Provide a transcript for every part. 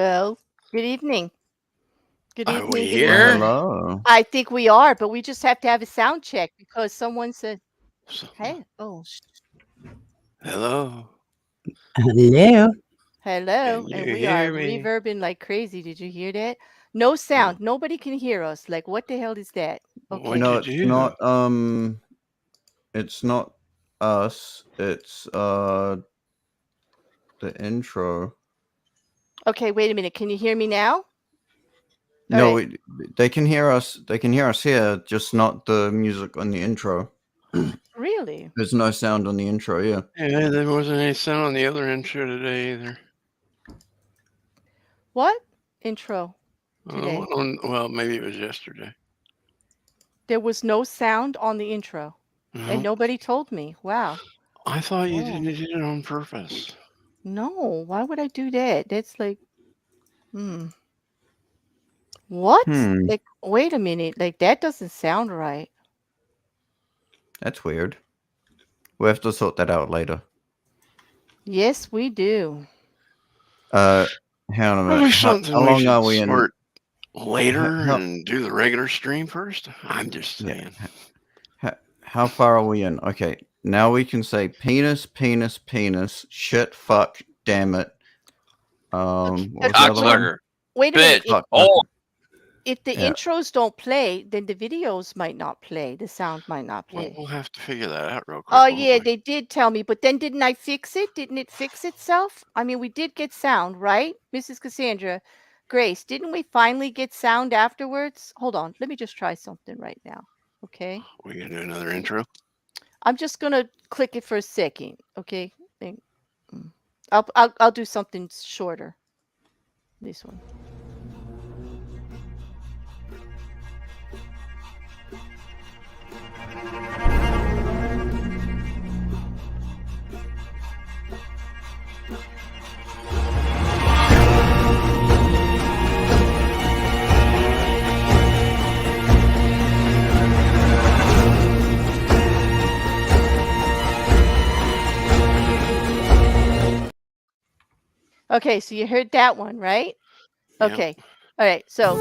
Well, good evening. Good Are we evening. Good Well, here? evening. hello. I think we are, but we just have to have a sound check because someone said, So- "Hey, Hello. Hello. hello," Can and you we are hear me? reverbing like crazy. Did you hear that? No sound. Nobody can hear us. Like, what the hell is that? What'd Okay. No, you it's do? not us. It's the intro. Okay. Wait a minute. Can you hear me now? All No, right. they can hear us. They can hear us here, just not the music on the intro. Really? There's no sound on the intro. Yeah. Yeah, there wasn't any sound on the other intro today either. What intro today? Well, maybe it was yesterday. There was no sound on the intro, and No, nobody told me. Wow. I thought you Oh did it on purpose. no. Why would I do that? That's like, hmm. What? Hmm. Like, wait a minute. Like, that doesn't sound right. That's weird. We have to sort that out later. Yes, we do. Hang on a Probably minute. something How we long should are we in? sort later How, and do the regular stream first. I'm just yeah. saying. How far are we in? Okay, now we can say penis, penis, penis, shit, fuck, damn it. Okay, What was the okay, other one? Cocksucker. wait a minute. Bitch. If Fuck. Oh, if the Yeah. intros don't play, then the videos might not play. The sound might not play. we'll have to figure that out real Oh quick, won't yeah, we? they did tell me, but then didn't I fix it? Didn't it fix itself? I mean, we did get sound, right, Mrs. Cassandra? Grace, didn't we finally get sound afterwards? Hold on, let me just try something right now. Okay. We gonna do another intro? I'm just gonna click it for a second. Okay. Mm. I'll do something shorter. This one. Okay, so you heard that one, right? Yep. Okay. All right. So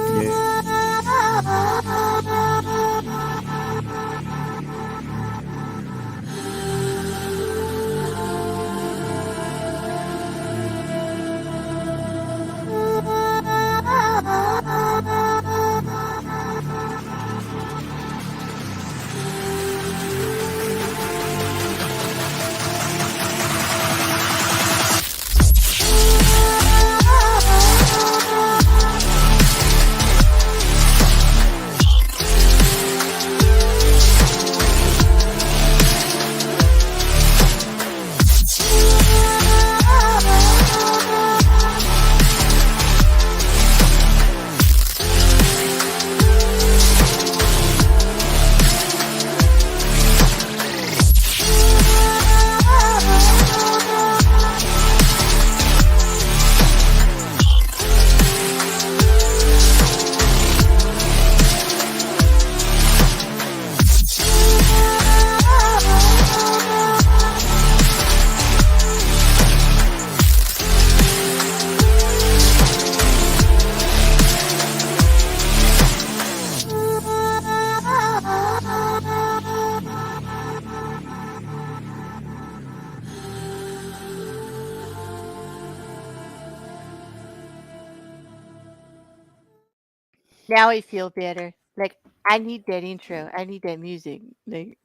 now I feel better. Like, I need that intro. I need that music. Like,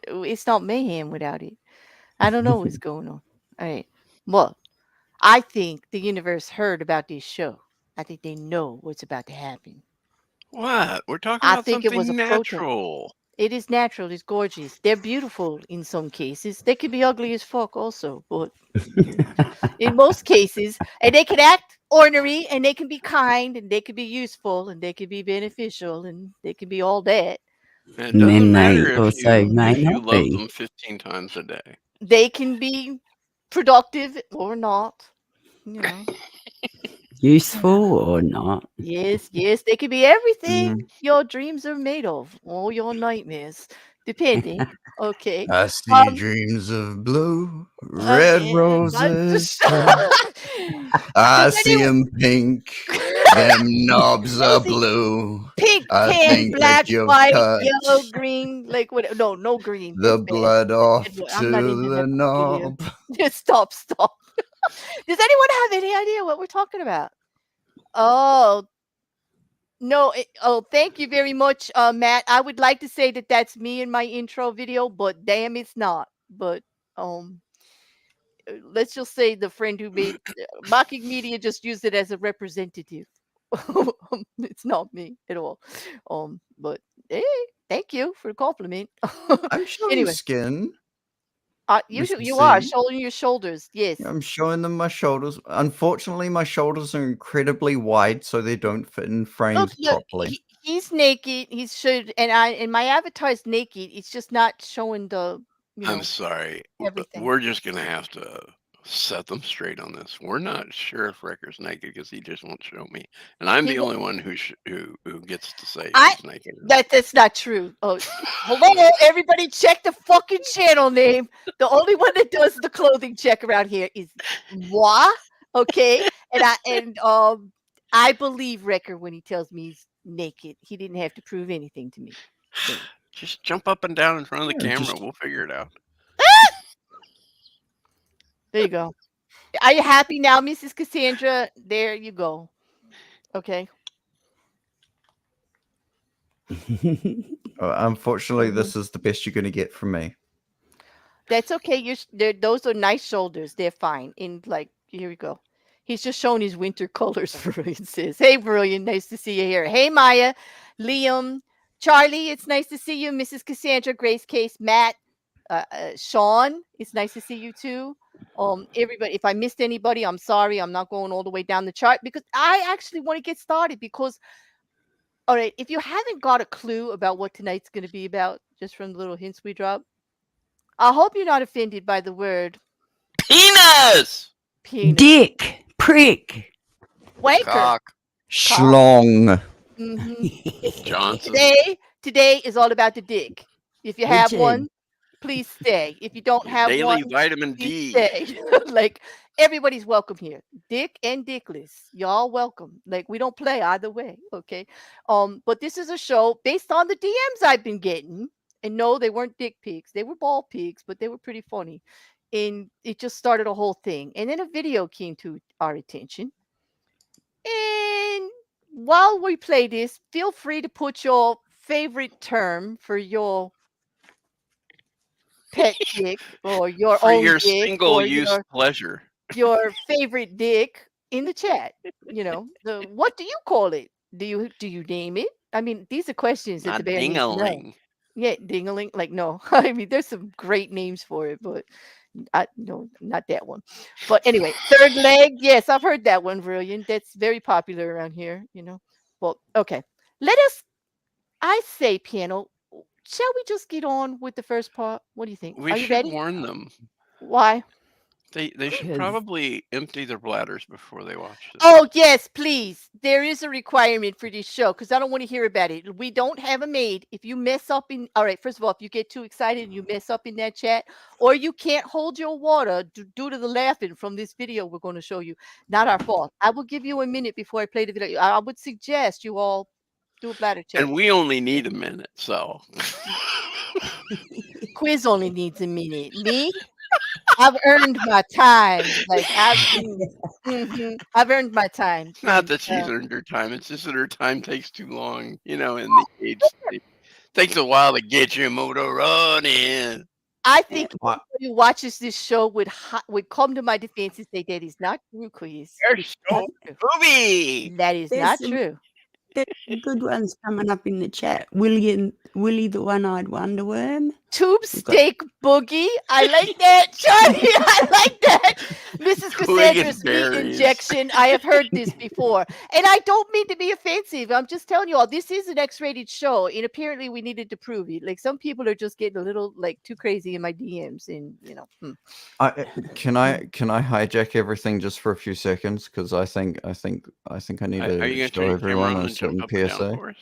it's not mayhem without it. I don't know what's going on. All right. Well, I think the universe heard about this show. I think they know what's about to happen. What? We're talking I about think it was a something protest. natural. It is natural. It's gorgeous. They're beautiful in some cases. They can be ugly as fuck also, but in most cases, and they can act ornery, and they can be kind, and they can be useful, and they can be beneficial, and they can be all that. And it And doesn't then matter they if also may you not love be. them 15 times a day. They can be productive or not. You know. Useful or not. Yes, yes, they can be everything Mm. your dreams are made of, all your nightmares. depending. Okay. I see Um, dreams of blue, red okay. roses. Does I see anyone them pink. Them knobs are Rosie, blue. pink, I tan, think that black, you've white, yellow, touched green, like what? No, no green. the That's bad. blood That's off bad. I'm not into to the that portfolio. knob. Just stop, stop. Does anyone have any idea what we're talking about? Oh, no. Oh, thank you very much, Matt. I would like to say that that's me in my intro video, but damn, it's not. But um, let's just say the friend who made Mocking Media just used it as a representative. It's not me at all. But hey, thank you for the compliment. I'm showing Anyway, skin. you You can you are see. showing your shoulders. Yes. I'm showing them my shoulders. Unfortunately, my shoulders are incredibly wide, so they don't fit in Look, frames look, properly. he's naked. He's should and my avatar is naked. It's just not showing the I'm sorry. everything. We're just gonna have to set them straight on this. We're not sure if Wrecker's naked because he just won't show me, and I'm He the won't- only one who gets to say if I he's naked. or not. that's not true. Oh, hello, everybody! Check the fucking channel name. The only one that does the clothing check around here is moi. Okay, I believe Wrecker when he tells me he's naked. He didn't have to prove anything to me. Just jump up and down in front of the Yeah, camera. just- We'll figure it out. There you go. Are you happy now, Mrs. Cassandra? There you go. Okay. Unfortunately, this is the best you're going to get from me. That's okay. Those are nice shoulders. They're fine. In like, here we go. He's just showing his winter colors. Brilliant says, "Hey, Brilliant, nice to see you here. Hey, Maya, Liam, Charlie, it's nice to see you. Mrs. Cassandra, Grace Case, Matt, Sean, it's nice to see you too. Everybody, if I missed anybody, I'm sorry. I'm not going all the way down the chart because I actually want to get started because, all right, if you haven't got a clue about what tonight's going to be about, just from the little hints we drop, I hope you're not offended by the word Penis. penis. Dick, prick, Wanker. Cock. Schlong. Johnson. Today is all about the dick. If you have Richard. one, please stay. If you don't have Daily one, vitamin please D. stay. Like everybody's welcome here. Dick and dickless. Y'all welcome. Like we don't play either way. Okay. But this is a show based on the DMs I've been getting. And no, they weren't dick pics. They were ball pics, but they were pretty funny. And it just started a whole thing. And then a video came to our attention. And while we play this, feel free to put your favorite term for your pet dick or your For own your dick single or use pleasure. your favorite dick in the chat. What do you call it? Do you name it? I mean, these are questions that Not the bear needs to know. ding-a-ling. Yeah, dingaling. Like no, I mean, there's some great names for it, but no, not that one. But anyway, third leg. Yes, I've heard that one, Brilliant. That's very popular around here. Well, okay. I say, piano. Shall we just get on with the first part? What do you think? We Are you should ready? warn them. Why? They should Because- probably empty their bladders before they watch this. Oh, yes, please. There is a requirement for this show because I don't want to hear about it. We don't have a maid. If you mess up all right, first of all, if you get too excited and you mess up in that chat, or you can't hold your water due to the laughing from this video we're going to show you, not our fault. I will give you a minute before I play the video. I would suggest you all do a bladder check. And we only need a minute, so. Quiz only needs a minute. Me? I've earned my time. Like I've earned my time. Not that she's earned her time. It's just that her time takes too long. In the age state. Takes a while to get your motor running. I think What? anybody who watches this show would come to my defense and say that is not true, Quiz. You're so booby. That is There's not some- true. There's good ones coming up in the chat. Willie the One-Eyed Wonderworm. Tube steak boogie. I like that, Charlie. I like that. Mrs. Cassandra's meat berries. injection. I have heard this before. And I don't mean to be offensive. I'm just telling you all, this is an X-rated show. And apparently we needed to prove it. Like some people are just getting a little too crazy in my DMs. And Can I hijack everything just for a few seconds? Because I think I need Are you to going to show turn your camera everyone on a and jump certain up and down PSA. for us?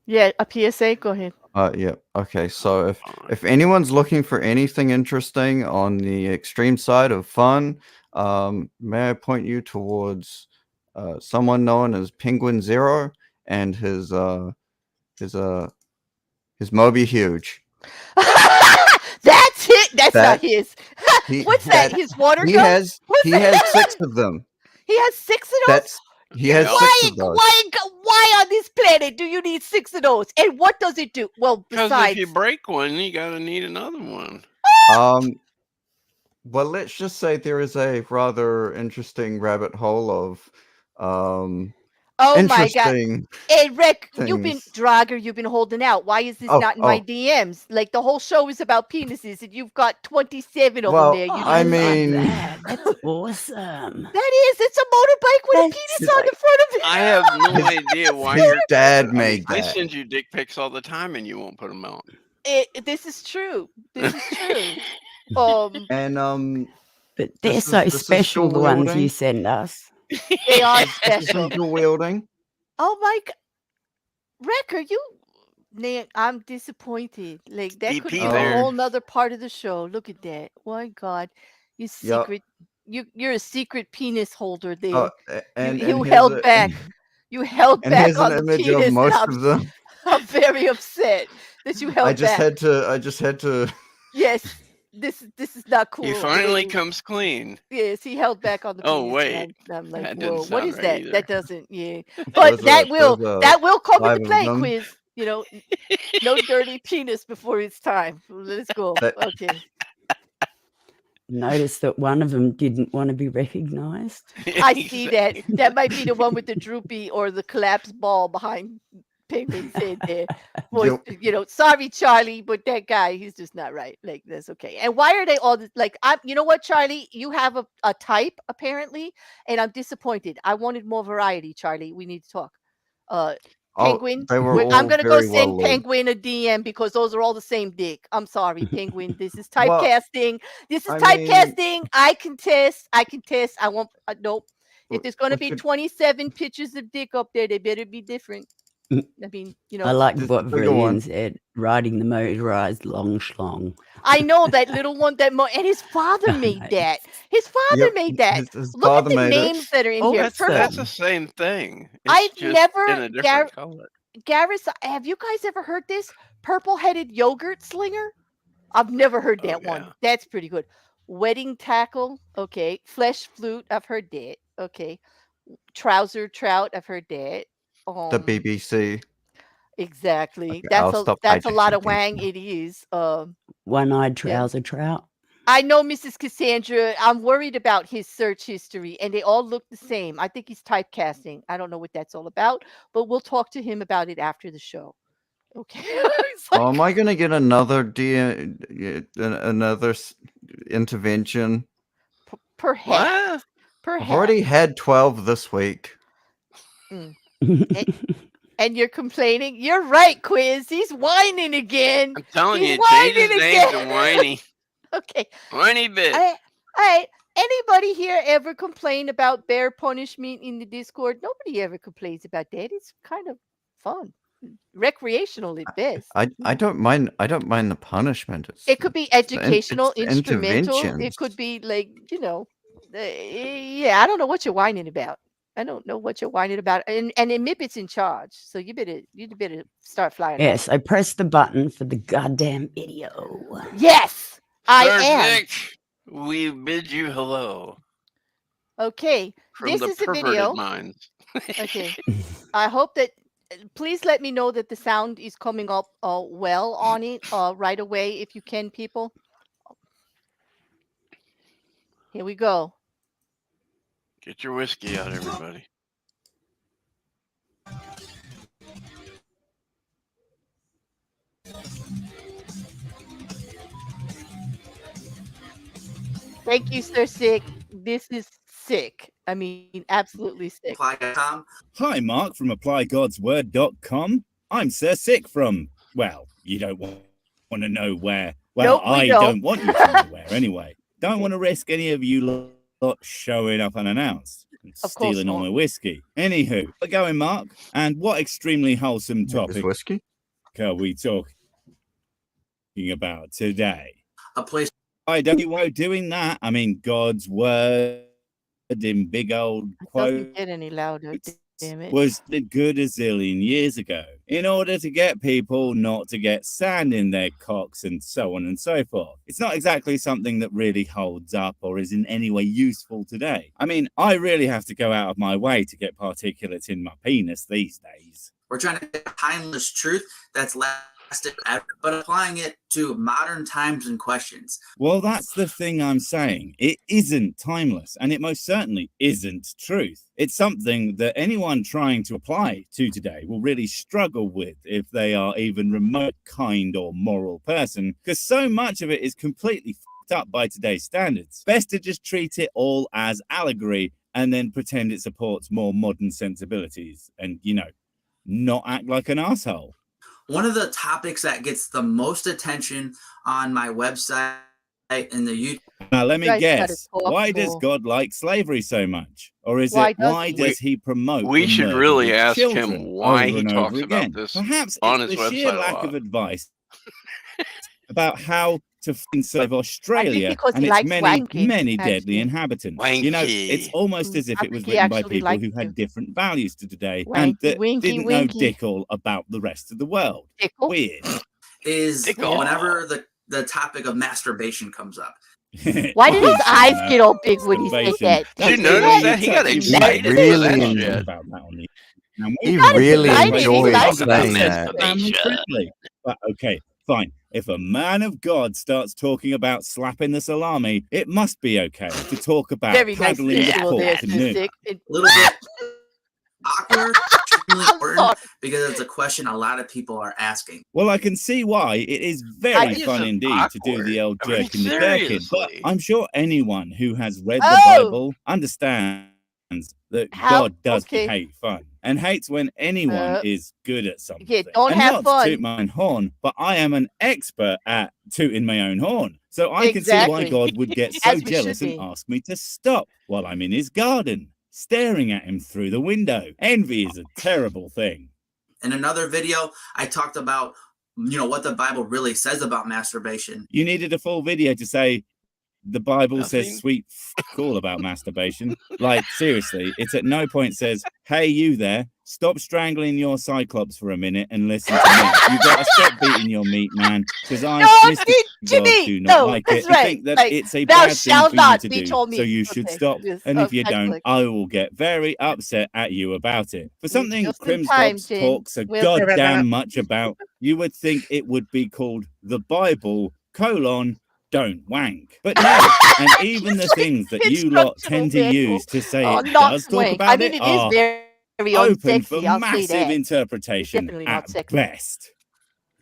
Yeah, a PSA. Go ahead. Yeah. Okay. So Fine. if anyone's looking for anything interesting on the extreme side of fun, may I point you towards someone known as Penguin Zero and his Moby Huge. That's it. That's not That his. he What's that? that His water he gun? has What's he that? has 6 of them. He has 6 of those. That's he has Yeah. 6 of those. Why on this planet do you need 6 of those? And what does it do? Well, Because if you besides, break one, you gotta need another one. Well, let's just say there is a rather interesting rabbit hole of oh my god. interesting Hey, Rick, you've been things. holding out. Why is this Oh, not in my oh. DMs? Like the whole show is about penises, and you've got 27 of them Well, there. You Oh, I I love mean, that. That's awesome. it's a motorbike with a That's penis on the front of it. I have no idea why his you're. dad I mean, made I that. send you dick pics all the time, and you won't put them out. This is true. This is true. And But they're this so is special, the dual ones you wielding. send us. They are This is special. dual wielding. Oh my god, Rick, are you? Man, I'm disappointed. Like that could DP be a there. whole nother part of the show. Look at that. My God, you Yep. secret. You're a secret penis holder there. Oh, and you here's held a- back. You held And back here's an on the image of penis, and most of them. I'm very upset that you held I just back. had to. Yes, this is not cool. He the finally way- comes clean. Yes, he held back on the Oh, penis. wait. And I'm like, That didn't whoa, what sound is right that? either. That doesn't, yeah. But Those that are- will those are come into 5 of play, them. quiz. You know, no dirty penis before it's time. Let's go. That- Okay. Notice that one of them didn't want to be recognized. I see that. That might be the one with the droopy or the collapsed ball behind Penguin's head there. Boy, sorry, Charlie, but that guy, he's just not right. Like, that's okay. And why are they all like, you know what, Charlie? You have a type, apparently, and I'm disappointed. I wanted more variety, Charlie. We need to talk. Penguin. they were I'm all gonna go very send well lit. Penguin a DM because those are all the same dick. I'm sorry, Penguin. This is Well, typecasting. This is I typecasting. I can test. I won't. Nope. If there's gonna we be could- 27 pictures of dick up there, they better be different. I mean, I like This what is a bigger one. Vrillian said, riding the motorized long schlong. I know that little one and his father made Nice. that. His father Yep, made that. his Look at father the made it. names that are in here. That's Purple. the same thing. It's I've just never- in a different color. Garrus, have you guys ever heard this? Purple-headed yogurt slinger? I've never heard Oh, that one. yeah. That's pretty good. Wedding tackle. Okay. Flesh flute. I've heard that. Okay. Trouser trout. I've heard that. The BBC. Exactly. Okay, I'll stop That's a lot of hijacking wang. now. It is. One-eyed trouser trout. I know, Mrs. Cassandra. I'm worried about his search history, and they all look the same. I think he's typecasting. I don't know what that's all about, but we'll talk to him about it after the show. Okay. It's like, Oh, am I gonna get another intervention? perhaps. What? Perhaps. I've already had 12 this week. And you're complaining? You're right, Quiz. He's whining again. I'm telling He's you, change his whining name to again. Whiny. Okay. Whiny bitch. All right. Anybody here ever complain about bear punishment in the Discord? Nobody ever complains about that. It's kind of fun, recreational at best. I don't mind the punishment. It could be educational, it's the instrumental. It interventions. could be like, yeah. I don't know what you're whining about. And Mipit's in charge, so you better start flying. Yeah, so press the button for the goddamn video. Yes, I Sir am. Nick, we bid you hello Okay, from this the is a perverted video. minds. Okay, I hope that. Please let me know that the sound is coming up well on it right away if you can, people. Here we go. Get your whiskey out, everybody. Thank you, Sir Sick. This is sick. I mean, absolutely sick. Hi, Mark from ApplyGodsWord.com. I'm Sir Sick from, well, you don't want to know where. Well, Nope, we I don't. don't want you to know where anyway. Don't want to risk any of you lot showing up unannounced and Of course stealing all not. my whiskey. Anywho, we're going, Mark. And what extremely wholesome Is topic whiskey? are we talking about today. A place. I don't know why doing that. I mean, God's word in big old It quotes doesn't get any louder. Damn it. was good a zillion years ago in order to get people not to get sand in their cocks and so on and so forth. It's not exactly something that really holds up or is in any way useful today. I mean, I really have to go out of my way to get particulates in my penis these days. We're trying to get timeless truth that's lasted forever, but applying it to modern times and questions. Well, that's the thing I'm saying. It isn't timeless, and it most certainly isn't truth. It's something that anyone trying to apply to today will really struggle with if they are even remote kind or moral person, because so much of it is completely fucked up by today's standards. Best to just treat it all as allegory and then pretend it supports more modern sensibilities and, not act like an asshole. One of the topics that gets the most attention on my website and the YouTube. Now, let me Guys gotta guess. talk Why does more. God like slavery so much? Or is Why it does why he? does he promote We the should murder really of ask him children why over he and talks over about again? this Perhaps on it's his the sheer website a lack lot. of advice about how to save I Australia think because and he its likes wanking, many deadly actually. inhabitants. Wanky. It's almost as if I it was think he written by actually people likes who to. had different values to today and Wanky, that winky, didn't know winky. dick all about the rest of the world. Tickle. Weird. Is Tickle. whenever the topic of masturbation comes up. Why did his eyes get all big when he said Masturbation. that? Did you Did notice what? that? He got He excited for really that enjoyed shit. about that on the now, He maybe got really excited. He enjoyed liked Talking about saying that. family masturbation. friendly. But okay, fine. If a man of God starts talking about slapping the salami, it must be okay to talk about Very nice paddling the visual there, pork canoe. Sick. A little bit awkward, extremely I'm important, sorry. because it's a question a lot of people are asking. Well, I can see why. It is very It fun isn't indeed to do the awkward. old I mean, jerk in the gherkin, but seriously. I'm sure anyone who has read the Oh, Bible understands that how? God does Okay. hate fun and hates when anyone Uh, is good at something. yeah, don't And have not to toot fun. my own horn, but I am an expert at tooting my own horn. So I can see why Exactly. God would get so As we should jealous and be. ask me to stop while I'm in his garden, staring at him through the window. Envy is a terrible thing. In another video, I talked about, what the Bible really says about masturbation. You needed a full video to say the Bible Nothing. says sweet all about masturbation. Like, seriously, it's at no point says, hey, you there, stop strangling your cyclops for a minute and listen to me. You've got to stop beating your meat, man, because I, Don't Mr. beat your God, meat. do not No, like that's it and right. think that Like, it's a thou bad thing shalt for you not to beat do. your So meat. you should Okay, stop. yes, And if you I don't, click. I will get very upset at you about it. For something Just in time, Crimscop's Jane. talks so We'll- goddamn much about, you would think it would be called the Bible, don't wank. But no, and even the things that you lot tend to use to say Oh, it not does talk wank. about I mean, it it is are very open for unsexy. I'll say massive that. interpretation definitely not at sexy. best.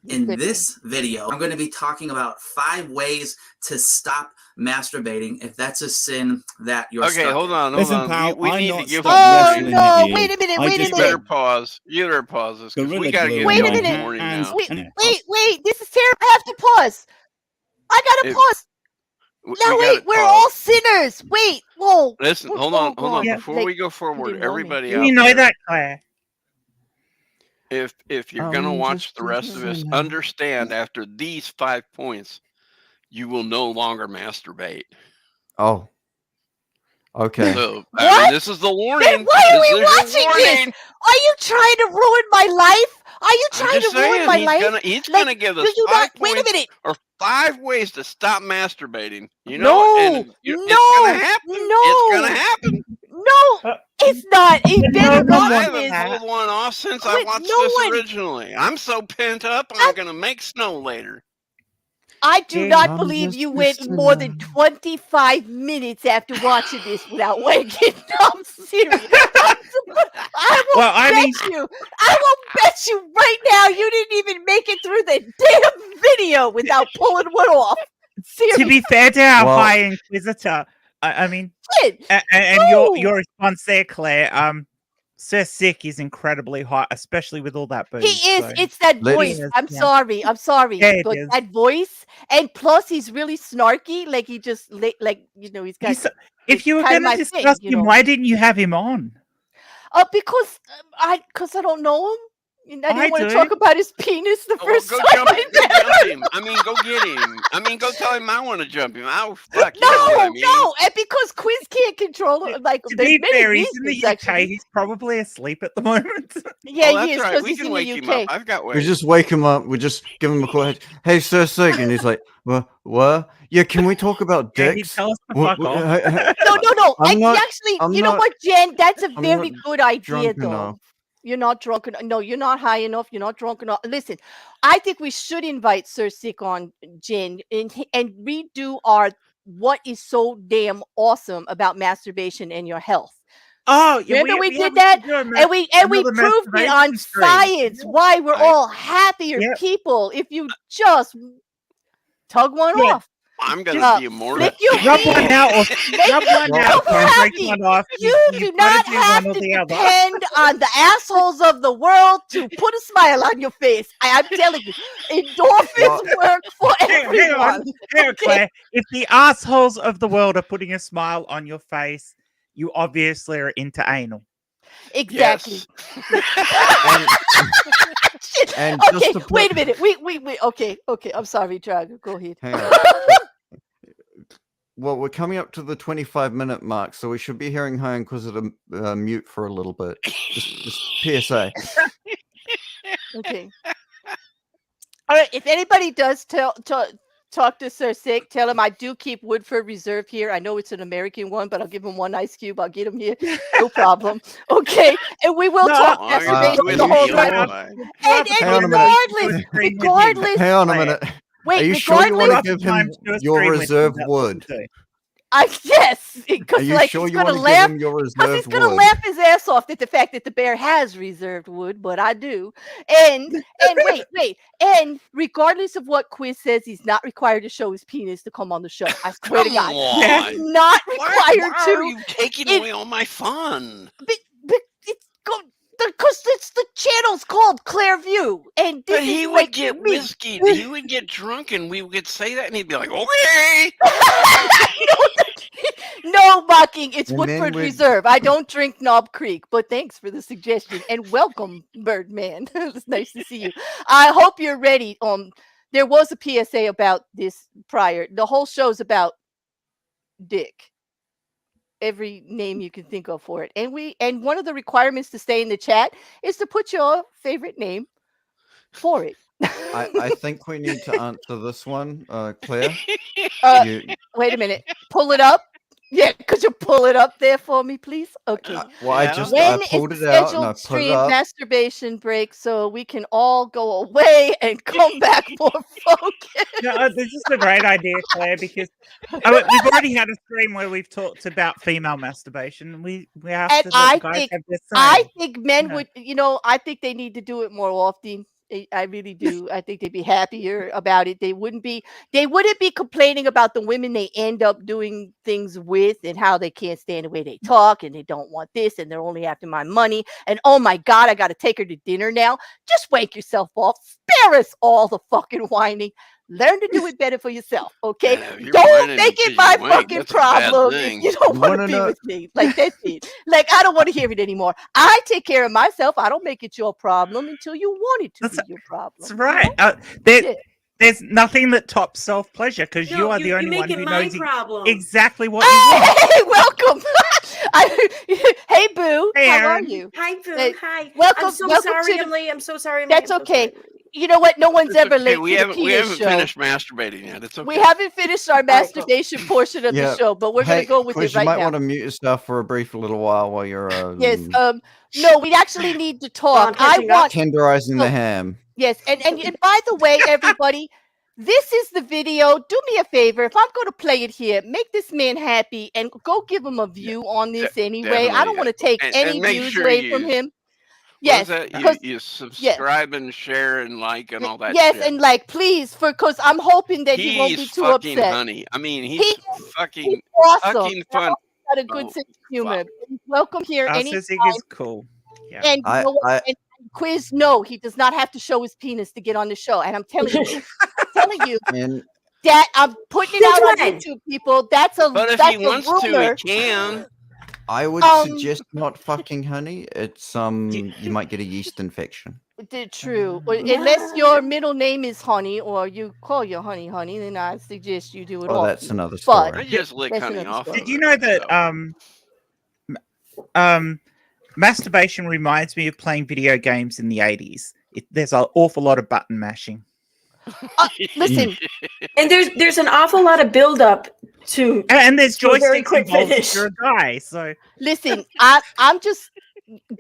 In Good this video, I'm going to be talking about 5 ways to stop masturbating if that's a sin that you're Okay, stuck hold in. on, hold Listen, on. pal, We I'm need to not give stuck a Oh wrestling warning. at no! you. Wait a minute! I Wait a You just better minute! pause. You better pause this because we gorilla got to glue give Wait you a a minute. warning hands now. Wait! and Wait! This is terrible. I have to pause. I gotta If- pause. We Now got wait, it we're paused. all sinners. Wait, whoa. Listen, What's hold on, going on? Yeah. Before Like, we go forward, didn't know me. everybody We out know there, that, Claire. if you're gonna I'm watch just the a rest of us, sinner. understand after these 5 points, you will no longer masturbate. Oh. Okay. So What? I mean, this is the warning. Then why are This we is your watching this? warning. Are you trying to ruin my life? Are you I'm trying to just ruin saying, my he's life? gonna Like, give do us you 5 not? Wait a points minute. or 5 ways to stop masturbating. You know, No, and it's gonna happen. It's gonna no, happen. no. It's not. He better No one not I wants do haven't this. that. pulled one off since I Wait, watched no this one. originally. I'm so pent up. I'm gonna make snow later. I do Jane, not I'm believe just you a went more than sinner. 25 minutes after watching this without wanking. I'm serious. I will Well, I bet mean, you. I will bet you right now you didn't even make it through the damn video without pulling one off. to Seriously. be fair to our Well- High Inquisitor, I mean, Shit. and No. your response there, Claire, Sir Sick is incredibly hot, especially with all that booze. He is. so- It's that Ladies- voice. Yes, I'm yeah. sorry. I'm sorry. Yeah, it but is. that voice, and plus he's really snarky. Like he just like he's got. He's- it's if you were kinda going to my discuss thing, him, why didn't you have him on? Because I don't know him. I didn't want to do. talk about his penis the Oh, well, first go time. jump him. Go jump him. I mean, go get him. I mean, go tell him I want to jump him. Oh, fuck. You know what I mean? No, and because Quiz can't control it, like To there's be many fair, he's in the reasons, UK. actually. He's probably asleep at the moment. Yeah, Oh, he that's is right. because We he's can in wake the him up. UK. I've got We ways. just wake him up. We just give him a call. Hey, Sir Sig, and he's like, "What? Yeah, can we talk about Yeah, he'd dicks?" tell us to What- fuck off. No. I'm not- Actually, I'm you know not- what, Jen? That's a I'm very not good idea, drunk though. enough. You're not drunk enough. No, you're not high enough. You're not drunk enough. Listen, I think we should invite Sir Sick on, Jen, and redo our what is so damn awesome about masturbation and your health. Oh, yeah, Remember we did have that, to do a and we another proved it on masturbation stream. science why we're all happier Yep. people if you just tug one Yeah. off. I'm going Just to be immortal. flick your Rub one wiener. out or Make rub one yourself out and break happy. one off. You do You've not gotta do have one to or the other. depend on the assholes of the world to put a smile on your face. I'm telling you, endorphins work for Hang everyone. on, Claire. If the assholes of the world are putting a smile on your face, you obviously are into anal. Exactly. Yes. And Okay, just to put- wait a minute. We. Okay. I'm sorry, Drago. Go ahead. Hang on. Well, we're coming up to the 25-minute mark, so we should be hearing High Inquisitor mute for a little bit. Just PSA. Okay. All right. If anybody does talk to Sir Sick, tell him I do keep Woodford Reserve here. I know it's an American one, but I'll give him one ice cube. I'll get him here. No problem. Okay. And we will No, talk I'm gonna masturbation do the it whole anyway. time. We'll And have a Hang on a minute. regardless, Hang on a minute. wait, Are you sure you want to regardless, give him your reserve wood? yes, Are because you like sure he's you want gonna to laugh. give him your Because he's reserve gonna wood? laugh his ass off at the fact that the bear has reserved wood, but I do. And wait. And regardless of what Quiz says, he's not required to show his penis to come on the show. I swear to Come God, on. he's not Why required are to. you taking It- away all my fun? But it's because it's the channel's called Clairview, and this But he is would like get me. whiskey. He would get drunk, and we would say that, and he'd be like, "Okay." No mocking. It's And then Woodford we'd- Reserve. I don't drink Knob Creek, but thanks for the suggestion and welcome, Birdman. It's nice to see you. I hope you're ready. There was a PSA about this prior. The whole show's about dick. Every name you can think of for it, and one of the requirements to stay in the chat is to put your favorite name for it. I think we need to answer this one, Claire. You, Wait a minute. Pull it up. Yeah, could you pull it up there for me, please? Okay. well, I Yeah. just When I is pulled the it out and I scheduled put it stream up. masturbation break so we can all go away and come back more focused? No, this is a great idea, Claire, because we've already had a stream where we've talked about female masturbation. We have And to let I the guys think have their say. I think men Yeah. would, I think they need to do it more often. I really do. I think they'd be happier about it. They wouldn't be complaining about the women they end up doing things with and how they can't stand the way they talk and they don't want this and they're only after my money. And oh my God, I got to take her to dinner now. Just wake yourself off. Spare us all the fucking whining. Learn to do it better for yourself, okay? Yeah, if you're Don't whining make it because my you wank, fucking that's a bad problem if thing. you don't You want wanna to be know- with me. Like, that's it. Like, I don't want to hear it anymore. I take care of myself. I don't make it your problem until you want it to be your problem. That's right. Yeah. There's nothing that tops self pleasure because No, you are the you only make one it who my knows problem. exactly what you want. Hey, welcome. Hey, Boo. Hey, How are Aaron. you? Hi, Boo. Hey, Hi. welcome- I'm so welcome sorry to I'm late. I'm so sorry I'm That's late. I'm so okay. sorry. You know what? No one's It's ever okay. late We to the haven't Kia show. finished masturbating yet. It's okay. We haven't finished our right, cool. masturbation portion of Yeah. the show, but we're going Hey, to go with Quiz, it right you might now. want to mute yourself for a brief little while you're Yes. No, we actually need to talk. I'm catching up. tenderizing No. the ham. Yes, and by the way, everybody, this is the video. Do me a favor. If I'm going to play it here, make this man happy and go give him a view on this anyway. I don't definitely. want to take And any make views sure away you- from him. What Yes, is that? because You subscribe and share and like and all that yes, shit. and like please, because I'm hoping that he won't be He's too fucking upset. honey. I mean, He he's is fucking awesome. fucking fun. Got a good Oh, sense of humor. Welcome here Our anytime. Sissig is cool. Yeah. And you know what? I And Quiz, no, he does not have to show his penis to get on the show. And I'm telling you, and that I'm putting it Since out on when? YouTube, people. That's a But if that's he a wants rumor. to, he can. I would Um, suggest not fucking honey. It's you might get a yeast infection. True. Unless your middle name is Honey, or you call your honey, then I suggest you do it Well, often. that's another But I story. just lick that's honey another off story. of Did you it, know that so. Masturbation reminds me of playing video games in the 80s. There's an awful lot of button mashing. Listen, And there's an awful lot of build up to And there's to a very joysticks quick involved if finish. you're a guy. So listen, I'm just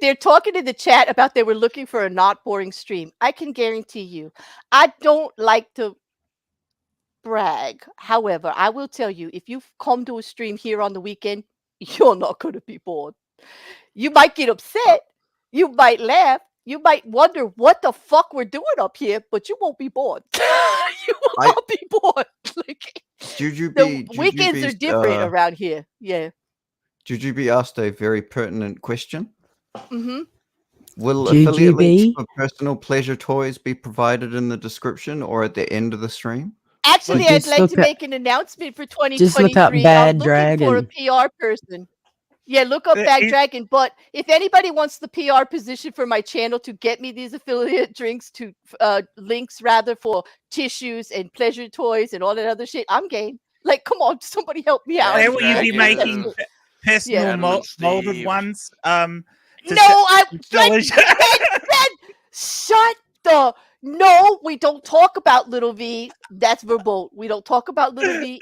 they're talking in the chat about they were looking for a not boring stream. I can guarantee you, I don't like to brag. However, I will tell you, if you come to a stream here on the weekend, you're not going to be bored. You might get upset, you might laugh, you might wonder what the fuck we're doing up here, but you won't be bored. You will I- not be bored. Like, the weekends are different around here. Yeah. Jujubee asked a very pertinent question. Mm-hmm. Will Jujubee? affiliate links for personal pleasure toys be provided in the description or at the end of the stream? Actually, Just I'd like look to up- make an announcement for just look up 2023. Bad I'm looking for a Dragon. PR person. Yeah, look up Bad Dragon. But if anybody wants the PR position for my channel to get me these affiliate links rather for tissues and pleasure toys and all that other shit, I'm game. Like, come on, somebody help me out. where will you be Dragon. making personal Adam and molded Steve. ones? No, Ben, shut the. No, we don't talk about Little V. That's verboten. We don't talk about Little V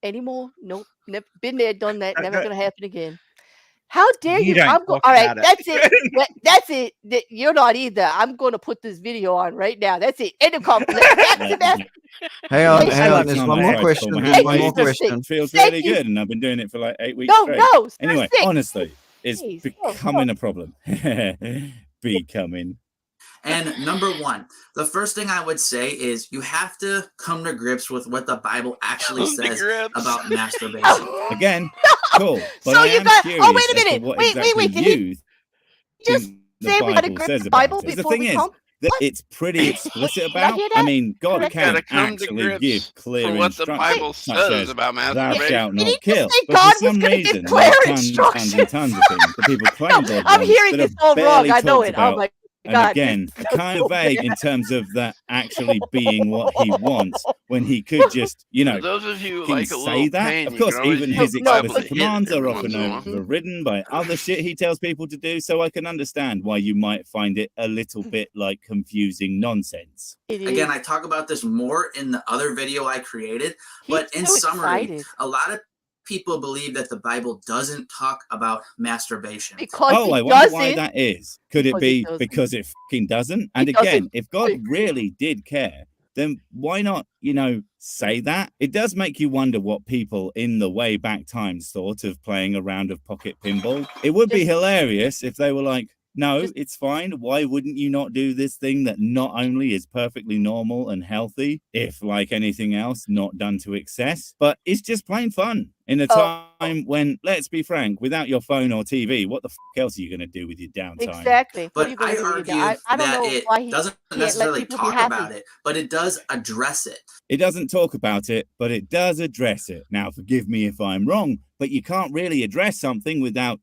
anymore. Nope. Never been there, done that. Never gonna happen again. How dare You you? don't I'm talk all right. about it. That's it. That's it. You're not either. I'm going to put this video on right now. That's it. End of conflict. Back to that. Hang on, Hey, hang on. Alex, There's I'm one on more my question. phone. There's Thank one you, more Sir question. Six. Feels Thank really you. good, and I've been doing it for like 8 weeks No, straight. no. Sir Anyway, Six. honestly, it's Please, becoming a problem. Becoming. And number one, the first thing I would say is you have to come to grips with what the Bible actually Come to says grips. about masturbation. Again, cool. But So I you am got- curious oh, wait a as to minute. what Wait, exactly wait, did he you just think the say we got to Bible grip says the about Bible it. 'Cause the before thing we is come? that What? it's pretty explicit Did I about. hear I that? mean, God Correct. can Gotta come to actually grips give clear for what the instructions, Bible such says as about thou masturbation. shalt You not need to kill. say But for God was some going to give reason, clear there's tons and instructions. tons of things that people claim God I'm wants hearing that this are all wrong. barely I know talked it. Oh about. my And God. again, this kind so of vague bad. in terms of that actually being what he wants when he could just, For those of you who can like a say little that. pain, Of you course, can always even use his the No, Bible explicit to hit it commands are every often once in a while. overridden by other shit he tells people to do. So I can understand why you might find it a little bit like confusing nonsense. It Again, is. I talk about this more in the other video I created, but He's in so summary, excited a lot of people believe that the Bible doesn't talk about masturbation. because Oh, I it wonder why doesn't. that is. Could it Because it be doesn't. because it fucking doesn't? And It doesn't. again, if God I agree. really did care, then why not, say that? It does make you wonder what people in the way back times thought of playing a round of pocket pinball. It would be Just- hilarious if they were like, no, Just- it's fine. Why wouldn't you not do this thing that not only is perfectly normal and healthy, if like anything else, not done to excess, but it's just plain fun in a Oh. time when, let's be frank, without your phone or TV, what the else are you going to do with your downtime? Exactly. What are But you going I to do with argue that? I don't that know it why he doesn't can't let necessarily people be talk happy. about it, but it does address it. It doesn't talk about it, but it does address it. Now, forgive me if I'm wrong, but you can't really address something without,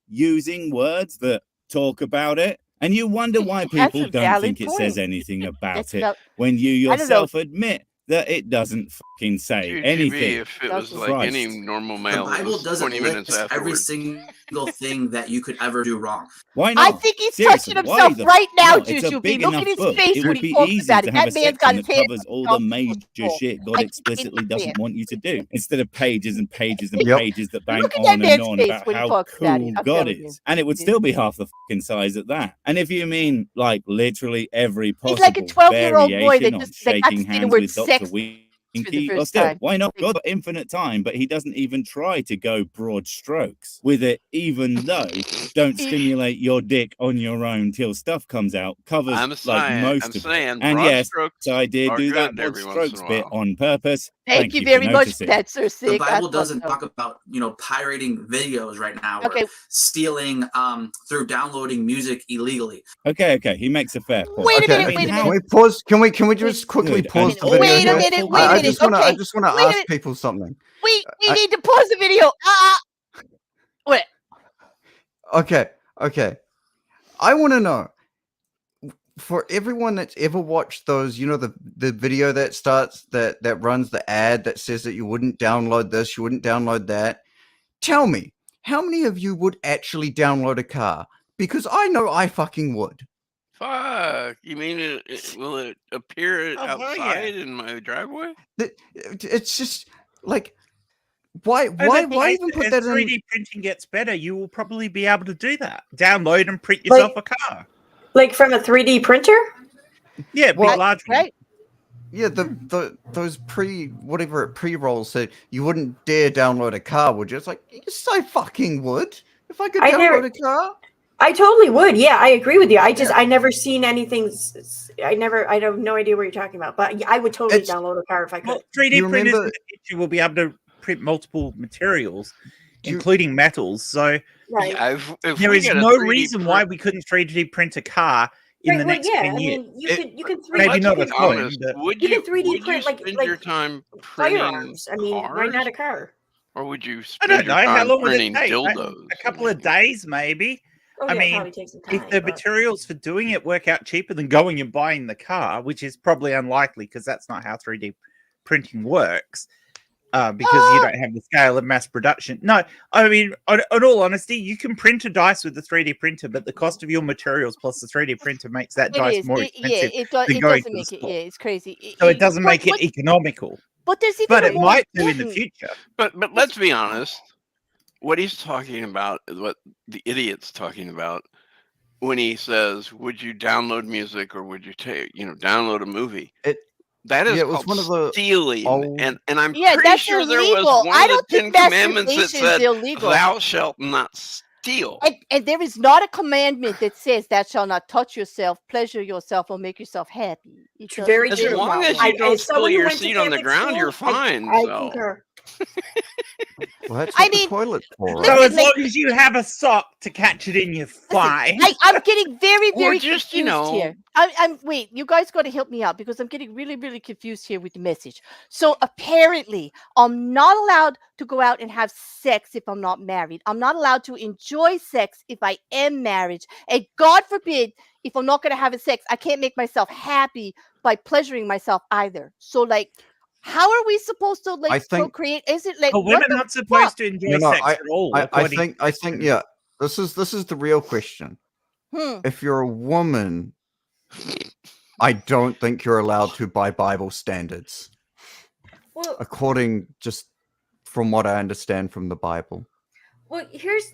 using words that talk about it. And you wonder why That's people a don't valid think it says point. anything about That's it val- when you I don't know. yourself admit that it doesn't fucking say QGB, anything. if it was Doesn't. like any Christ. normal The mail, it Bible was doesn't 20 minutes list every afterwards. single thing that you could ever do wrong. Why I not? think he's Seriously, touching why himself the right now, not? It's a Jujubee. big Look enough at his book. face It when would he be talks easy about to it. have a That man's got section his that hands covers all the on the major floor. shit God Like, explicitly in doesn't the want you to do, instead of pages and pages and Yep. pages that bang Look at that on and man's on face about when he how talks about it. cool I'm God telling you. is. And it would It is. still be half the fucking size at that. And if you mean like literally every He's like a possible 12-year-old boy variation that on just got to shaking say the hands word with Dr. sex for the Winky, or first still, time. why not? God got infinite time, but he doesn't even try to go broad strokes with it, even though don't stimulate your dick on your own till stuff comes out, covers I'm like saying, most of it. And broad yes, strokes I did are do that good broad every once in strokes a bit while. on purpose. Thank you for very much for noticing. that, Sir The Sig. I Bible thought doesn't so. talk about, pirating videos right now Okay. or stealing through downloading music illegally. Okay, he makes a fair point. Wait a Okay, minute. I mean, Wait a how can minute. we pause? Can we just quickly good pause and the all video Wait a here? minute. helpful Wait a I minute. just want to. I Okay. just want to Wait a ask minute. people something. We I- need to pause the video. Wait. Okay. I want to know. for everyone that's ever watched those, the video that starts that runs the ad that says that you wouldn't download this, you wouldn't download that. Tell me, how many of you would actually download a car? Because I know I fucking would. Fuck. You mean will it appear Oh, hell outside in my driveway? It's just like, why even put as that in? 3D printing gets better, you will probably be able to do that. Download and print yourself a car. Like from a 3D printer? Yeah, big Well, large one. Right? Yeah, those pre-rolls said you wouldn't dare download a car, would you? It's like, yes, I fucking would. If I could download a car. I totally would. Yeah, I agree with you. I never seen anything. I have no idea what you're talking about, but I would totally download a car if I could. Well, 3D printers in the future will be able to print multiple materials, including metals. So right. There is no reason why we couldn't 3D print a car in the next 10 years. I mean, you can 3D maybe not print. a phone, but Would You you can 3D would print you like spend your time printing firearms. I mean, why not a car? Or would you I spend don't know your how time long would it printing take. dildos? A couple of days, maybe. Oh, I yeah, it mean, probably takes some time, if the but- materials for doing it work out cheaper than going and buying the car, which is probably unlikely because that's not how 3D printing works, because you don't have the scale of mass production. No, I mean, in all honesty, you can print a dice with the 3D printer, but the cost of your materials plus the 3D printer makes that dice more expensive it than going doesn't to the make it. store. Yeah, it's crazy. So it doesn't make it economical. But there's even But a it more might do in the important- future. But let's be honest. What he's talking about is what the idiot's talking about when he says, "Would you download music or would you download a movie?" That is it was called one of the stealing, old- and I'm Yeah, pretty that's sure there was illegal. one I of the don't 10 think commandments that masturbation is said, illegal. "Thou shalt not steal." And there is not a commandment that says thou shalt not touch yourself, pleasure yourself, or make yourself happy. It does- very As true. long as I- you don't as someone spill who your went to seed on the Catholic ground, school, you're fine. I so. concur. Well, that's I what the mean, toilet's for. So right? as long as you have a sock to catch it in your thigh. I'm getting very, Or very just, confused here. I'm wait, you guys got to help me out because I'm getting really, really confused here with the message. So apparently, I'm not allowed to go out and have sex if I'm not married. I'm not allowed to enjoy sex if I am married. And God forbid, if I'm not going to have a sex, I can't make myself happy by pleasuring myself either. So like, how are we supposed to like I think- procreate? Is it like But what women the aren't supposed fuck? to enjoy sex at all. I think, yeah. This is the real question. If you're a woman, I don't think you're allowed to by Bible standards. Well, According just from what I understand from the Bible. Well, here's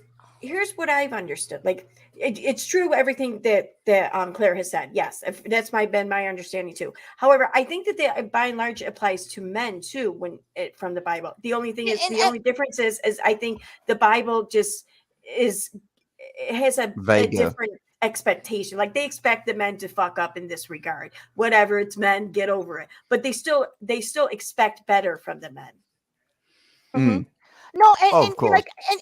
what I've understood. Like it's true everything that Claire has said. Yes, that's been my understanding too. However, I think that by and large applies to men too when it from the Bible. The only thing is only difference is I think the Bible just has a different expectation. Like they expect the men to fuck up in this regard. Whatever, it's men, get over it. But they still expect better from the men. Mm. No, Of and course. like, and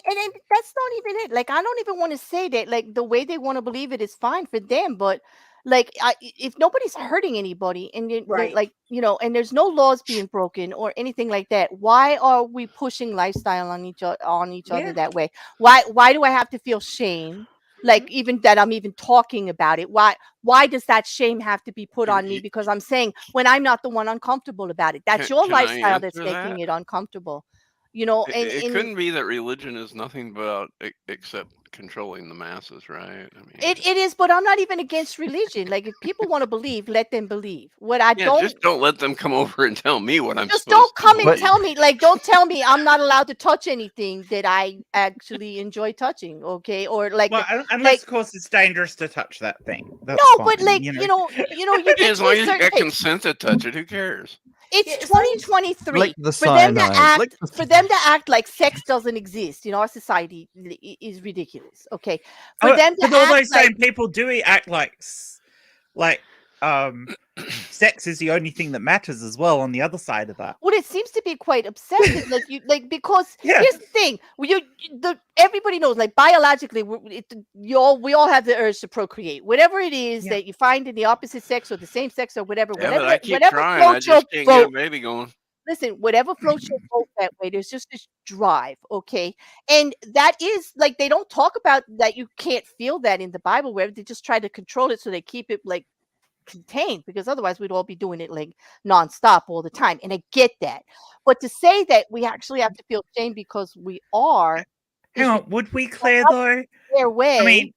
that's not even it. Like, I don't even want to say that. Like, the way they want to believe it is fine for them, but like, if nobody's hurting anybody, and Right. like, and there's no laws being broken or anything like that, why are we pushing lifestyle on each other that way? Why do I have to feel shame? Like even that I'm even talking about it. Why does that shame have to be put on me because I'm saying when I'm not the one uncomfortable about it? That's your Can I lifestyle that's answer making that? it uncomfortable. And It couldn't be that religion is nothing about except controlling the masses, right? I mean, it is, but I'm not even against religion. Like if people want to believe, let them believe. What I don't just don't let them come over and tell me what I'm just supposed don't to come and believe. tell me, like, don't tell me I'm not allowed to touch anything that I actually enjoy touching, okay? Or like, Well, unless of course it's dangerous to touch that thing. That's no, but fine, like, you know. you get As to long a as you certain got age. consent to touch it, who cares? It's 2023 Lick the for them to cyanide. Lick act for them to act like sex doesn't exist in our society is ridiculous. Okay, for them to But all act those same like people do act like sex is the only thing that matters as well on the other side of that. well, it seems to be quite obsessive, because here's the thing: everybody knows, like biologically, we all have the urge to procreate, whatever it is that you find in the opposite sex or the same sex or whatever. Yeah, but I keep whatever trying. I floats your just can't get a boat. baby going. Listen, whatever floats your boat that way, there's just this drive, okay? And that is like they don't talk about that. You can't feel that in the Bible, where they just try to control it, so they keep it like contained, because otherwise we'd all be doing it like nonstop all the time. And I get that. But to say that we actually have to feel shame because we are Hang is on, would we, Claire, though? their way. I mean,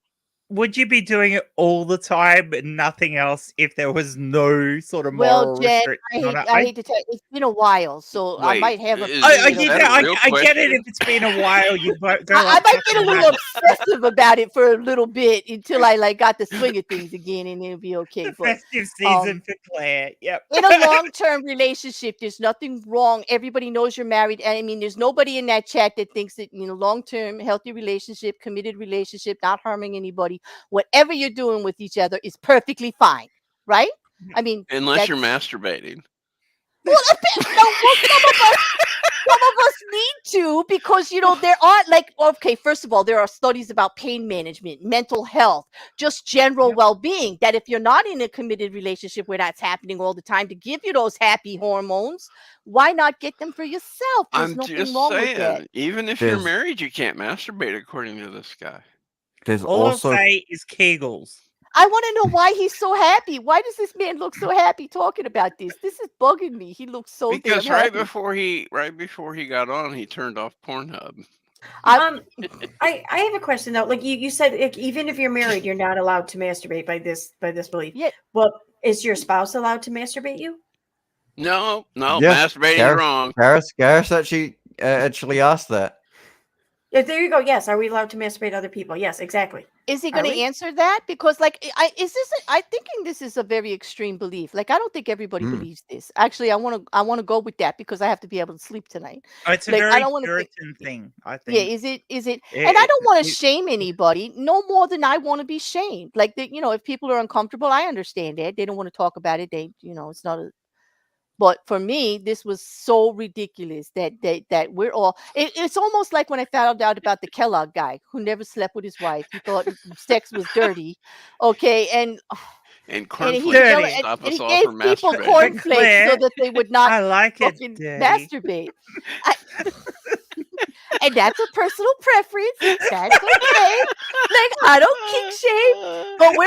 would you be doing it all the time and nothing else if there was no sort of Well, moral Jen, restriction on it? I hate to tell you, it's been a while, so I Wait, might have a. is I you know, get that that. a real I get it question? if it's been a while. You go I like might get a fucking little mad. obsessive about it for a little bit until I like got the swing of things again, and it'll be okay. The But festive season for Claire. Yep. in a long-term relationship, there's nothing wrong. Everybody knows you're married. I mean, there's nobody in that chat that thinks that, long-term, healthy relationship, committed relationship, not harming anybody, whatever you're doing with each other is perfectly fine, right? I mean, Unless you're that's masturbating. well, some of us need to, because there are first of all, there are studies about pain management, mental health, just general well-being, that if you're not in a committed relationship where that's happening all the time, to give you those happy hormones, why not get them for yourself? There's I'm nothing just wrong with that. saying, even if you're There's- married, you can't masturbate according to this guy. There's All also I'll say is Kegels. I want to know why he's so happy. Why does this man look so happy talking about this? This is bugging me. He looks so Because damn right happy. before he got on, he turned off Pornhub. I have a question though. Like you said, like, even if you're married, you're not allowed to masturbate by this belief. Yeah. Well, is your spouse allowed to masturbate you? No, Yes, masturbating Gareth- wrong. Gareth actually asked that. Yeah, there you go. Yes, are we allowed to masturbate other people? Yes, exactly. Is he Are going to we? answer that? Because I'm thinking this is a very extreme belief. Like, I don't think everybody believes this. Actually, I want to go with that because I have to be able to sleep tonight. Oh, it's a Like, I very don't wanna think- Puritan thing, I Yeah, think. is it? And I don't want to it- shame anybody no more than I want to be shamed. Like, if people are uncomfortable, I understand that. They don't want to talk about it. It's not a. But for me, this was so ridiculous that we're all. It's almost like when I found out about the Kellogg guy who never slept with his wife. He thought sex was dirty. Okay, and And and he cornflakes Dirty. stop and us he all gave from people masturbating. cornflakes so Claire, that they would not I like it fucking dirty. masturbate. And that's a personal preference. That's okay. Like, I don't kink shame, but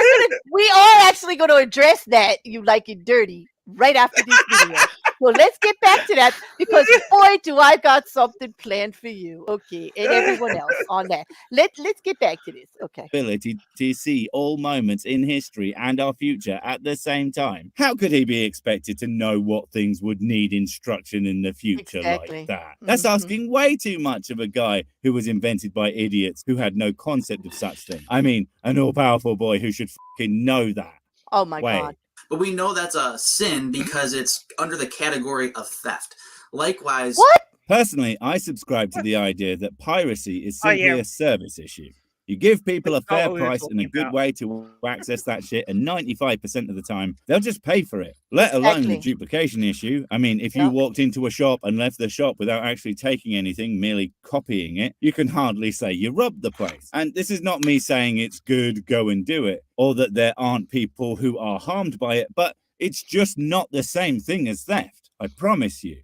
we are actually gonna address that you like it dirty right after this video. So let's get back to that, because boy, do I got something planned for you. Okay, and everyone else on that. Let's get back to this. Okay. Ability to see all moments in history and our future at the same time. How could he be expected to know what things would need instruction in the future Exactly. like that? That's Mhm. asking way too much of a guy who was invented by idiots who had no concept of such thing. I mean, an all-powerful boy who should fucking know that. Oh my Wait. God. But we know that's a sin because it's under the category of theft. Likewise, What? Personally, I subscribe to the idea that piracy is Oh, simply yeah. a service issue. You give people a That's not fair what we were price and a talking good about. way to access that shit, and 95% of the time, they'll just pay for it, let alone the Exactly. duplication issue. I mean, if you Yep. walked into a shop and left the shop without actually taking anything, merely copying it, you can hardly say you robbed the place. And this is not me saying it's good, go and do it, or that there aren't people who are harmed by it, but it's just not the same thing as theft. I promise you.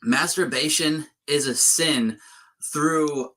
masturbation is a sin through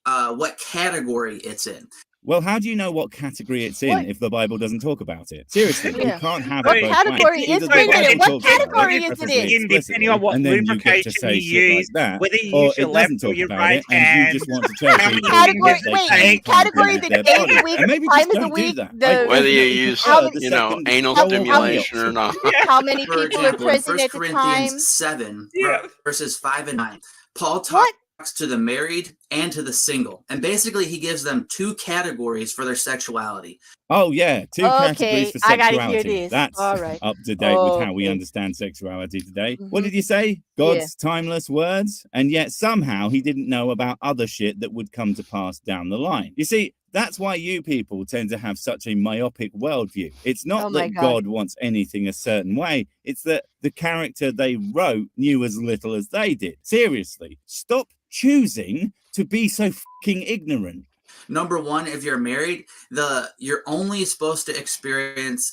what category it's in. Well, how do you know what category it's in What? if the Bible doesn't talk about it? Seriously, Yeah. you can't have What it both category ways. is Either it the in? Bible What talks about category it is it perfectly in? Depending explicitly, on what and then you get to lubrication say you shit like use, that, whether you or use your it left doesn't or talk your about right it, and you hand. just want to tell How people many what Category, they wait, can and can't do category with the their day of body. the week, And maybe time just of the don't do week, that. the Whether you definitely use, prefer how the you know, second anal go along stimulation or option. not. how many For people are example, in present 1 at the time? Corinthians 7, Yeah. verses 5 and 9, Paul What? talks to the married and to the single. And basically, he gives them two categories for their sexuality. Oh yeah, two categories Okay, for I gotta hear sexuality. this. That's All right. up to date with how we Okay. understand sexuality today. What Mhm. did you say? Yeah. God's timeless words? And yet somehow he didn't know about other shit that would come to pass down the line. You see, that's why you people tend to have such a myopic worldview. It's not Oh my that God. God wants anything a certain way. It's that the character they wrote knew as little as they did. Seriously, stop choosing to be so fucking ignorant. Number one, if you're married, you're only supposed to experience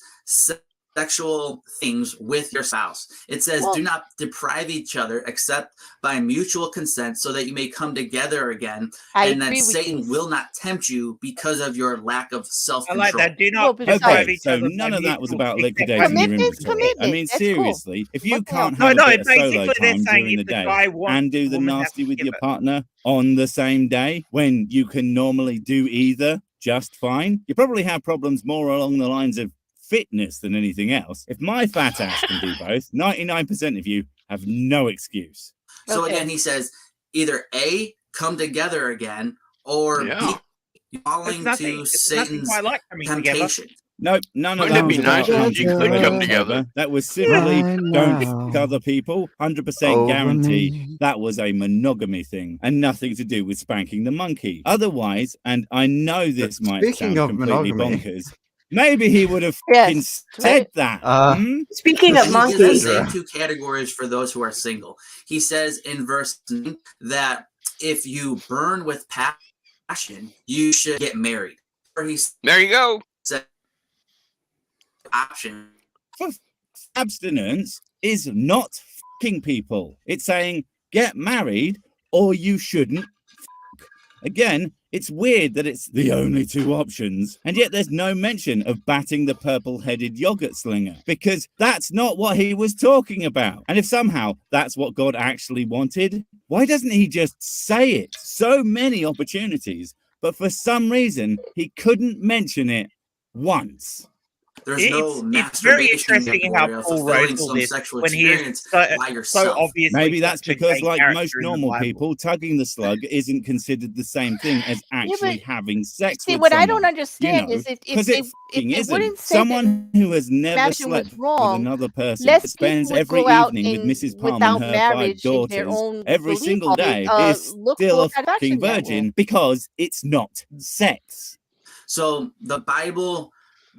sexual things with your spouse. It says, Well- do not deprive each other except by mutual consent so that you may come together again. I And that agree with Satan this. will not tempt you because of your lack of I self-control. like that. Do Well, not besides- deprive Okay, each so other. none by of that was mutual about except liquidating your Commitment's inventory. I commitment. mean, That's cool. seriously, if you What the can't hell? have No, a bit of solo basically they're time saying during the if the day guy wants, and do the woman has nasty to with give your it. partner on the same day when you can normally do either just fine, you probably have problems more along the lines of fitness than anything else. If my fat ass can do both, 99% of you have no excuse. So Okay. again, he says either A, come together again, or Yeah. B, falling There's to nothing Satan's quite like coming together. temptation. Nope, none of Wouldn't that it was be about nice if coming you could come together? That was simply Right don't now. fuck other people. 100% Over guarantee me. that was a monogamy thing and nothing to do with spanking the monkey. Otherwise, and I know this might Speaking sound of completely monogamy. bonkers, maybe he would have Yes, fucking right. said that. Hmm? Speaking of And he gives the monkeys, same two categories for those who are single. He says in verse 9 that if you burn with passion, you should get married. Or he There you go. said option. Abstinence is not fucking people. It's saying get married or you shouldn't fuck. Again, it's weird that it's the only two options, and yet there's no mention of batting the purple-headed yogurt slinger, because that's not what he was talking about. And if somehow that's what God actually wanted, why doesn't he just say it? So many opportunities, but for some reason, he couldn't mention it once. There's no It's very masturbation interesting how category of Paul fulfilling wrote all some this sexual when he experience is so, by so yourself. obviously Maybe that's such a because, gay like most character in the normal Bible. people, tugging the slug isn't considered the same thing as actually but having sex See, with what I someone. don't understand know, is if because they it fucking if they isn't. wouldn't say that Someone who has never masturbation was slept with wrong, another person, less that spends people would every go out evening with and Mrs. Palm and without her 5 marriage in their daughters own every belief single of it, day is look still for a fucking satisfaction that way. virgin because it's not sex. So the Bible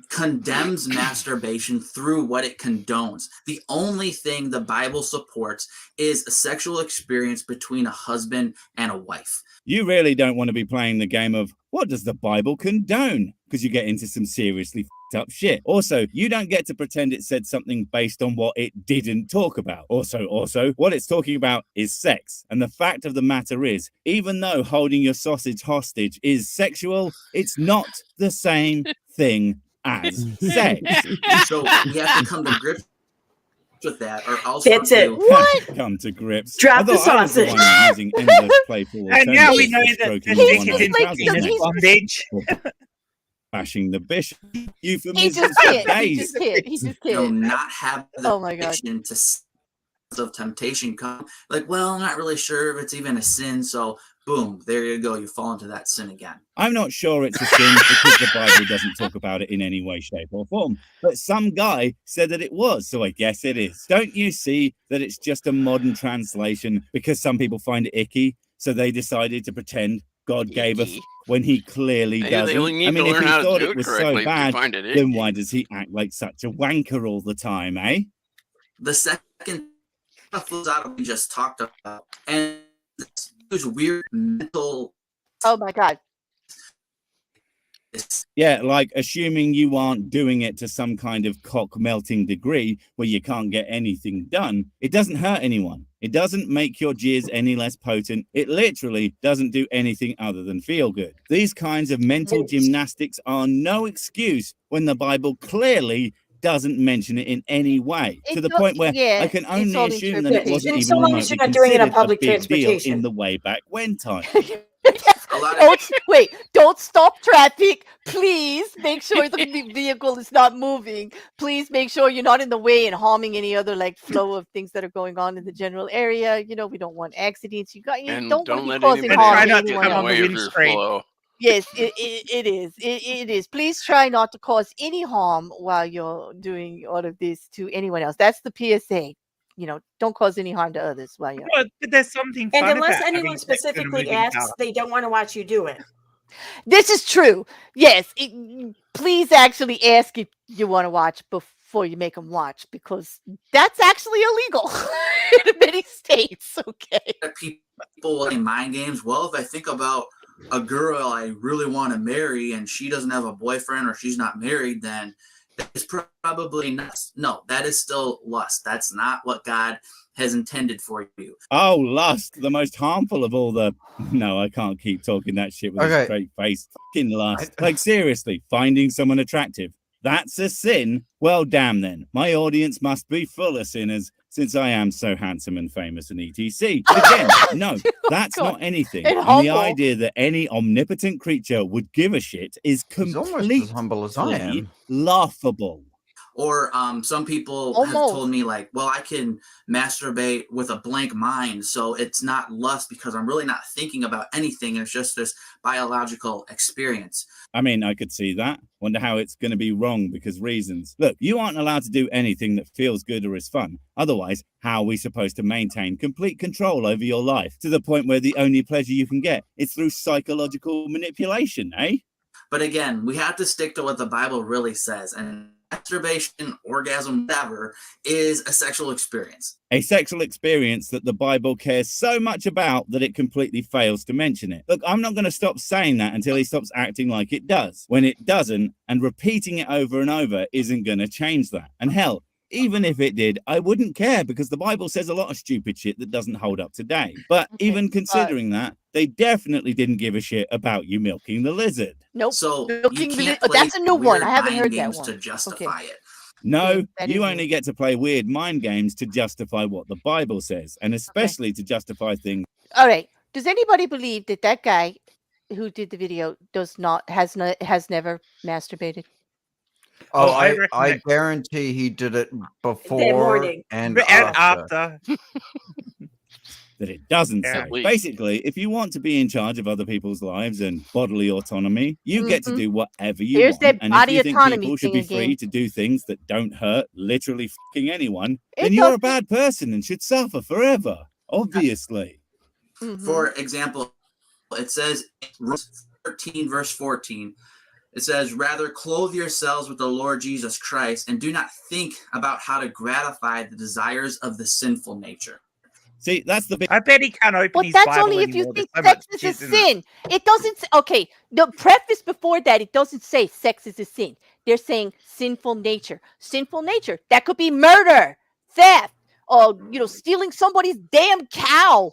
condemns masturbation through what it condones. The only thing the Bible supports is a sexual experience between a husband and a wife. You really don't want to be playing the game of what does the Bible condone? Because you get into some seriously f***ed up shit. Also, you don't get to pretend it said something based on what it didn't talk about. Also, what it's talking about is sex. And the fact of the matter is, even though holding your sausage hostage is sexual, it's not the same thing as sex. So we have to come to grips with that, or else That's it. What? Come to grips. Drop the I thought I was the sausage. one using endless playful And now we alternatives know for that stroking the the dick one is on in like trousers some- Venus neck. bondage. Bashing the bishop. He Euphemisms just for can't. He days. just can't. He just You know, can't. not have the Oh my God. addiction to sins of temptation come. Like, well, I'm not really sure if it's even a sin. So, boom, there you go. You fall into that sin again. I'm not sure it's a sin because the Bible doesn't talk about it in any way, shape, or form. But some guy said that it was, so I guess it is. Don't you see that it's just a modern translation because some people find it icky, so they decided to pretend God gave a Icky. when he clearly Maybe doesn't? they only need I mean, to if learn he how to thought do it it was correctly so to bad, find it then icky. why does he act like such a wanker all the time, eh? The second flows out what we just talked about, and there's weird mental. Oh my God. Yeah, like assuming you aren't doing it to some kind of cock melting degree where you can't get anything done, it doesn't hurt anyone. It doesn't make your jizz any less potent. It literally doesn't do anything other than feel good. These kinds of mental gymnastics are no excuse when the Bible clearly doesn't mention it in any way, to the point where I can only all assume that it wasn't And even so long as remotely you're not doing it on considered public a big deal transportation. in the way back when time. A lot of Don't stop traffic. Please make sure the vehicle is not moving. Please make sure you're not in the way and harming any other like flow of things that are going on in the general area. You know, we don't want accidents. You And don't want don't to be let causing anybody harm try to not to anyone come in on the else. the way of your windscreen. flow. Yes, it is. It is. Please try not to cause any harm while you're doing all of this to anyone else. That's the PSA. You know, don't cause any harm to others while you're. But there's something And fun unless about anyone having sex in a specifically moving asks, car. they don't want to watch you do it. This is true. Yes. Please actually ask if you want to watch before you make them watch, because that's actually illegal in many states. Okay. people in mind games. Well, if I think about a girl I really want to marry and she doesn't have a boyfriend or she's not married, then It's probably not. No, that is still lust. That's not what God has intended for you. Oh, lust, the most harmful of all the... No, I can't keep talking that shit with a Okay. straight face. Fucking lust. Like, seriously, finding someone attractive. That's a sin? Well, damn then. My audience must be full of sinners, since I am so handsome and famous and etc. But again, no, that's God. not anything. And And the humble. idea that any omnipotent creature would give a shit is He's almost completely as humble as I am. laughable. Or some people have Almost. told me like, well, I can masturbate with a blank mind, so it's not lust because I'm really not thinking about anything. It's just this biological experience. I mean, I could see that. Wonder how it's going to be wrong because reasons. Look, you aren't allowed to do anything that feels good or is fun. Otherwise, how are we supposed to maintain complete control over your life to the point where the only pleasure you can get is through psychological manipulation, eh? But again, we have to stick to what the Bible really says. And masturbation, orgasm, whatever, is a sexual experience. A sexual experience that the Bible cares so much about that it completely fails to mention it. Look, I'm not going to stop saying that until he stops acting like it does. When it doesn't, and repeating it over and over isn't going to change that. And hell, even if it did, I wouldn't care because the Bible says a lot of stupid shit that doesn't hold up today. But Okay, even considering that, they definitely didn't give a shit about you milking the lizard. Nope. So Milking you the can't li- play that's a new one. weird I haven't mind heard that games one. to justify it. No, Yeah, that you is only new. get to play weird mind games to justify what the Bible says, and especially to justify things. All right. Does anybody believe that that guy who did the video has never masturbated? Oh, I I reckon guarantee he did it before morning. and And after. after. That it doesn't Yeah. say. At least. Basically, if you want to be in charge of other people's lives and bodily autonomy, you get to Mhm. do whatever you Here's want. that And if body you think autonomy people should thing be free again. to do things that don't hurt literally fucking anyone, It then you're a doesn't. bad person and should suffer forever. Obviously. Mhm. For example, it says in Romans 13, verse 14, it says, rather clothe yourselves with the Lord Jesus Christ and do not think about how to gratify the desires of the sinful nature. See, that's the big I bet he can't open But his that's Bible only if you anymore. think There's so sex much is a jizz in it. sin. It doesn't say, okay, the preface before that, it doesn't say sex is a sin. They're saying sinful nature. Sinful nature. That could be murder, theft, or stealing somebody's damn cow.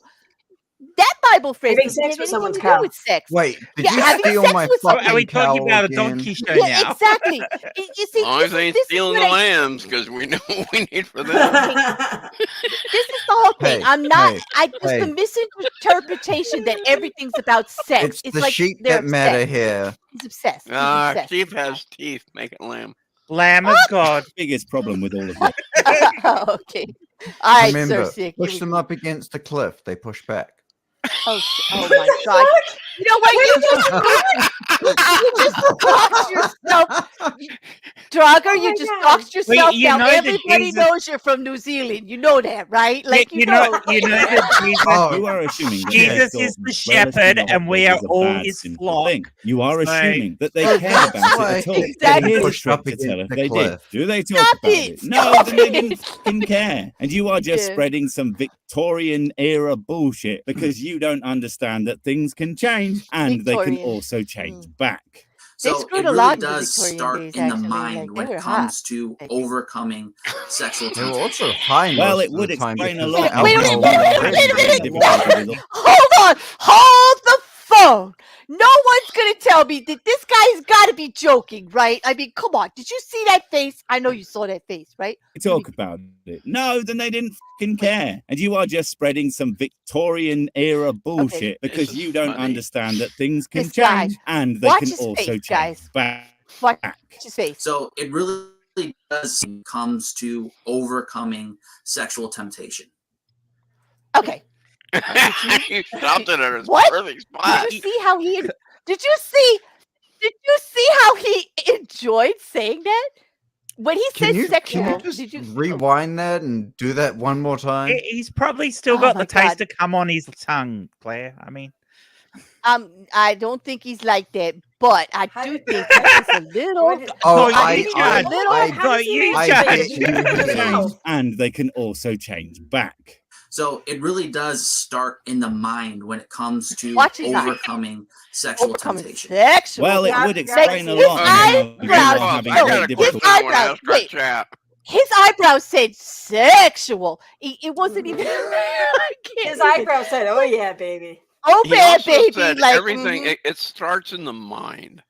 That Bible phrase Having doesn't sex have with anything someone's to do cow. with sex. Wait, did Yeah, you having steal sex my with Are we fucking talking cow about a again? donkey show Yeah, now? exactly. You see, As long as they ain't this is stealing what the lambs, because we know what we need for them. this is the whole thing. Hey, I'm not. hey, I just hey. the misinterpretation that everything's about sex. It's the like sheep they're that matter obsessed. here. He's obsessed. He's obsessed. Sheep has teeth. Make it lamb. Lamb of God. biggest problem with all of this. Okay. All right, Remember, Sir Sick. push them up against the cliff. They push back. Oh my God! You know what? You just doxed yourself, Drugger. Oh you my just God. doxed yourself. you Now know that everybody Jesus- knows you're from New Zealand. You know that, right? Like you know that Jesus, Oh, You are assuming that Jesus they is thought the shepherd relative and we are is a all bad, his sinful flock. thing. You are So- assuming that they Oh, care that's about why it at all. they Exactly. Here's a pushed trick up to tell against if the they did. cliff. Do they talk Stop about it, it? No, stop then they it. didn't fucking care. And you are just Yeah. spreading some Victorian era bullshit because you don't understand that things can change and they can Victorian. also change back. They So screwed it a really lot in the does Victorian start days, in the actually. mind Like, when they it were hot. comes to overcoming sexual They were temptation. also high Well, most it of would the time explain a because lot. the Wait a minute, alcohol wait a was minute, already wait a minute. difficult. Hold on. Hold the phone. No one's going to tell me that this guy's got to be joking, right? I mean, come on. Did you see that face? I know you saw that face, right? Talk about it. No, then they didn't fucking care. And you are just spreading some Victorian era bullshit because This you is don't funny. understand that things can This guy. change and they Watch can his also face, change guys. back. Watch his face. So it really does when it comes to overcoming sexual temptation. Okay. You stopped it at its What? perfect spot. Did you see how he? Did you see how he enjoyed saying that? When he Can said you sexual, just did you rewind that and do that one more time? He's probably still Oh got my the taste God. to come on his tongue, Claire. I mean, I don't think he's like that, but I How do did- think he's a little. Oh, you I, judge. Little- I, How does he you make I judge. get it you with his here. mouth? And they can also change back. So it really does start in the mind when it comes to Watch his eye. overcoming sexual Overcoming temptation. sexual. Well, it Yeah, would yeah, explain a his lot. on how you eyebrows- are having no, great his difficulty. eyebrows- wait. Chat. His eyebrows said sexual. It wasn't even. I can't His even. eyebrow said, "Oh yeah, baby." Oh He bad also baby, said like everything. mhm. It starts in the mind.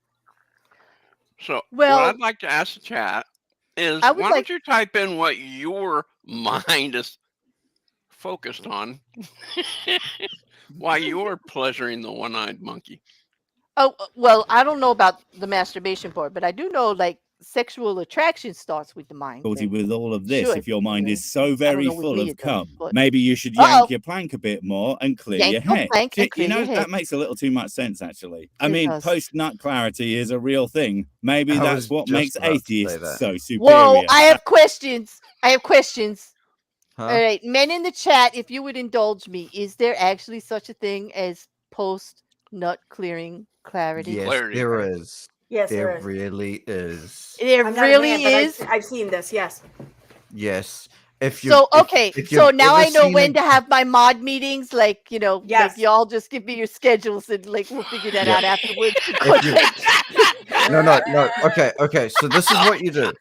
So Well- what I'd like to ask the chat is, I why would like- don't you type in what your mind is focused on while you're pleasuring the one-eyed monkey? Oh well, I don't know about the masturbation part, but I do know like sexual attraction starts with the mind. Difficulty and- with all of this Sure, if your mind yeah. is so very know what full Leah of does, cum. but- Maybe you should Uh-oh. yank your plank a bit more and clear Yank your your head. plank and You clear know, your head. that makes a little too much sense, actually. I It mean, does. post-nut clarity is a real thing. Maybe I that's was what just makes about to say atheists that. so superior. Whoa, I have questions. Huh? All right, men in the chat, if you would indulge me, is there actually such a thing as post nut clearing clarity? Yes, Clarity. there is. Yes, There there is. really is. There I'm not a really man, but is. I've seen this. Yes. Yes. If you So okay, if so you've now ever I know seen when a- to have my mod meetings. Like like Yes. y'all just give me your schedules and like we'll figure that Yeah. out afterwards. If you- No. Okay. So this is what you do.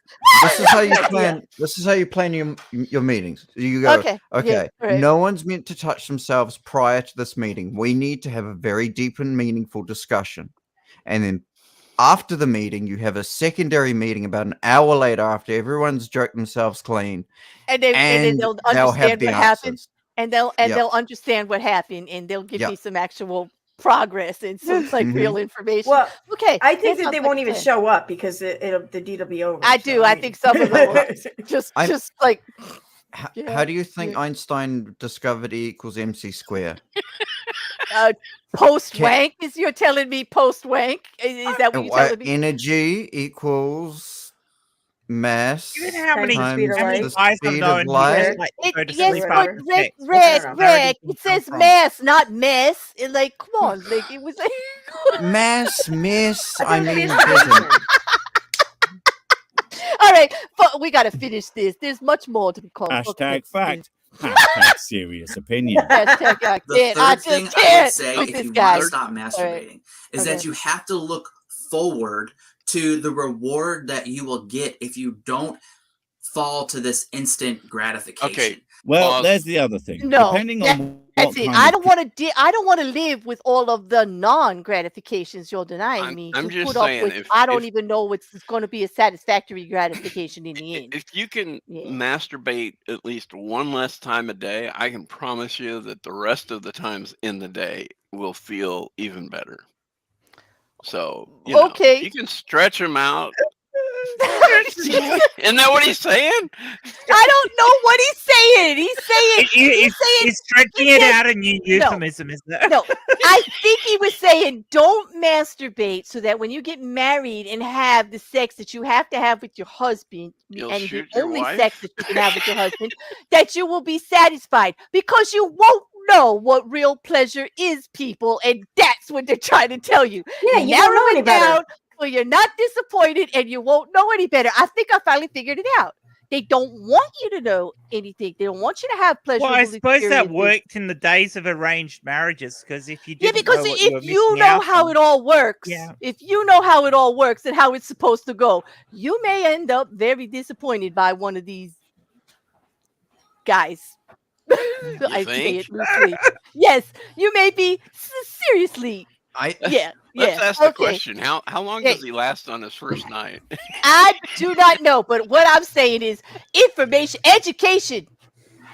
This is how you plan. This is how you plan your meetings. You go. Okay, Okay. yeah, right. No one's meant to touch themselves prior to this meeting. We need to have a very deep and meaningful discussion, and then after the meeting, you have a secondary meeting about an hour later after everyone's jerked themselves clean, and then and they'll they'll have understand the what happened, answers. and they'll Yep. understand what happened, and they'll give Yep. me some actual progress and some like Mhm. real information. Well, Okay, I think that that they sounds like won't a even plan. show up because the deed will be over. I so, do. I think some of them will just I'm- just like How do you think yeah. Einstein discovered E equals MC square? post Can- wank. Is you're telling me post wank? Is that what you're telling me? Energy equals mass You know how many, Times times the how many the speed guys I've speed known of who light. just like to go to Yes, sleep but after Rick, sex? Where does Rick, clarity it come says from? mass, not mess. It, like, come on, like it was like. Mass, miss. But I there's mean, masturbation. All right, but we gotta finish this. There's much more to be called. Hashtag fact. Hashtag serious opinion. Hashtag I The can't. I third thing just I would can't say with if this you guy. want to stop masturbating is that Okay. you have to look forward to the reward that you will get if you don't fall to this instant gratification. Well, Pause. there's the other thing. No, Depending on That's what it. kind I of don't want to. I don't want to live with all of the non-gratifications you're denying me. I'm to just put up saying, with, if- I don't if- even know what's going to be a satisfactory gratification in the end. If you can Yeah. masturbate at least one less time a day, I can promise you that the rest of the times in the day will feel even better. So, Okay. you can stretch them out. Isn't that what he's saying? I don't know what he's saying. He's saying. He's saying. He's stretching it out a new No. euphemism, isn't it? No, I think he was saying don't masturbate so that when you get married and have the sex that you have to have with your husband, You'll and the shoot your only wife? sex that you can have with your husband, that you will be satisfied because you won't know what real pleasure is, people, and that's what they're trying to tell you. Yeah, you don't know Narrow any it better. down so you're not disappointed and you won't know any better. I think I finally figured it out. They don't want you to know anything. They don't want you to have pleasurable Well, I suppose that experiences. worked in the days of arranged marriages because if you Yeah, didn't because know what if were you missing know out how on- it all works, Yeah. if you know how it all works and how it's supposed to go, you may end up very disappointed by one of these guys. I say think? it loosely. Yes, you may be seriously. Yeah, Let's yeah. ask the Okay. question. How long Hey. does he last on his first night? I do not know, but what I'm saying is information, education,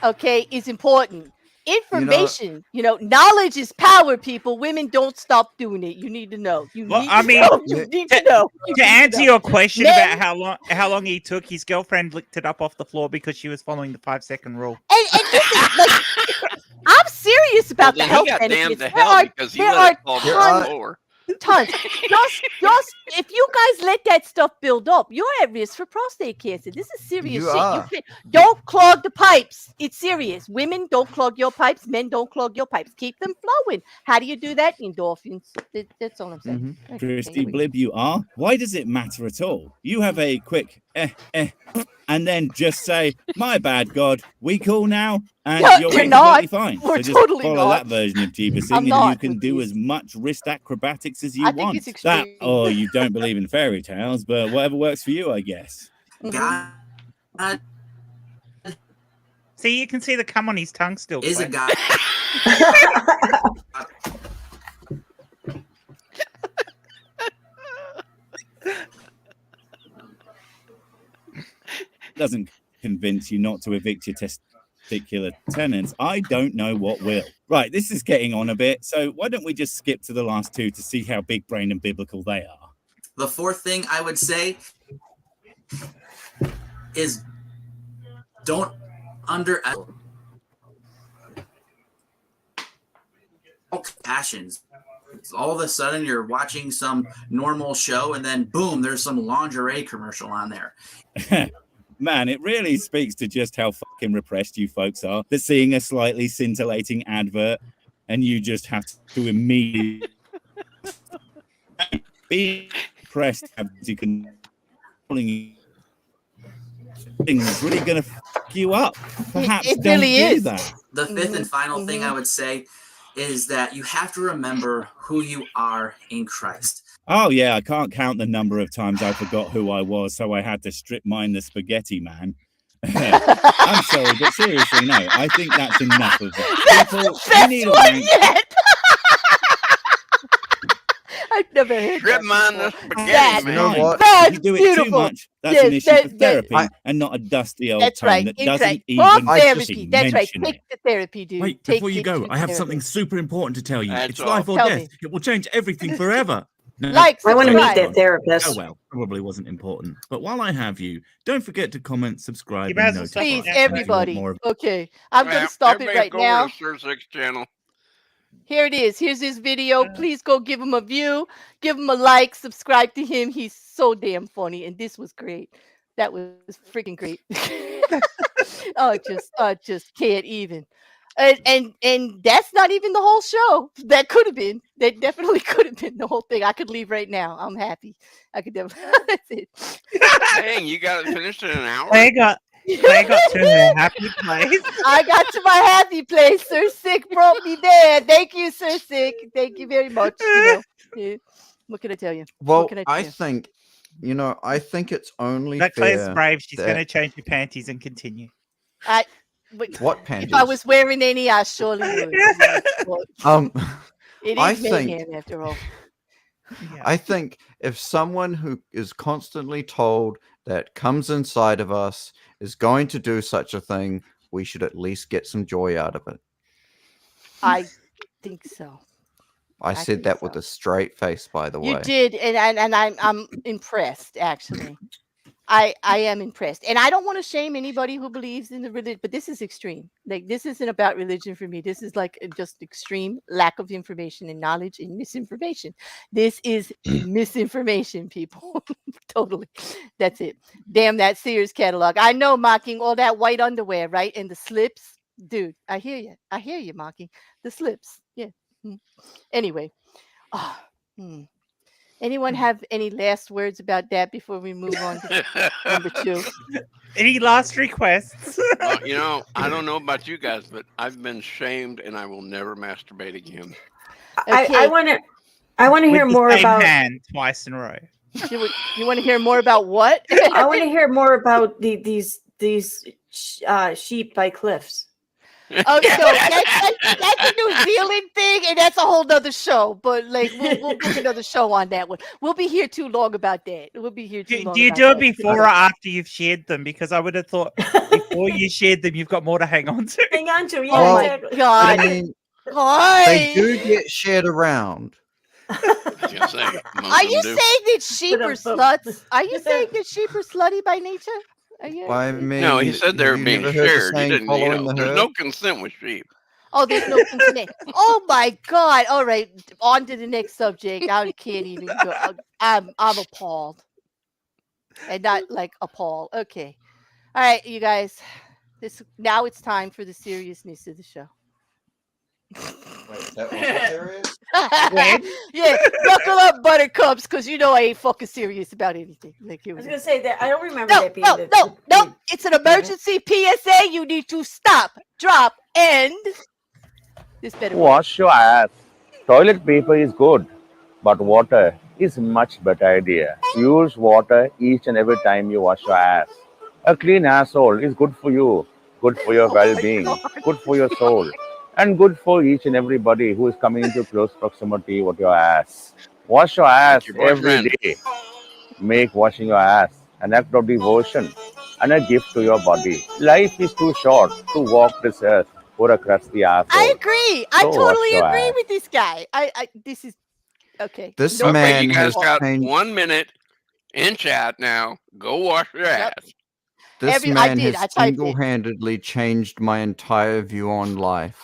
okay, is important. Information, knowledge is power, people. Women don't stop doing it. You need to know. You Well, need I to mean, know. You need to know. You To need answer know. your question Men- about how long he took, his girlfriend licked it up off the floor because she was following the 5-second rule. And listen, like, I'm serious about Well, the then health he got benefits. damned to There hell are, because he there let it are fall to the tons, floor. tons. Just if you guys let that stuff build up, you're at risk for prostate cancer. This is serious You shit. are. Don't clog the pipes. It's serious. Women, don't clog your pipes. Men, don't clog your pipes. Keep them flowing. How do you do that? Endorphins. That's all I'm saying. Okay, Christy we- Blib, you are. Why does it matter at all? You have a quick and then just say, "My bad, God, we cool now," and No, you're we're completely not. fine. We're So just totally follow not. that version of Jeebusing, I'm and you not can with do these. as much wrist acrobatics as you I think want. it's That, extreme. or you don't believe in fairy tales, but whatever works for you, I guess. God See, you can see the cum on his tongue still. is a Claire. God. Doesn't convince you not to evict your testicular tenants, I don't know what will. Right, this is getting on a bit, so why don't we just skip to the last two to see how big brain and biblical they are? The fourth thing I would say is don't passions. All of a sudden you're watching some normal show and then boom, there's some lingerie commercial on there. Man, it really speaks to just how fucking repressed you folks are, that seeing a slightly scintillating advert and you just have to immediately be pressed as you can things really gonna fuck you up. Perhaps It don't really do is. that. The fifth and final thing I would say is that you have to remember who you are in Christ. Oh yeah, I can't count the number of times I forgot who I was, so I had to strip mine the spaghetti man. I'm sorry, but seriously, no, I think that's enough of that. That's People, the you best need a one wank. yet. I've never heard Strip that mine the before. spaghetti That's You know man. what? That's If you do it beautiful. too much, that's Yes, an issue for that- therapy I- and not a dusty old That's tone right. that It's doesn't right. even Talk I therapy. fucking That's right. mention Take it. the therapy, dude. Wait, Take before you it go, to I have therapy. something super important to tell you. That's It's all. life or Tell death. me. It will change everything forever. No, Like, I want to meet that subscribe. therapist. oh well, probably wasn't important. But while I have you, don't forget to comment, subscribe, You might and as well stop notify. Please, it. And if you want everybody. more of Okay, I'm gonna Well, stop it everybody right go now. over to Sir Six channel. Here it is. Here's his video. Please go give him a view, give him a like, subscribe to him. He's so damn funny, and this was great. That was freaking great. I just can't even. And that's not even the whole show. That could have been. That definitely could have been the whole thing. I could leave right now. I'm happy. I could definitely. That's it. Dang, you got it finished in an hour? They got to her happy place. I got to my happy place. Sir Sick brought me there. Thank you, Sir Sick. Thank you very much. Yeah. What can I tell you? Well, What can I tell I you? think, I think it's only That Claire's fair. brave. She's that- going to change her panties and continue. But What if panties? I was wearing any, I surely would. Well, it I is think- mayhem after all. Yeah. I think if someone who is constantly told that comes inside of us is going to do such a thing, we should at least get some joy out of it. I think so. I I said think that with so. a straight face, by the way. You did, and I'm impressed actually. I am impressed, and I don't want to shame anybody who believes in the religion, but this is extreme. Like, this isn't about religion for me. This is like just extreme lack of information and knowledge and misinformation. This is misinformation, people. Totally. That's it. Damn that Sears catalog. I know, Mocking, all that white underwear, right? And the slips. Dude, I hear you. I hear you, Mocking. The slips. Yeah. Anyway. Anyone have any last words about that before we move on to number 2? Any last requests? Well, I don't know about you guys, but I've been shamed and I will never masturbate again. Okay. I want to hear With the more same about. hand twice in a row. You want to hear more about what? I want to hear more about these sheep by cliffs. Oh, so that's a New Zealand thing, and that's a whole nother show. But like, we'll book another show on that one. We'll be here too long about that. We'll be here too long. Do you about do it that. before or after you've shared them? Because I would have thought before you shared them, you've got more to hang on to. Hang on to, yeah, Oh my exactly. God! I mean, Why? they do get shared around. I was gonna say, most Are of you them do. saying that sheep are sluts? Are you saying that sheep are slutty by nature? Are you? I mean, No, he said they were have you being never heard the shared. He saying, didn't. following the There's herd? no consent with sheep. Oh, there's no consent. Oh my God! All right, on to the next subject. I can't even go. I'm appalled, and not like appalled. Okay, all right, you guys. Now it's time for the seriousness of the show. Wait, that was serious? When? Yeah, buckle up, buttercups, because you know I ain't fucking serious about anything. Like, here I we was go. gonna say that I don't remember No, that being no, the no, no. the- It's an emergency PSA. You need to stop, drop, end. This better work. Wash your ass. Toilet paper is good, but water is much better idea. Use water each and every time you wash your ass. A clean asshole is good for you, good for your Oh my well-being, god. good for your soul, and good for each and everybody who is coming into close proximity with your ass. Wash your Like ass your every boyfriend. day. Make washing your ass an act of devotion and a gift to your body. Life is too short to walk this earth for a crusty I asshole. agree. I So wash totally your agree ass. with this guy. This is okay. This No Okay, you man further guys has talk. got changed. 1 minute in chat now. Go wash your Yep. ass. This I man did. has I typed it. single-handedly changed my entire view on life,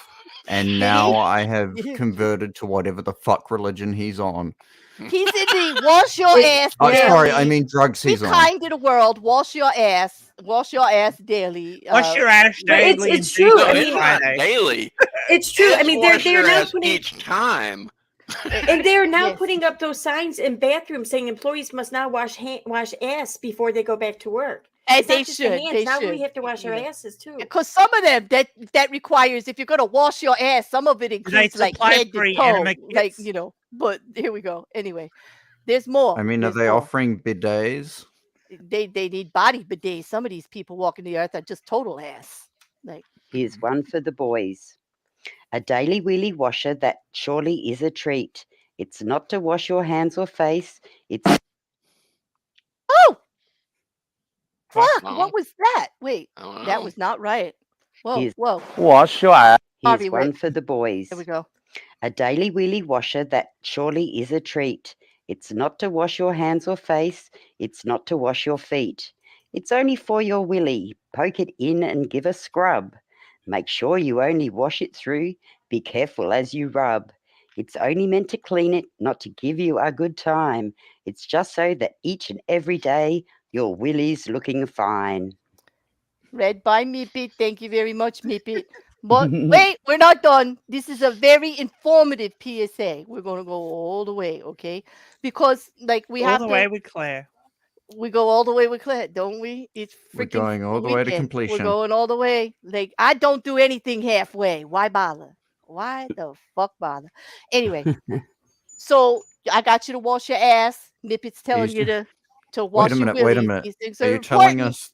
and now I have converted to whatever the fuck religion he's on. He's in the wash your ass Oh, sorry, I daily. mean drugs Be he's on. kind to the world. Wash your ass. Wash your ass daily. Wash your ass But daily. it's and true. No, I Jesus it's mean, not Friday. daily. it's true. I It's mean, wash they're your now ass putting each time. and they're now Yes. putting up those signs in bathrooms saying employees must now wash ass before they go back to work. And It's not they just the should. hands. They Now should. we have to wash our You know. asses too. Because some of them that requires, if you're gonna wash your ass, some of it Do they includes like supply head to free toe, enema like kits? But here we go. Anyway, there's more. I mean, are There's they more. offering bidets? They need body bidets. Some of these people walking the earth are just total ass. Like, Here's one for the boys. A daily wheelie washer that surely is a treat. It's not to wash your hands or face. It's oh fuck! No, What was that? Wait, I don't that know. was not right. Whoa, Here's- whoa. Wash your ass. here's Harvey, one wait. for the boys. There we go. A daily wheelie washer that surely is a treat. It's not to wash your hands or face. It's not to wash your feet. It's only for your willy. Poke it in and give a scrub. Make sure you only wash it through. Be careful as you rub. It's only meant to clean it, not to give you a good time. It's just so that each and every day your willy's looking fine. Read by Meepit. Thank you very much, Meepit. But wait, we're not done. This is a very informative PSA. We're gonna go all the way, okay? Because like we All have the to, way with Claire. we go all the way with Claire, don't we? It's We're freaking going all the way to weekend. completion. We're going all the way. Like I don't do anything halfway. Why bother? Why the fuck bother? Anyway, so I got you to wash your ass. Meepit's telling He's- you to Wait wash a your minute. Wait a willies. minute. These things Are are you telling important. us?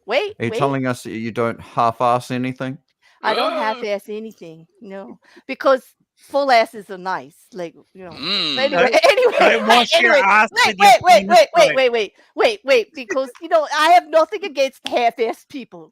Wait, Are you wait. telling us that you don't half-ass anything? I don't half-ass anything, no, because full asses are nice, like But anyway, Don't wash your ass with your penis wait, because I have nothing against half-ass people.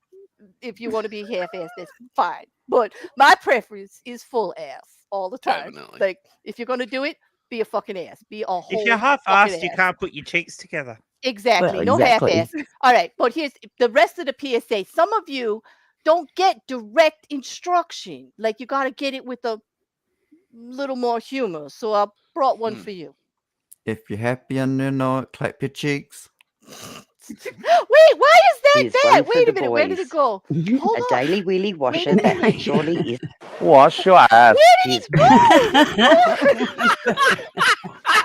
If you want to be half-assed, that's fine. But my preference is full ass all the time. Definitely. Like if you're gonna do it, be a fucking ass. Be a whole. If you're fucking half-assed, you ass. can't put your cheeks together. Exactly. Well, No exactly. half-ass. All right, but here's the rest of the PSA. Some of you don't get direct instruction. Like you got to get it with a little more humor. So I brought one for you. If you're happy and you know it, clap your cheeks. Wait, why is that Here's that? one for Wait a the minute. Where did boys. it go? Hold A on. daily wheelie washer a that minute. surely is. Wash your ass. Where did Here's, it go?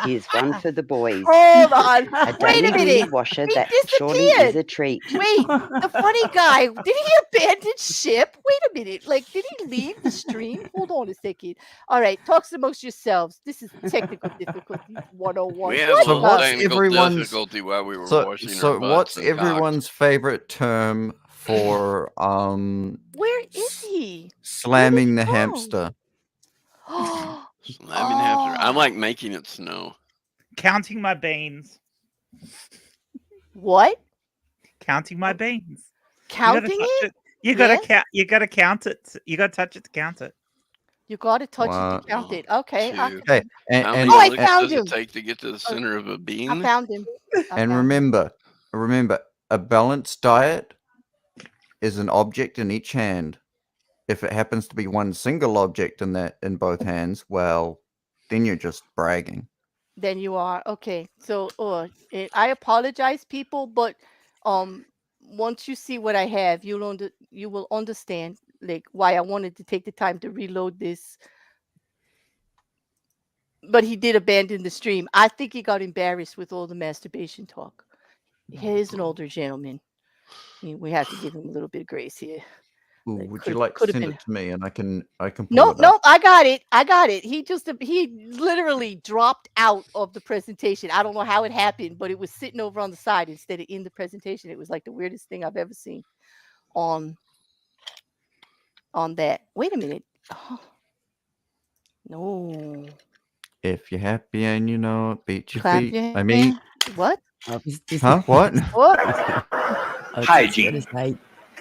here's one for the boys. Hold on. A Wait daily a wheelie minute. washer He that surely is disappeared. a treat. Wait, the funny guy, did he abandon ship? Wait a minute. Like, did he leave the stream? Hold on a second. All right, talks amongst yourselves. This is technical difficulty 101. We had What a So little what's technical everyone's difficulty while we were so washing our so butts what's and cocks. everyone's favorite term for Where is he? slamming the go? hamster? Slamming hamster. I like making it snow. Counting my beans. What? Counting my beans. Counting it? You gotta Yes? count. You gotta count it. You gotta touch it to count it. You got to touch it Wow. to count it. Okay. I, Two. Hey, and How and, many Oh, I licks found does him. it take to get to the center of a I bean? found him. and remember, a balanced diet is an object in each hand. If it happens to be one single object in both hands, well, then you're just bragging. Then you are okay. So, I apologize, people, but once you see what I have, you will understand like why I wanted to take the time to reload this. but he did abandon the stream. I think he got embarrassed with all the masturbation talk. He is an older gentleman. We have to give him a little bit of grace here. Ooh, Like, would you like to could have send been. it to me and I can pull No, it no, up? I got it. I got it. He literally dropped out of the presentation. I don't know how it happened, but it was sitting over on the side instead of in the presentation. It was like the weirdest thing I've ever seen on that. Wait a minute. Oh, no. If you're happy and you know it, beat your Clap feet. your I mean, what? huh? What? What? Hygiene.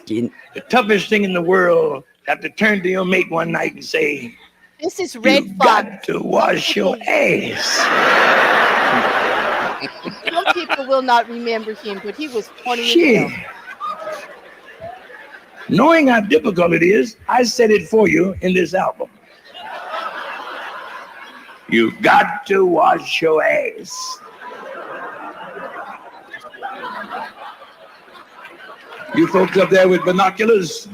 The toughest thing in the world. Have to turn to your mate one night and say, This is Red "You Fox. got to wash your ass." Some people will not remember him, but he was funny as Shit. hell. Knowing how difficult it is, I said it for you in this album. You got to wash your ass. You folks up there with binoculars,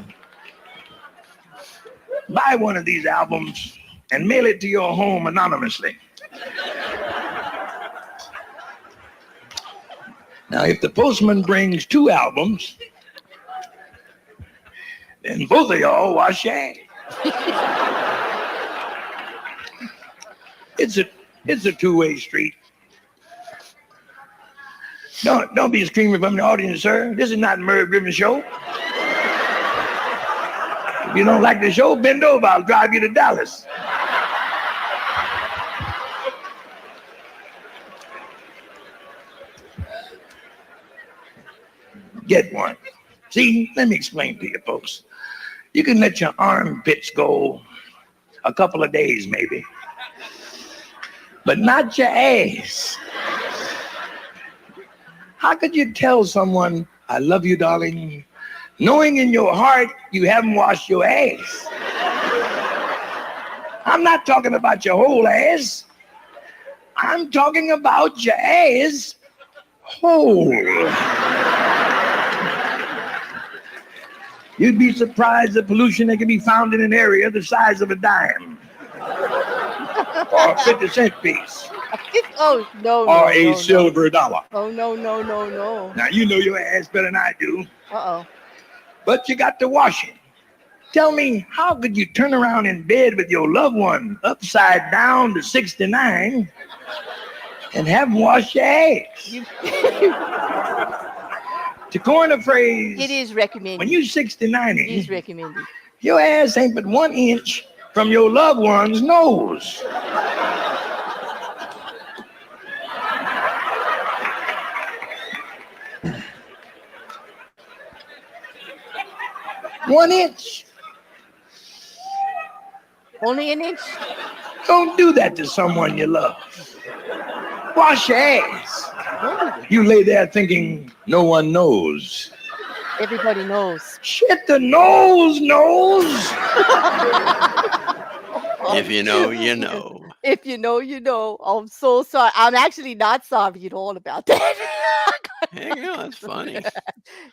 buy one of these albums and mail it to your home anonymously. Now, if the postman brings 2 albums, then both of y'all wash your ass. It's a two-way street. Don't be screaming from the audience, sir. This is not a Merv-driven show. If you don't like the show, bend over. I'll drive you to Dallas. Get one. See, let me explain to you folks. You can let your armpits go a couple of days maybe, but not your ass. How could you tell someone, "I love you, darling," knowing in your heart you haven't washed your ass? I'm not talking about your whole ass. I'm talking about your ass whole. You'd be surprised the pollution that can be found in an area the size of a dime or a 50-cent piece. Oh, no, Or no, a no, silver dollar. Oh, no, no, no, no. Now, you know your ass better than I do. Uh-oh. But you got to wash it. Tell me, how could you turn around in bed with your loved one upside down to 69 and have them wash your ass? To coin a phrase, It is recommended. when you 69, It is recommended. your ass ain't but 1 inch from your loved one's nose. One inch. Only an inch? Don't do that to someone you love. Wash your ass. You lay there thinking no one knows. Everybody knows. Shit, the nose knows. If you know, you know. If you know, you know. I'm so sorry. I'm actually not sorry at all about that. Hang on, it's funny.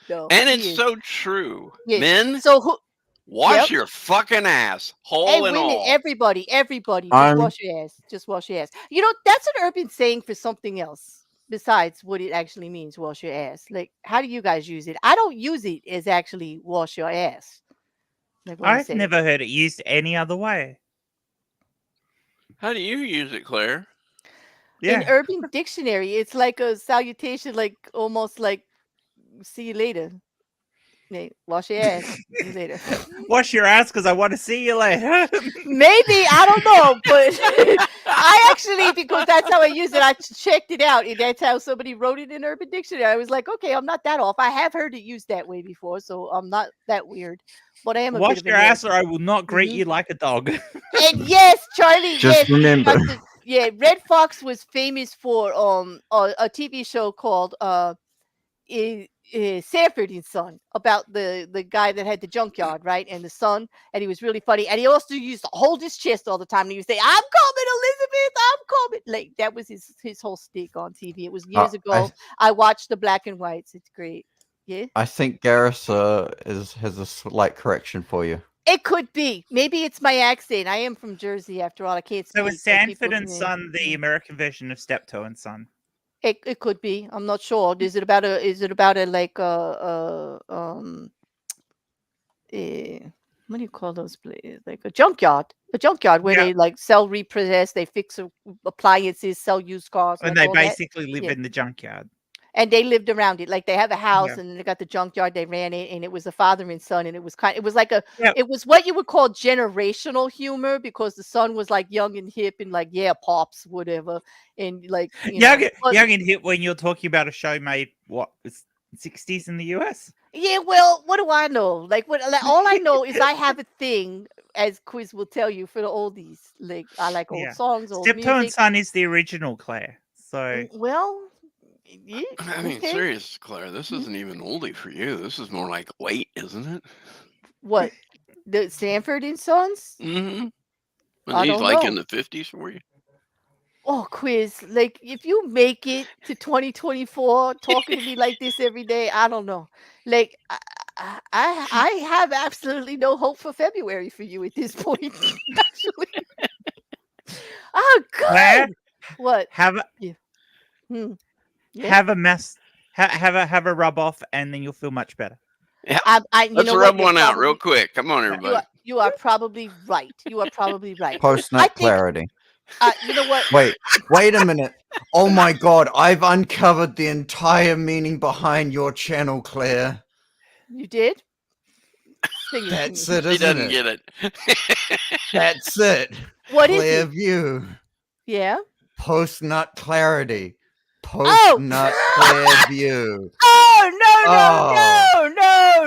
No, And he it's is. so true. Yes. Men, So who? wash Yep. your fucking ass, hole Hey, and women, all. everybody, just I'm- wash your ass. Just wash your ass. You know, that's an urban saying for something else besides what it actually means, wash your ass. Like, how do you guys use it? I don't use it as actually wash your ass. Like when you I've say it. never heard it used any other way. How do you use it, Claire? Yeah. In Urban Dictionary, it's like a salutation, like almost like see you later. Hey, wash your ass. See you later. Wash your ass because I want to see you later. Maybe, I don't know, but I actually, because that's how I use it, I checked it out, and that's how somebody wrote it in Urban Dictionary. I was like, okay, I'm not that off. I have heard it used that way before, so I'm not that weird. But I am a Wash bit of your a nerd. ass or I will not greet you like a dog. And yes, Charlie, Just yes. remember. Yeah, Red Fox was famous for a TV show called Sanford and Son, about the guy that had the junkyard, right? And the son, and he was really funny. And he also used to hold his chest all the time. And he would say, "I'm coming, Elizabeth, I'm coming." Like that was his whole stick on TV. It was years ago. I watched the black and whites. It's great. Yeah. I think Garrus has a slight correction for you. It could be. Maybe it's my accent. I am from Jersey, after all. I can't speak. So is like Sanford people- and Son the American version of Steptoe and Son? It could be. I'm not sure. Is it about a like what do you call those places? Like a junkyard where they like sell repossessed, they fix appliances, sell used cars, And like they all that. basically live in the junkyard. And they lived around it. Like they have a house Yeah. and they got the junkyard, they ran it, and it was a father and son, and it was like Yeah. it was what you would call generational humor, because the son was like young and hip and like, yeah, pops, whatever. And like Young and hip when you're talking about a show made what, 60s in the US? Yeah, well, what do I know? Like all I know is I have a thing, as Quiz will tell you, for the oldies. Like I like old songs, old Steptoe and music. Son is the original, Claire. So well, yeah, I mean, serious, Claire, this isn't even oldie for you. This is more like late, isn't it? What? The Sanford and Sons? Mm-hmm. I He's don't like know. in the 50s for you. Oh, Quiz, like if you make it to 2024 talking to me like this every day, I don't know. Like I have absolutely no hope for February for you at this point. Actually. Oh God. Claire, What? have a Yeah. have a mess, have a rub off, and then you'll feel much better. Yeah. You Let's know rub what? one You're out real probably- quick. Come on, everybody. You are probably right. You are probably right. Post I nut think- clarity. You know what? Wait a minute. Oh my God, I've uncovered the entire meaning behind your channel, Claire. You did? Sing it to That's me. it, He isn't doesn't it? get it. That's it. What is Clear it? view. Yeah. Post nut clarity. Post nut clear view.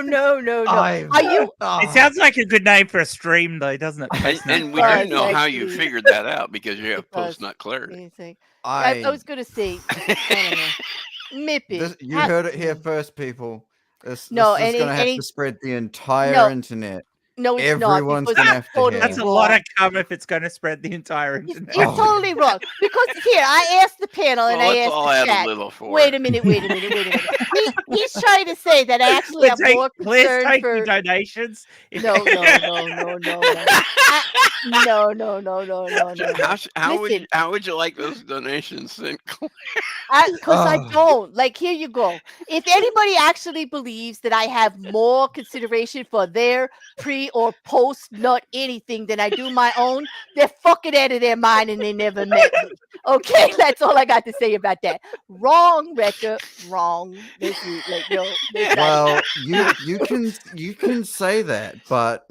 No. I've- Are you? It sounds like a good name for a stream, though, doesn't it? And we does, do know how you actually. figured that out, because you have It does. post nut clarity. Anything. I was gonna say, I don't know. Mippy. You heard it here first, people. This No, is going to have any- to spread the entire No. internet. No, it's Everyone's not. going to Because have to totally hear. That's a it. lot of cum if it's going to spread the entire internet. You're totally wrong. Because here, I asked the panel and Well, I let's asked all the add a chat. little for Wait it. a minute. He's trying to say that I actually have more Claire's concern taking for. donations. No. How would you like those donations sent, Claire? Because I don't. Like, here you go. If anybody actually believes that I have more consideration for their pre or post nut anything than I do my own, they're fucking out of their mind and they never met me. Okay, that's all I got to say about that. Wrong, Recca. Wrong. This is like, no. This Well, you can say that, but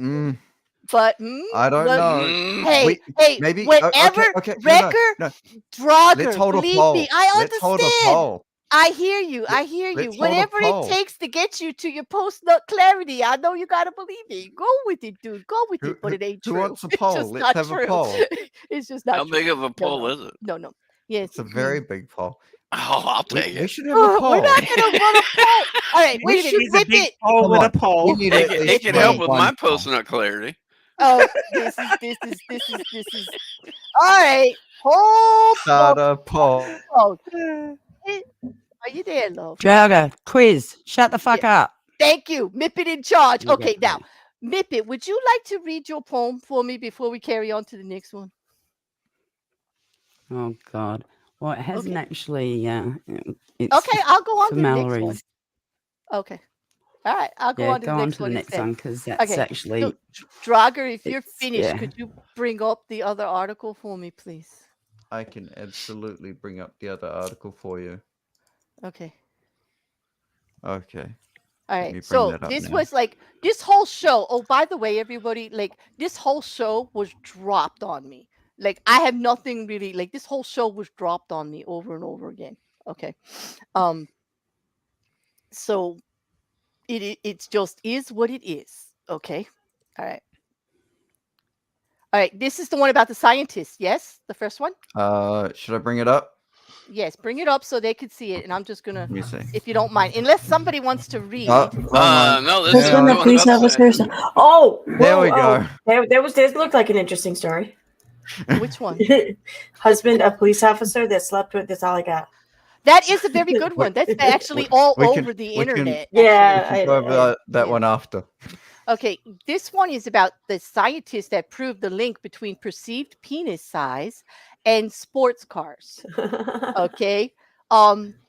but I don't know. Hey, maybe whatever, okay, Wrecker, no. Draugr, Let's hold a believe poll. me, I Let's hold a understand. poll. I hear you. Let's hold a Whatever poll. it takes to get you to your post nut clarity, I know you gotta believe me. Go with it, dude. Go with it, but it ain't Who true. wants a It's poll? just Let's not have a true. poll. It's just not How true. big of a poll is it? No. Yes. It's a very big poll. Oh, I'll take We it. should have a poll. We're not gonna run a poll. All right, wait a minute. Is a Rip big it. poll Come with a on. poll. We need at It least can help with one my poll. post nut clarity. Oh, this is. All right. Hold Start a poll. on. Are you there, love? Draugr, quiz. Shut the fuck up. Thank you. Mippet in charge. You Okay, got now, Mippet, would you like to read your poem for me before we carry on to the next one? Oh God. Well, it hasn't Okay. actually. It's Okay, I'll go on for to the next one. Mallory's. Okay. All right, I'll go Yeah, on to go the on next to the one next instead. one because that's Okay, actually. So, Draugr, if you're it's- finished, yeah. could you bring up the other article for me, please? I can absolutely bring up the other article for you. Okay. Okay. All Let me right. bring So that up this now. was like this whole show. Oh, by the way, everybody, like this whole show was dropped on me. Like I have nothing really. Like this whole show was dropped on me over and over again. Okay. So it's just is what it is. Okay. All right. All right. This is the one about the scientists. Yes, the first one. Should I bring it up? Yes, bring it up so they could see it, and I'm just gonna, Let me see. if you don't mind, unless somebody wants to read. No, this This is one, the the one police about the- officer. Oh, There we whoa, go. That was. This looked like an interesting story. Which one? Husband of police officer that slept with. That's all I got. That is a very good one. That's actually all we can- over the we can- internet. Yeah, We can go over that one after. Okay, this one is about the scientists that proved the link between perceived penis size and sports cars. Okay,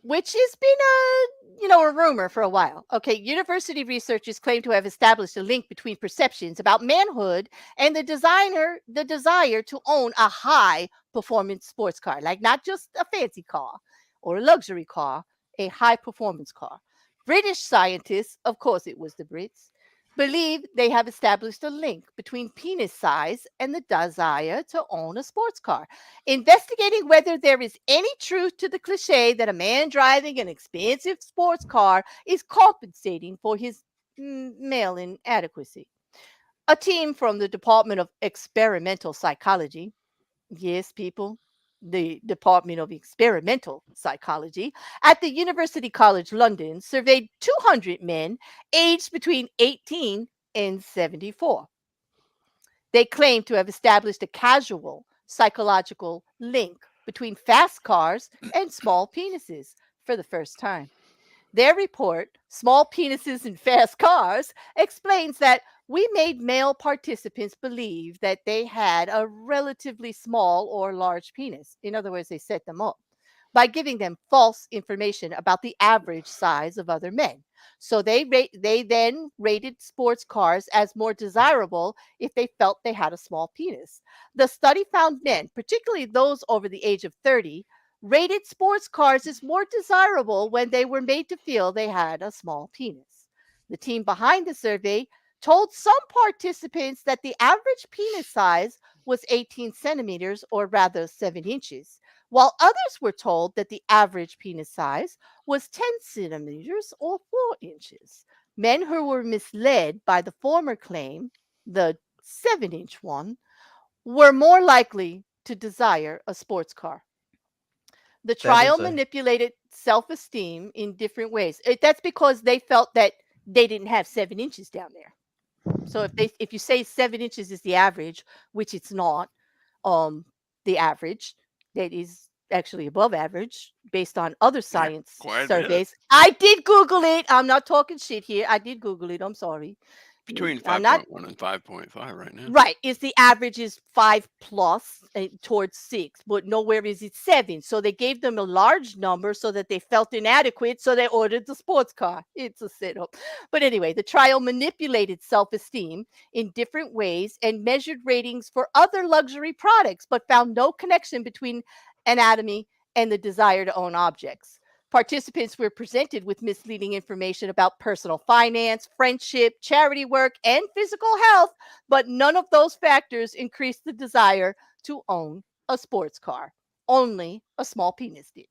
which has been a rumor for a while. Okay, university researchers claim to have established a link between perceptions about manhood and the desire to own a high performance sports car, like not just a fancy car or a luxury car, a high performance car. British scientists, of course, it was the Brits, believe they have established a link between penis size and the desire to own a sports car, investigating whether there is any truth to the cliche that a man driving an expensive sports car is compensating for his male inadequacy. A team from the Department of Experimental Psychology, yes, people, the Department of Experimental Psychology at the University College London surveyed 200 men aged between 18 and 74. They claim to have established a casual psychological link between fast cars and small penises for the first time. Their report, Small Penises and Fast Cars, explains that we made male participants believe that they had a relatively small or large penis. In other words, they set them up by giving them false information about the average size of other men. So they then rated sports cars as more desirable if they felt they had a small penis. The study found men, particularly those over the age of 30, rated sports cars as more desirable when they were made to feel they had a small penis. The team behind the survey told some participants that the average penis size was 18 centimeters, or rather 7 inches, while others were told that the average penis size was 10 centimeters or 4 inches. Men who were misled by the former claim, the 7-inch one, were more likely to desire a sports car. The trial manipulated self-esteem in different ways. That's because they felt that they didn't have 7 inches down there. So if you say 7 inches is the average, which it's not, the average that is actually above average based on other science surveys. I did Google it. I'm not talking shit here. I did Google it. I'm sorry. Between 5.1 and 5.5 right now. Right. Is the average is 5 plus towards 6, but nowhere is it 7. So they gave them a large number so that they felt inadequate. So they ordered the sports car. It's a setup. But anyway, the trial manipulated self-esteem in different ways and measured ratings for other luxury products, but found no connection between anatomy and the desire to own objects. Participants were presented with misleading information about personal finance, friendship, charity work, and physical health, but none of those factors increased the desire to own a sports car. Only a small penis did.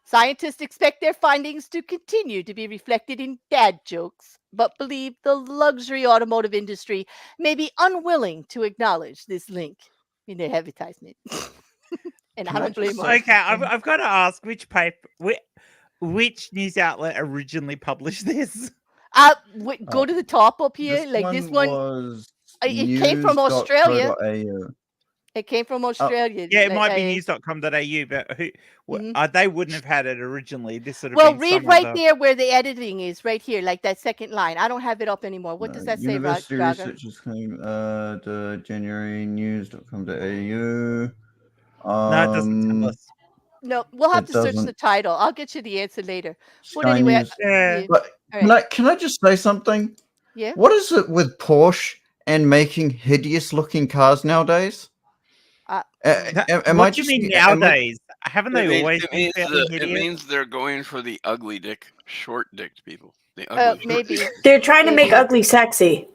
Scientists expect their findings to continue to be reflected in dad jokes, but believe the luxury automotive industry may be unwilling to acknowledge this link in their advertisement. And I don't blame them. Okay, I've got to ask which news outlet originally published this? Go to the top up here. This one was it came from Australia. news.co.au. It came from Australia. Yeah, it might be news.com.au, but they wouldn't have had it originally. This would have well, been read right there where the editing is, right here, like that second line. I don't have it up anymore. What does that say, University Roger? researchers claim the January news.com.au. No, it doesn't tell us. No, we'll have to search the title. I'll get you the answer later. But Sky anyway, News. But can I just say something? Yeah. What is it with Porsche and making hideous-looking cars nowadays? What do you mean nowadays? Haven't they always been fairly hideous? It means they're going for the ugly dick, short-dicked people. Maybe they're trying to make ugly sexy.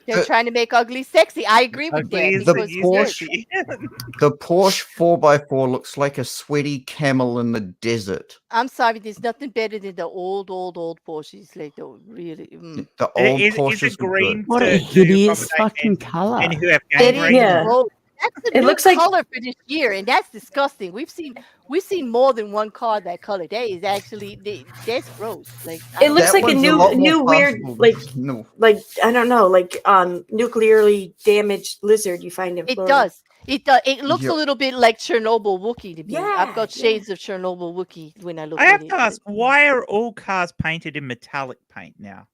They're trying to make ugly sexy. I agree with that. The Porsche 4x4 looks like a sweaty camel in the desert. I'm sorry, there's nothing better than the old Porsches. Like the really the old Porsches. Green. What a hideous fucking color! And who have gangrene. That's the new color for this year, and that's disgusting. We've seen more than one car that color. That is actually that's gross. Like it looks like a new weird like I don't know, like nuclearly damaged lizard you find in Florida. It does. It looks a little bit like Chernobyl Wookiee to me. Yeah, I've got shades of Chernobyl Wookiee when I look at it. I have to ask, why are all cars painted in metallic paint now?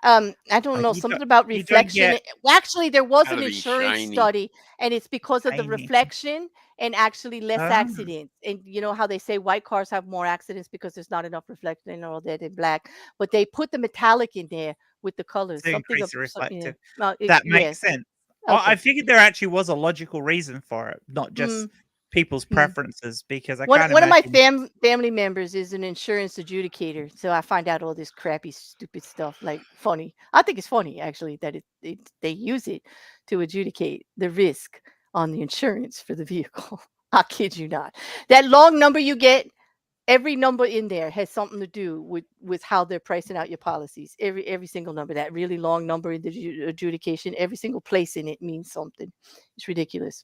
I don't know, You something don't- about you don't reflection. get- Well, actually, there was Gotta an be insurance shiny. study, and it's because of the Shiny. reflection and actually less Ah. accidents. And you know how they say white cars have more accidents because there's not enough reflection and all that in black. But they put the metallic in there with the colors. To Something increase the of some, reflective. yeah. That Yes. makes sense. I Okay. figured there actually was a logical reason for it, not just people's preferences, because I can't One of my imagine. family members is an insurance adjudicator, so I find out all this crappy, stupid stuff. Like funny, I think it's funny actually that they use it to adjudicate the risk on the insurance for the vehicle. I kid you not. That long number you get, every number in there has something to do with how they're pricing out your policies. Every single number, that really long number in the adjudication, every single place in it means something. It's ridiculous.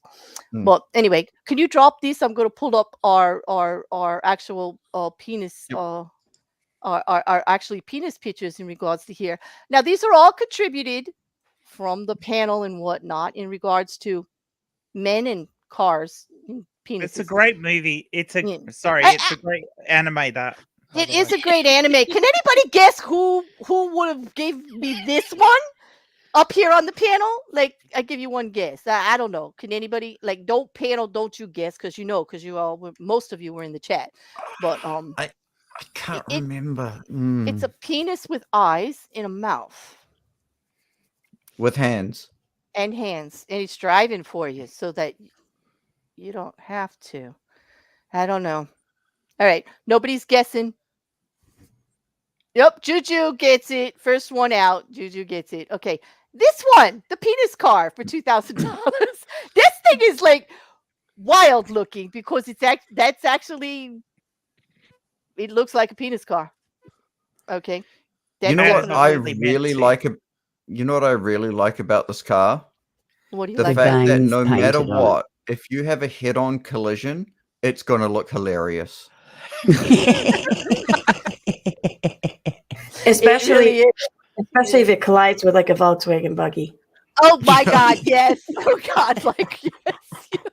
But anyway, can you drop this? I'm going to pull up our actual penis our actually penis pictures in regards to here. Now these are all contributed from the panel and whatnot in regards to men and cars and penises. It's a great movie. It's a Yeah. it's a great anime. That It is a great anime. Can anybody guess who would have gave me this one up here on the panel? Like, I give you one guess. I don't know. Can anybody, like, don't you guess because you all were, most of you were in the chat. But I can't remember. It's a penis with eyes and a mouth With hands. and hands, and it's driving for you so that you don't have to. I don't know. All right, nobody's guessing. Yep, Juju gets it. First one out. Juju gets it. Okay. This one, the penis car for $2,000. This thing is like wild looking because that's actually, it looks like a penis car. Okay. You know what I definitely meant really to. like? You know what I really like about this car? What do you The like? fact that veins no matter painted on it. what, if you have a head-on collision, it's going to look hilarious. Especially, is. especially if it collides with like a Volkswagen buggy. Oh my God, yes. Oh God, like yes.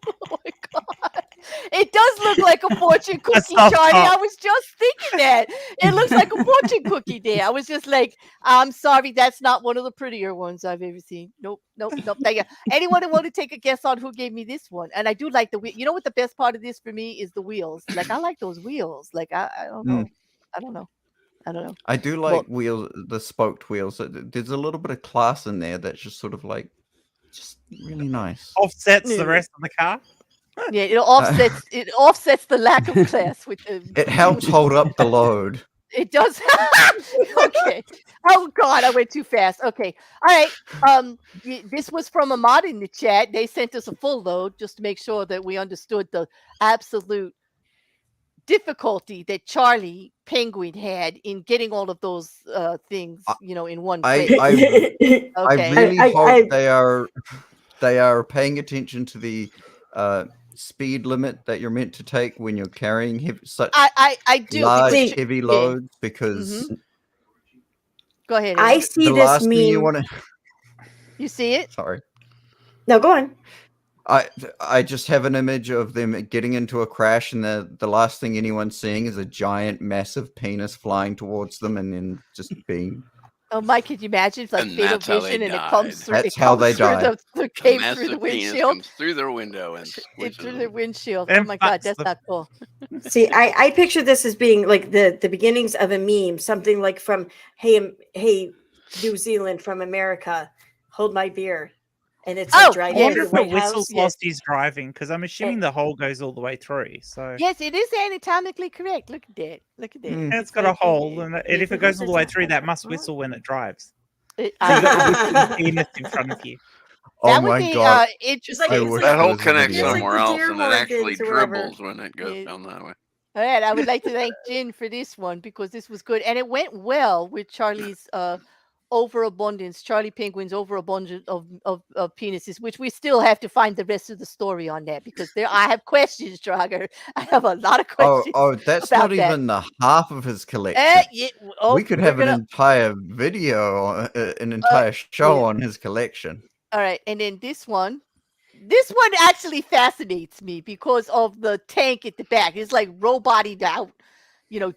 Oh my God. It does look like a fortune cookie, soft Charlie. top. I was just thinking that. It looks like a fortune cookie there. I was just like, I'm sorry, that's not one of the prettier ones I've ever seen. Nope. Thank you. Anyone who want to take a guess on who gave me this one? And I do like the wheel. You know what the best part of this for me is the wheels. Like I like those wheels. Like I don't know. I don't know. I do like the spoked wheels. There's a little bit of class in there that's just sort of like, just really nice. Offsets the rest of the car. Yeah, it offsets the lack of class with the. It helps hold up the load. It does. Okay. Oh God, I went too fast. Okay. All right. This was from a mod in the chat. They sent us a full load just to make sure that we understood the absolute difficulty that Charlie Penguin had in getting all of those things, in one place. I really hope they are paying attention to the speed limit that you're meant to take when you're carrying such I do large, because- heavy loads, because Go ahead. I Amy. see the this last thing you meme. want to. You see it? Sorry. No, go on. I just have an image of them getting into a crash, and the last thing anyone's seeing is a giant, massive penis flying towards them, and then just being. Oh, Mike, could you imagine? It's like And fatal that's how they vision, and it died. comes through. That's how they through die. The A came through massive the penis windshield. comes through their window and Through squishes the them. windshield. And Oh my God, fucks that's them. not cool. See, I picture this as being like the beginnings of a meme, something like from hey New Zealand from America, hold my beer, and it's like driving yeah, I through wonder the if it White House. whistles whilst he's driving, because I'm assuming the hole goes all the way through. So Yes, it is anatomically correct. Look at that. Look at that. and it's got a hole, and if it goes all the way through, that must whistle when it drives. It- So you got the whistling penis in front of you. Oh that would my be God! interesting. I wish That there hole was a connects video. somewhere It's like the else, deer and it horn actually did to whoever. dribbles when it goes Yeah. down that way. All right, I would like to thank Jin for this one because this was good, and it went well with Charlie's overabundance, Charlie Penguin's overabundance of penises, which we still have to find the rest of the story on that because I have questions, Drager. I have a lot of questions. Oh, that's about not that. even the half of his collection. We could we're have an gonna- entire video, an entire show on his collection. All right, and then this one actually fascinates me because of the tank at the back. It's like roboted out,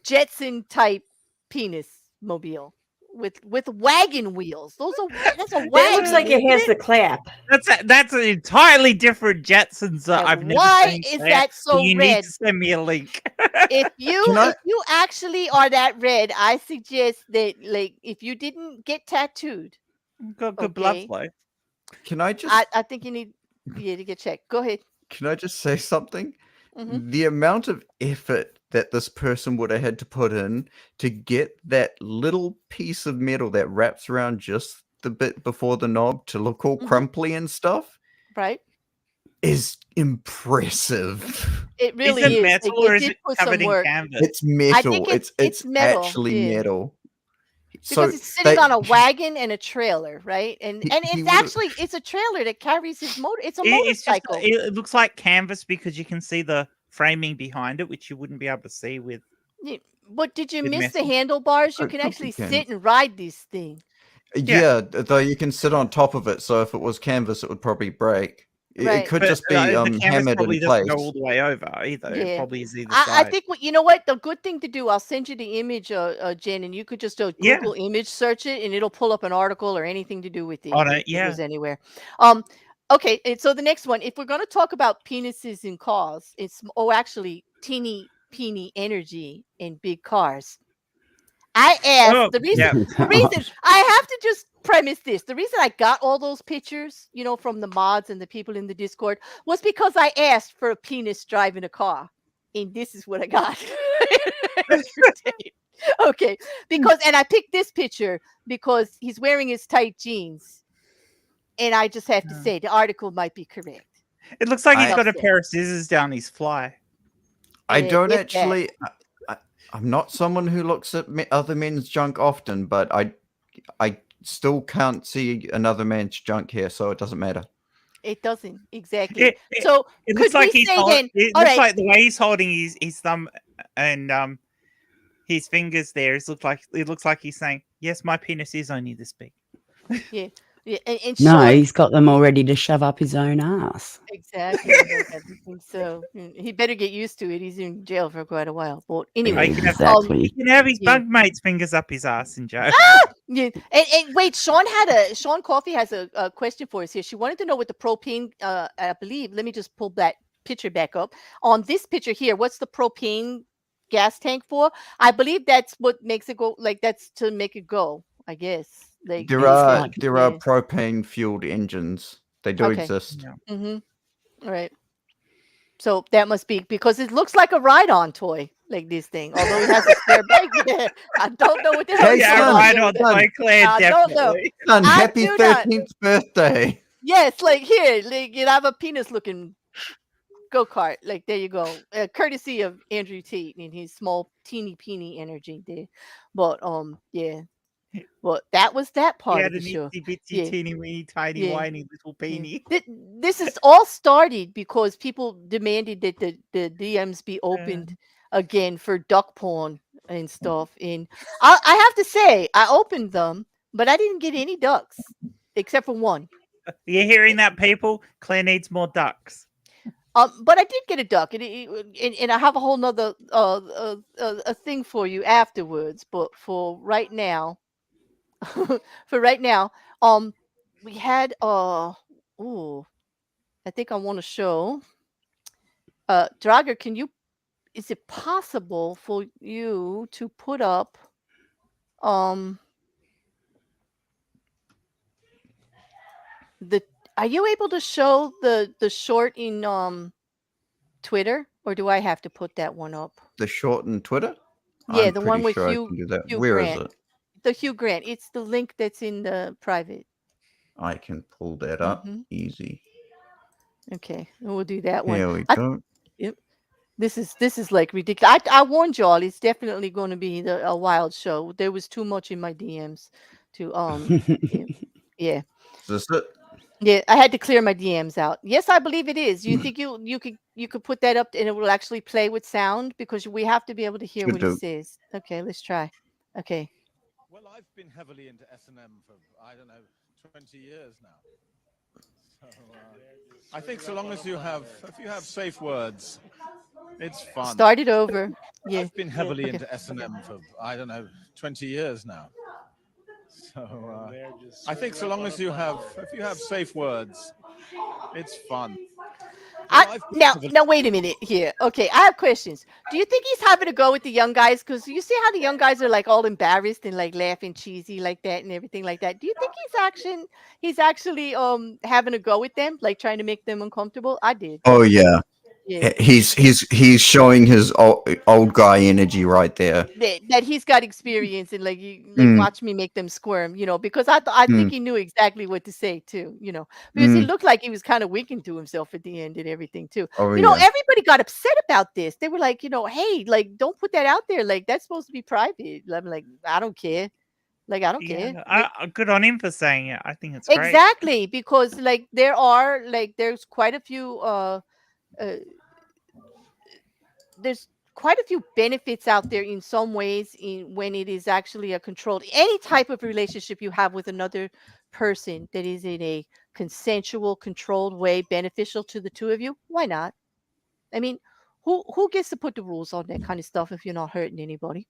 Jetson type penis mobile. with wagon wheels. That's a wagon. That looks like it has the clap. That's an entirely different Jetsons that I've never Why seen. is Claire. that so You need red? to send me a link. If you actually are that red, I suggest that like if you didn't get tattooed, Got good blood flow. Can I just? I think you need to get checked. Go ahead. Can I just say something? Mhm. The amount of effort that this person would have had to put in to get that little piece of metal that wraps around just the bit before the knob to look all crumply and stuff Right. is impressive. It really Is it is. metal Like, or it is did it put covered some in work. canvas? It's metal. think It's metal, actually yeah. metal. Because it's sitting on a wagon and a trailer, right? And He it's would've- actually it's a trailer that carries his motor. It's a It's just motorcycle. it looks like canvas because you can see the framing behind it, which you wouldn't be able to see with. Yeah, but did you With miss the metal. handlebars? You Oh, can of course actually you can. sit and ride this thing. Yeah, though you can sit on top of it, so if it was canvas, it would probably break. It Right. could But just be the canvas hammered probably in doesn't place. go all the way over either. It Yeah. probably is either I side. think you know what the good thing to do. I'll send you the image, Jen, and you could just Yeah. Google image search it, and it'll pull up an article or anything to do with it. On it, It goes yeah. anywhere. Okay. And so the next one, if we're going to talk about penises in cars, it's actually teeny peeny energy in big cars. I asked Oh, the reason. yeah. The reason I have to just premise this. The reason I got all those pictures, from the mods and the people in the Discord, was because I asked for a penis driving a car, and this is what I got. Okay, and I picked this picture because he's wearing his tight jeans, and I just have to say the article might be correct. It looks like he's I- got a pair of scissors down his fly. I don't It's actually. I'm not someone who looks at other men's junk often, but I still can't see another man's junk here, so it doesn't matter. It doesn't exactly. It So It could looks like we he's say hold- then? It All looks right, like the way he's holding his thumb and his fingers there. It looks like he's saying, "Yes, my penis is only this big." yeah, and No, Sean, he's got them all ready to shove up his own ass. exactly. I think so. He better get used to it. He's in jail for quite a while. But anyway, He can have, Exactly. he can have his yeah. bunkmate's fingers up his ass in jail. Yeah, and wait, Sean Coffey has a question for us here. She wanted to know what the propane. I believe. Let me just pull that picture back up. On this picture here, what's the propane gas tank for? I believe that's what makes it go. Like that's to make it go. I guess. Like There It's are like- there are propane fueled engines. They do Okay. exist. Yeah. Mm-hmm. All right. So that must be because it looks like a ride-on toy, like this thing. Although it has a spare brake there. I don't know what the hell. Hey, is son, going right on on there. by Claire, I don't know. definitely. Son, I happy do not. 13th birthday. Yes, like here, like you have a penis-looking go-kart. Like there you go, courtesy of Andrew Tate and his small teeny peeny energy there. But yeah. Well, that was that He part had of a the show. itsy bitsy, Yeah. teeny weeny, tiny Yeah. whiny little Yeah. peenie. This is all started because people demanded that the DMs be opened again for duck porn and stuff. And I have to say, I opened them, but I didn't get any ducks except for one. You hearing that, people? Claire needs more ducks. But I did get a duck, and I have a whole nother a thing for you afterwards. But for right now, we had I think I want to show Drager, is it possible for you to put up are you able to show the short in Twitter, or do I have to put that one up? The short in Twitter? Yeah, I'm the one pretty with sure I Hugh can do that. Hugh Where is Grant. it? The Hugh Grant. It's the link that's in the private. I can pull that up. Mhm. Easy. Okay, we'll do that one. Here we I- go. Yep. This is like ridiculous. I warned y'all. It's definitely going to be a wild show. There was too much in my DMs to yeah. Is this it? Yeah, I had to clear my DMs out. Yes, I believe it is. You think you could put that up and it will actually play with sound because we have to be able to hear Should what he do. says. Okay, let's try. Okay. Well, I've been heavily into S&M for, I don't know, 20 years now. So I think so long as if you have safe words, it's fun. Start it over. Yeah. I've been heavily Okay. into S&M for, I don't know, 20 years now. So I think so long as if you have safe words, it's fun. Now wait a minute here. Okay, I have questions. Do you think he's having to go with the young guys? Because you see how the young guys are like all embarrassed and like laughing cheesy like that and everything like that. Do you think he's actually having to go with them, like trying to make them uncomfortable? I did. Oh yeah. Yeah. He's showing his old guy energy right there. That he's got experience and like watch me make them squirm, because I think he knew exactly what to say too, because he looked like he was kind of winking to himself at the end and everything too. Oh, yeah. Everybody got upset about this. They were like, hey, like don't put that out there. Like that's supposed to be private. I'm like, I don't care. Like I don't care. Good on him for saying it. I think it's great. Exactly, because like there's quite a few there's quite a few benefits out there in some ways when it is actually a controlled any type of relationship you have with another person that is in a consensual controlled way beneficial to the two of you. Why not? I mean, who gets to put the rules on that kind of stuff if you're not hurting anybody,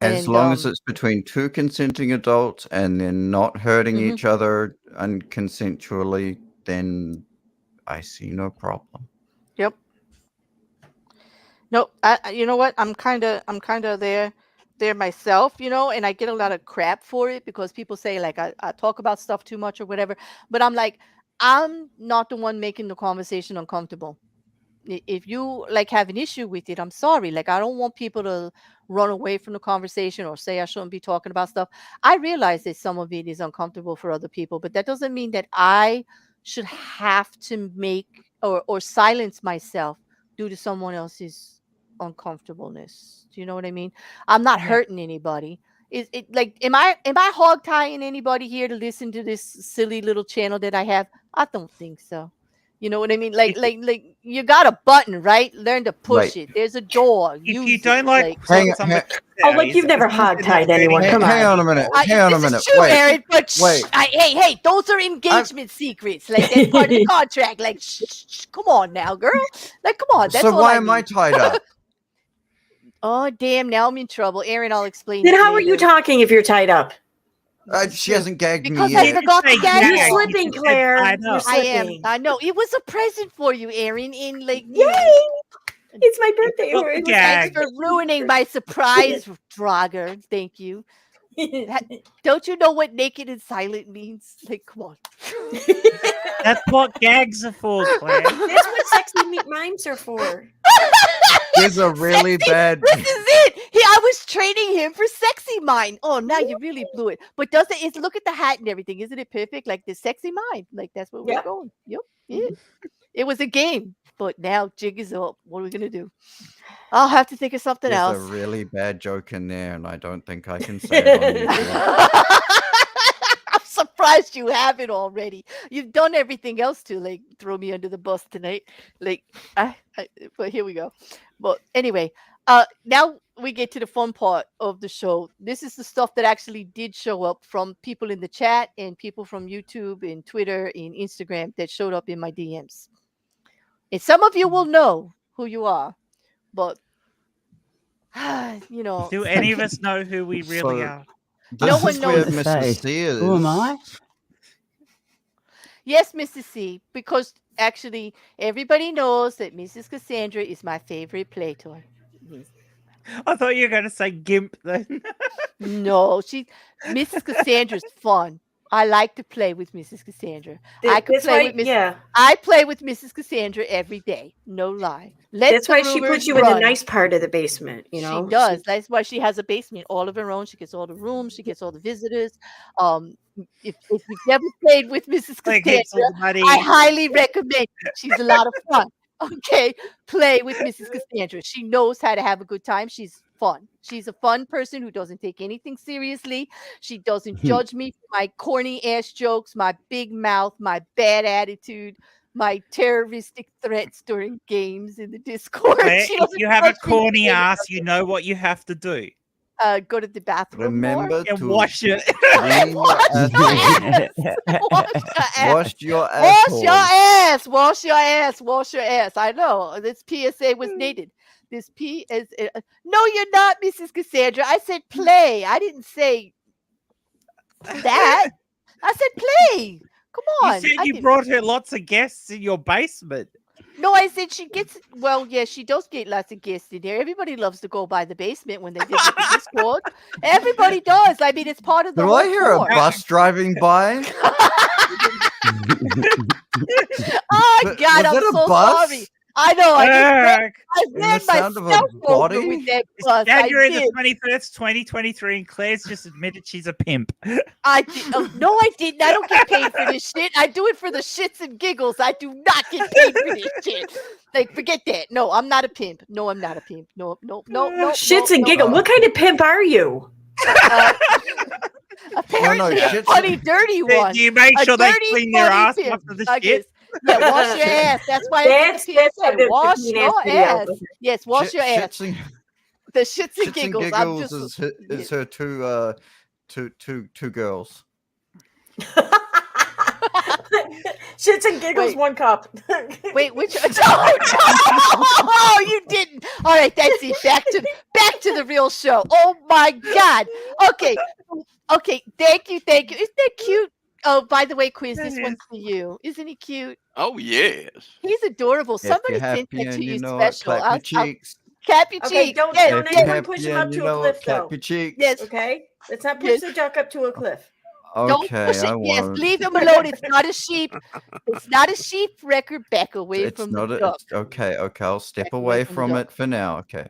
As long as it's between two consenting adults and they're not hurting Mhm. each other unconsensually, then I see no problem. Yep. No, you know what? I'm kind of there myself, and I get a lot of crap for it because people say like I talk about stuff too much or whatever. But I'm like, I'm not the one making the conversation uncomfortable. If you like have an issue with it, I'm sorry. Like I don't want people to run away from the conversation or say I shouldn't be talking about stuff. I realize that some of it is uncomfortable for other people, but that doesn't mean that I should have to make or silence myself due to someone else's uncomfortableness. Do you know what I mean? I'm not hurting anybody. Is it like am I hog tying anybody here to listen to this silly little channel that I have? I don't think so. You know what I mean? Like you got a button, right? Learn to push it. There's a door. If Use you don't it. like Hang- what somebody Oh, like says, you've never as long as they're not hog-tied anyone. hurting Come on. Hang on a minute. Hang on a This minute. is true, Wait. Aaron, but shh, Wait. hey, those are engagement secrets. Like that's part of the contract. Like, shh, come on now, girl. Like, come on. That's So all why I am I need. tied up? Oh, damn! Now I'm in trouble, Aaron. I'll explain. Then it how are you later. talking if you're tied up? She hasn't gagged Because me I yet. forgot to Say gag gag. you. You're You slipping, just said Claire. tied You're up. I am. slipping. I know. It was a present for you, Aaron. In like, Yay! It's my birthday. Got Or the it was thanks gag. for ruining my surprise, Drager. Thank you. Don't you know what naked and silent means? Like, come on. That's what gags are for, Claire. That's what sexy mimes are for. There's a really Sexy. bad. This is it. I was training him for sexy mind. Oh, now you really blew it. But look at the hat and everything. Isn't it perfect? Like the sexy mind. Like that's where we're Yep. going. Yep. Yeah. It was a game, but now jig is up. What are we gonna do? I'll have to think of something There's else. a really bad joke in there, and I don't think I can say it on YouTube. I'm surprised you haven't already. You've done everything else to like throw me under the bus tonight. Like, but here we go. But anyway, now we get to the fun part of the show. This is the stuff that actually did show up from people in the chat and people from YouTube and Twitter and Instagram that showed up in my DMs. And some of you will know who you are, but Do any of us know who we really So- are? No This one is where knows. Mrs. C is. Who am I? Yes, Mrs. C, because actually everybody knows that Mrs. Cassandra is my favorite play toy. Yes. I thought you were going to say Gimp then. No, Mrs. Cassandra's fun. I like to play with Mrs. Cassandra. I could That's play why, with Mrs. yeah. I play with Mrs. Cassandra every day. No lie. Let That's the why she rumors puts you in the run. nice part of the basement. You know, She does. That's why she has a basement all of her own. She gets all the rooms. She gets all the visitors. If you've never played with Mrs. Claire keeps all Cassandra, the money. I highly recommend it. She's a lot of fun. Okay, play with Mrs. Cassandra. She knows how to have a good time. She's fun. She's a fun person who doesn't take anything seriously. She doesn't judge me for my corny ass jokes, my big mouth, my bad attitude, my terroristic threats during games in the Discord. Claire, She if doesn't you have a judge me for corny any ass, of you know what you have to do. it. Go to the bathroom more. Remember And to wash it. clean your Wash your ass. Wash your asshole. Wash your ass. Wash your ass. I know. This PSA was needed. This PSA. No, you're not, Mrs. Cassandra. I said play. I didn't say That I said play. Come You on. said I you can- brought her lots of guests in your basement. No, I said she gets. Well, yeah, she does get lots of guests in there. Everybody loves to go by the basement when they visit the Discord. Everybody does. I mean, it's part of the Do whole I hear a tour. bus driving by? Oh Was God, I'm that a so bus? sorry. I know. I And the ran sound of a myself over body? with that It's bus. I January the did. 21st, 2023, and Claire's just admitted she's a pimp. I did. Oh, no, I didn't. I don't get paid for this shit. I do it for the shits and giggles. I do not get paid for this shit. Like, forget that. No, I'm not a pimp. No, I'm not a pimp. No. Shits and giggles. What kind of pimp are you? Apparently, a shits funny, and- dirty Do one. you make A sure they dirty, clean their funny ass pimp, after the I shit? guess. Yeah, wash your ass. That's why I did the PSA. the Wash clean your ass video. ass. Yes, wash your ass. Shits and, The shits and shits and giggles. I'm giggles just. is her two girls. Shits and giggles, Wait. 1 cup. Wait, which? No, you didn't. All right, that's it. Back to the real show. Oh my God. Okay. Thank you. Isn't that cute? Oh, by the way, Quiz, this one's for you. Isn't he cute? Oh yes. He's adorable. If Somebody you're sent happy that to and you you know it, special. clap your cheeks. Cap your Okay, cheek. don't Yes, don't If you're anyone happy push him and up you to a know cliff it, clap though. your cheeks. Yes. Okay, let's not push Yes. the duck up to a cliff. Don't Okay, push it. I Yes, won't. leave him alone. It's not a sheep. It's not a sheep, record. Back away It's from not the a. duck. It's, okay. I'll step Back away away from the from duck. it for now. Okay.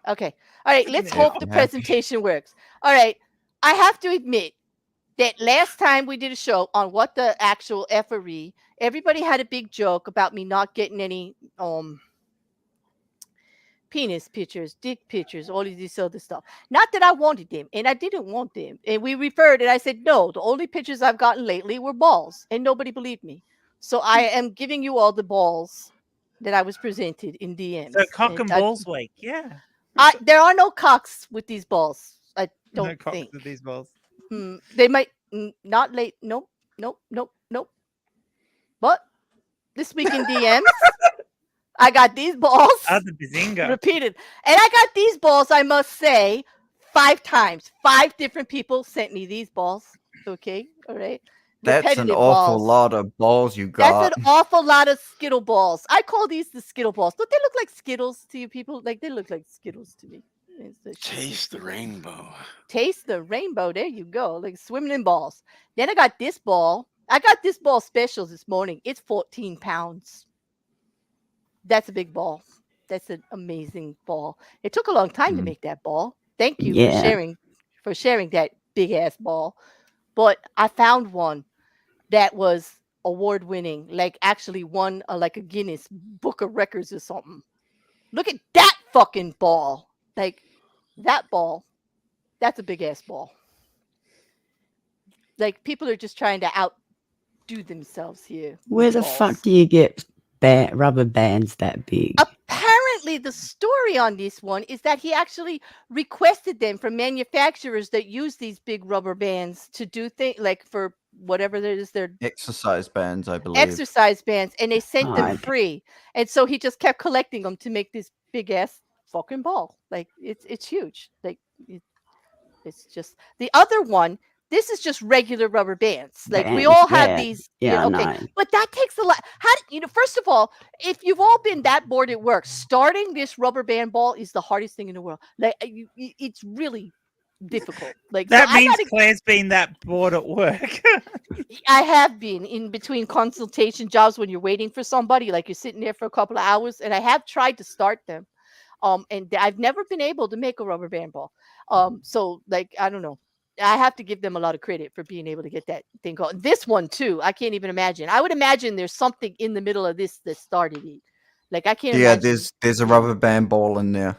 Okay. All right. Let's If hope you're the happy. presentation works. All right. I have to admit that last time we did a show on what the actual FRE, everybody had a big joke about me not getting any penis pictures, dick pictures, all of this other stuff. Not that I wanted them, and I didn't want them. And we referred, and I said, no, the only pictures I've gotten lately were balls, and nobody believed me. So I am giving you all the balls that I was presented in DMs. So cock and balls week, yeah. There are no cocks with these balls. I don't No cocks think. with these balls. They might not late. Nope. But this week in DMs, I got these balls Other bazinga. repeated, and I got these balls. I must say, 5 times. 5 different people sent me these balls. Okay, all right. That's an Repetitive awful balls. lot of balls you got. That's an awful lot of Skittle balls. I call these the Skittle balls. Don't they look like Skittles to you people? Like they look like Skittles to me. Taste the rainbow. Taste the rainbow. There you go. Like swimming in balls. Then I got this ball. I got this ball specials this morning. It's 14 pounds. That's a big ball. That's an amazing ball. It took a long time to make that ball. Thank you for sharing that big ass ball. But I found one that was award winning, like actually won like a Guinness Book of Records or something. Look at that fucking ball. Like that ball. That's a big ass ball. Like people are just trying to outdo themselves here. Where the fuck do you get rubber bands that big? Apparently, the story on this one is that he actually requested them from manufacturers that use these big rubber bands to do things like for whatever it is they're Exercise bands, I believe. exercise bands, and they sent them Okay. free. And so he just kept collecting them to make this big ass fucking ball. Like it's huge. Like it's just the other one. This is just regular rubber bands. Like we Bands, all have yeah. these. Yeah, I okay. know. But that takes a lot. First of all, if you've all been that bored at work, starting this rubber band ball is the hardest thing in the world. Like it's really difficult. Like That so I means gotta- Claire's been that bored at work. I have been in between consultation jobs when you're waiting for somebody, like you're sitting there for a couple of hours, and I have tried to start them. And I've never been able to make a rubber band ball. So like I don't know. I have to give them a lot of credit for being able to get that thing going. This one too, I can't even imagine. I would imagine there's something in the middle of this that started it. Like I can't Yeah, imagine. there's a rubber band ball in there.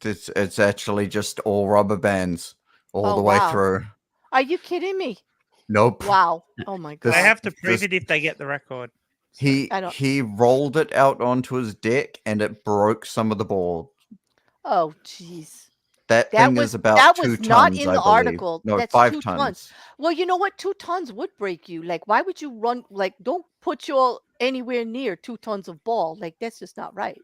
It's actually just all rubber bands all the way wow. through. Are you kidding me? Nope. Wow. Oh my god. This- They have to prove this- it if they get the record. He rolled it out onto his deck and it broke some of the board. Oh jeez. That thing is about that 2 was tons, not in I the believe. article. No, That's 5 2 tons. Well, you know what? 2 tons would break you. Like, why would you run? Like, don't put your anywhere near 2 tons of ball. Like, that's just not right.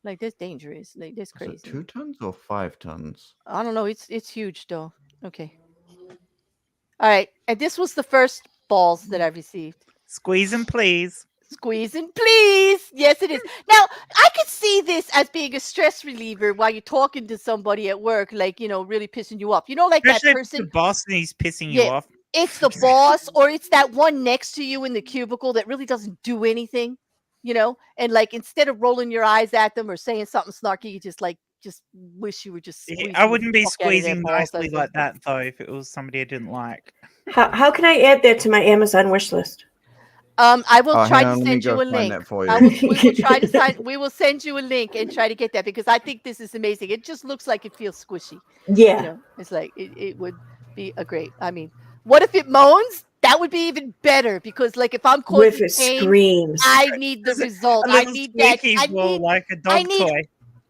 Like, that's dangerous. Like, that's Is crazy. it 2 tons or 5 tons? I don't know. It's huge though. Okay. All right, and this was the first balls that I received. Squeeze them, please. Squeezing, please. Yes, it is. Now, I could see this as being a stress reliever while you're talking to somebody at work, like, really pissing you off. Like Especially that if it's the person. boss and he's pissing you Yeah, off. it's the boss, or it's that one next to you in the cubicle that really doesn't do anything, and like instead of rolling your eyes at them or saying something snarky, you just wish you were just squeezing I the wouldn't be fuck out of their squeezing balls. nicely like that though if it was somebody I didn't like. How can I add that to my Amazon wish list? I will Oh, try hang to on, let me send go you a find link. that for We you. will try to sign. We will send you a link and try to get that because I think this is amazing. It just looks like it feels squishy. Yeah. It's like it would be a great. I mean, what if it moans? That would be even better because, like, if I'm With causing it pain, screams. I need the result. A I little need that. squeaky ball like a I dog need. toy.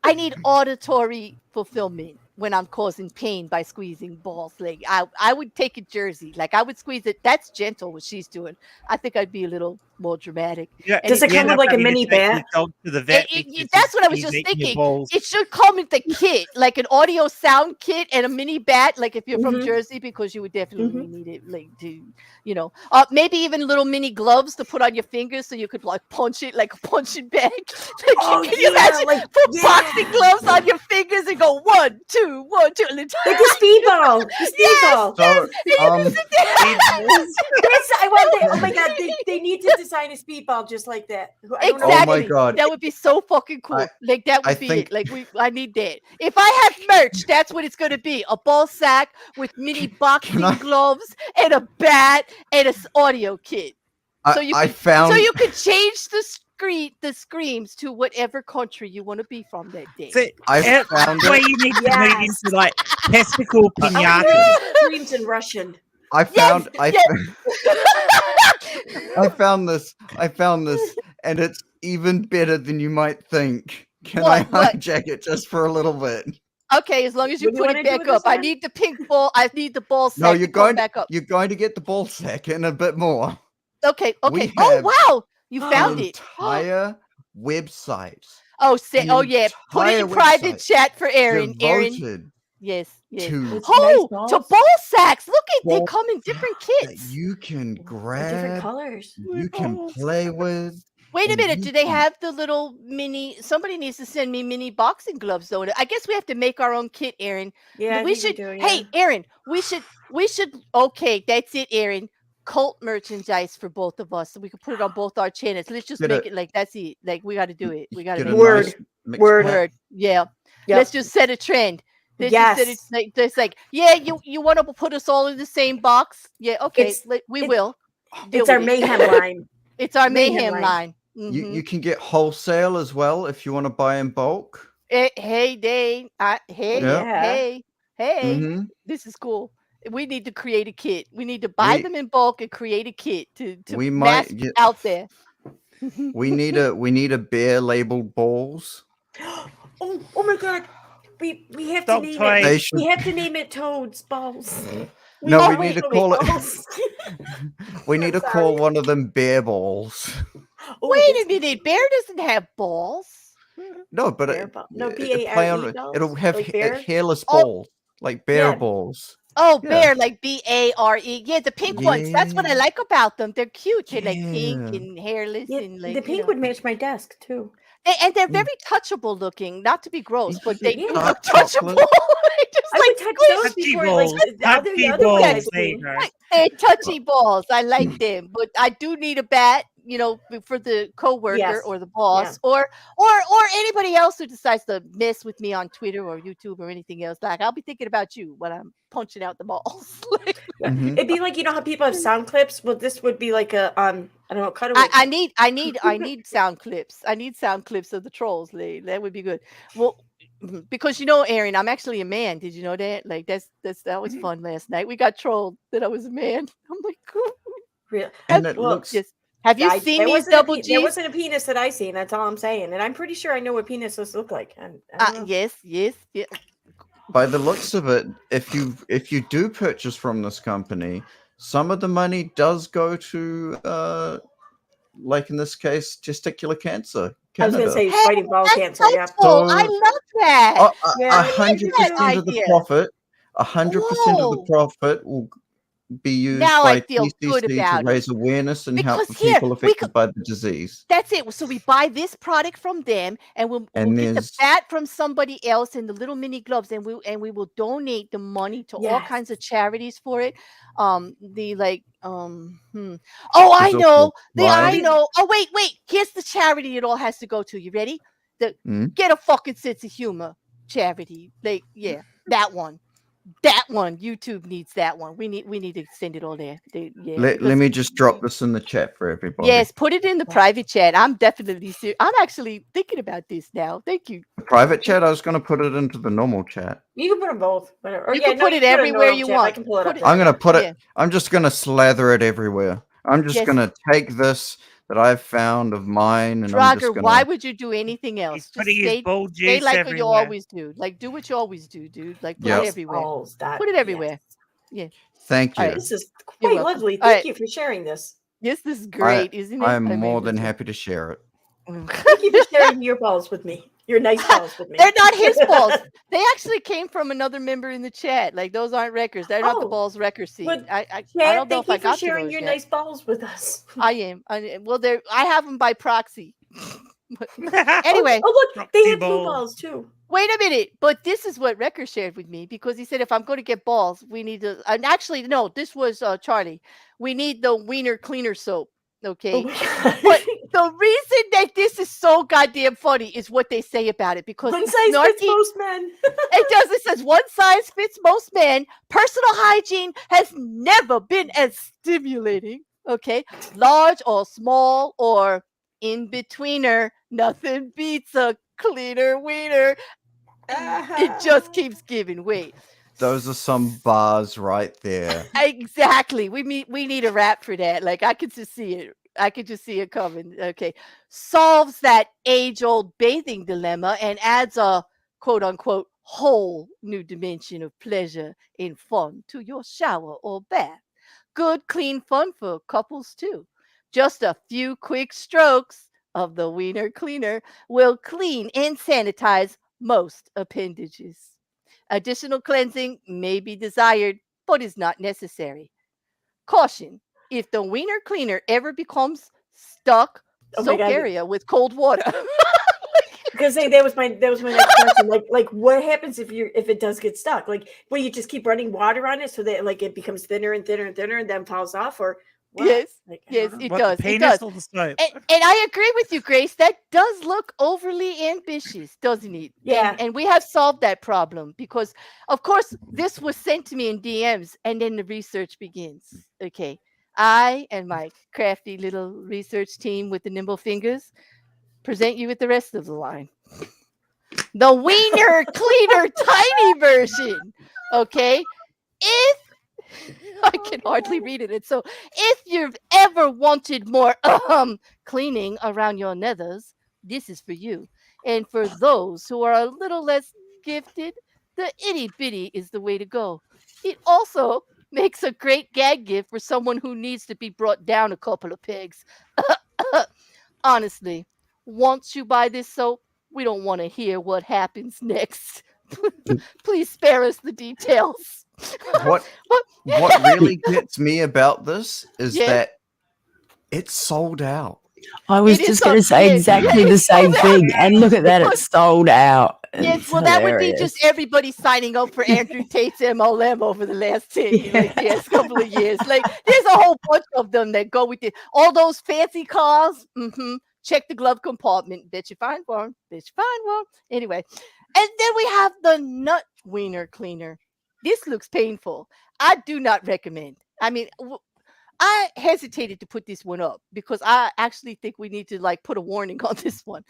I need auditory fulfillment when I'm causing pain by squeezing balls. Like I would take a jersey. Like I would squeeze it. That's gentle what she's doing. I think I'd be a little more dramatic. Yeah, And Does it you come end with up like a having to mini take your bat? dog to the vet That's what I was he's just eating your thinking. balls. It should come with the kit, like an audio sound kit and a mini bat. Like if you're from Mhm. Jersey, because you would definitely need it, like to, maybe even little mini gloves to put on your fingers so you could like punch it like a punching bag. Like, Oh, can you yeah, imagine like- put yeah. boxing gloves on your fingers and go 1, 2, 1, 2, and then Like the speedball. The speedball. So, and you can sit there. I want that. Oh my god, they need to design a speedball just like that. I don't know. Oh my Exactly. God. That would be so fucking cool. Like that I would be think- it. Like I need that. If I have merch, that's what it's gonna be. A ball sack with mini boxing I- gloves and a bat and a audio kit. So you I could found. change the screams to whatever country you want to be from that day. See, I that's found why it. you need to move Yes. into like testicle I want pinata. to hear screams in Russian. I found. yes. I found this. And it's even better than you might think. Can I What? hijack it just for a little bit? Okay, as long as you What do you put wanna it do back with this up. I one? need the pink ball. I need the ball sack No, to come back up. you're going to get the ball sack and a bit more. Okay. we Oh have wow, you found An it. entire website. Oh, An yeah. Put it in entire private website chat for Aaron. Aaron. devoted Yes. to Oh, Nice to balls. ball sacks. Look at they Ball come in different that kits. you can Different grab, colors. you can play with. Wait a and minute. you Do they can- have the little mini? Somebody needs to send me mini boxing gloves though. I guess we have to make our own kit, Aaron. Yeah, I we think should. we do, Hey, yeah. Aaron, we should. Okay, that's it, Aaron. Cult merchandise for both of us, so we can put it on both our channels. Let's just Get make a- it like that's it. Like we got to do it. We got to Get make a it. Word. nice mixed Word. pack. Word. Yeah. Yep. Let's just set a trend. Let's just set it Yes. like just like yeah. You want to put us all in the same box? Yeah. Okay. We it's- will. Deal It's our with it. mayhem line. It's our Mayhem mayhem line. line. You can get wholesale as well if you want to buy in bulk. Hey, Dane. Yeah. Hey. Mhm. This is cool. We need to create a kit. We need to buy We- them in bulk and create a kit to We mass might get. out there. We need a bear labeled balls. Oh my god. We have to Dog name toy. it. They should- We have to name it Toad's balls. No, we wait, need to wait, call it. balls. We need to call one of them bear balls. Oh, Wait yes. a minute. Bear doesn't have balls. No, but Bear ball. No, it play on it. BARE It'll balls? have Like bear? hairless Oh. balls, like bear Yeah. balls. Oh, Yeah. bear, like BARE. Yeah, the pink ones. That's what I Yeah. like about them. They're cute. They're like pink Yeah. and hairless Yeah, and like the pink would match my desk too. and they're Mm. very touchable looking. Not to be gross, but they do Yeah. look Dark touchable. chocolate. Just I like would touch those Touchy before balls. like the other Touchy ones. balls. There you go. They're touchy balls. I like them, but I do need a bat, for the coworker Yes. or the boss, or anybody else who decides to mess with me on Twitter or YouTube or anything else. Like I'll be thinking about you when I'm punching out the balls. Like, Mhm. It'd be like how people have sound clips. Well, this would be like a I don't know, cutaway. I need sound clips. I need sound clips of the trolls. That would be good. Well, because Aaron, I'm actually a man. Did you know that? Like that was fun last night. We got trolled that I was a man. I'm like, cool. Real. And it Well, looks. Yes. Have you seen there these wasn't a double There G's? wasn't a penis that I seen. That's all I'm saying. And I'm pretty sure I know what penises look like. I don't know. Yes. Yeah. By the looks of it, if you do purchase from this company, some of the money does go to like in this case, testicular cancer. I was going to Canada. say fighting ball That's cancer. Yeah. helpful. I So- love that. Oh, Yeah, I like 100% of the idea. profit, 100% of the Whoa. profit be used Now I by feel good TCC to about it. raise awareness and help Because the here, people we affected could by the disease. That's it. So we buy this product from them, and we'll And get the there's bat from somebody else and the little mini gloves, and we will donate the money to all kinds of Yes. charities for it. The like Oh, I there's also know. I supplies. know. Oh, wait. Here's the charity it all has to go to. You ready? The Mm. Get a fucking sense of humor charity. Like, yeah, that one. That one. YouTube needs that one. We need to send it all there. Yeah, Let because me just drop this in the chat for everybody. yes, put it in the private chat. I'm definitely serious. I'm actually thinking about this now. Thank you. The private chat, I was going to put it into the normal chat. You can put them both. Whatever. Or You yeah, can no, put you it can put a everywhere normal you chat. I want. can pull it Put up it- there. I'm going to put it, Yeah. I'm just going to slather it everywhere. I'm just Yes. going to take this that I've found of mine and I'm just Drager, going why to. would you do anything else? He's Just putting his stay ball stay juice like what you everywhere. always do. Like, do what you always do, dude. Like, put Yep. it Nice everywhere. balls, that- Put it everywhere. Yeah. Thank All you. right. This is You're quite welcome. lovely. All Thank right. you for sharing this. Yes, this is great, isn't it? I'm I mean, more than it's- happy to share it. Thank you for sharing your balls with me. Your nice balls with me. They're not his balls. They actually came from another member in the chat. Like, those aren't records. They're not the Oh, balls record seed. but I Chad, don't know thank if I you for got to sharing those your yet. nice balls with us. I am. Well, I have them by proxy. Anyway, Oh, look, they Proxy have blue balls. balls too. wait a minute. But this is what Record shared with me, because he said if I'm going to get balls, we need to. And actually, no, this was Charlie. We need the wiener cleaner soap. Okay. Oh my god. But the reason that this is so goddamn funny is what they say about it, because One the size fits snarky- most men. It does. It says one size fits most men. Personal hygiene has never been as stimulating. Okay, large or small or in betweener, nothing beats a cleaner wiener. It just keeps giving. Wait, Those are some bars right there. exactly. We need a rap for that. Like, I could just see it. I could just see it coming. Okay. Solves that age-old bathing dilemma and adds a quote unquote whole new dimension of pleasure and fun to your shower or bath. Good, clean fun for couples too. Just a few quick strokes of the wiener cleaner will clean and sanitize most appendages. Additional cleansing may be desired, but is not necessary. Caution: if the wiener cleaner ever becomes stuck, Oh my soak God. area with cold water. Because that was my next question. Like what happens if it does get stuck? Like, will you just keep running water on it so that like it becomes thinner and thinner and thinner and then falls off, or what? Yes, Like, I yes, don't know. it What, does. the It penis does. or the soap? And I agree with you, Grace. That does look overly ambitious, doesn't it? Yeah. And we have solved that problem because, of course, this was sent to me in DMs, and then the research begins. Okay, I and my crafty little research team with the nimble fingers present you with the rest of the line. The wiener cleaner tiny version. Okay, if I can hardly read it. And so, if you've ever wanted more cleaning around your nethers, this is for you. And for those who are a little less gifted, the itty bitty is the way to go. It also makes a great gag gift for someone who needs to be brought down a couple of pegs. Honestly, once you buy this soap, we don't want to hear what happens next. Please spare us the details. What really gets me about this is Yes. that it's sold out. I was It is just going to so- say yes, exactly the it's same sold out. thing. And look at that, it's sold out. Yes, It's well, that would be hilarious. just everybody signing up for Andrew Tate's MLM over the last 10 couple of years. Like, there's a whole bunch of them that go with it. All those fancy cars, check the glove compartment. Bet you find one. Bet you find one. Anyway, and then we have the nut wiener cleaner. This looks painful. I do not recommend. I mean, I hesitated to put this one up because I actually think we need to like put a warning on this one.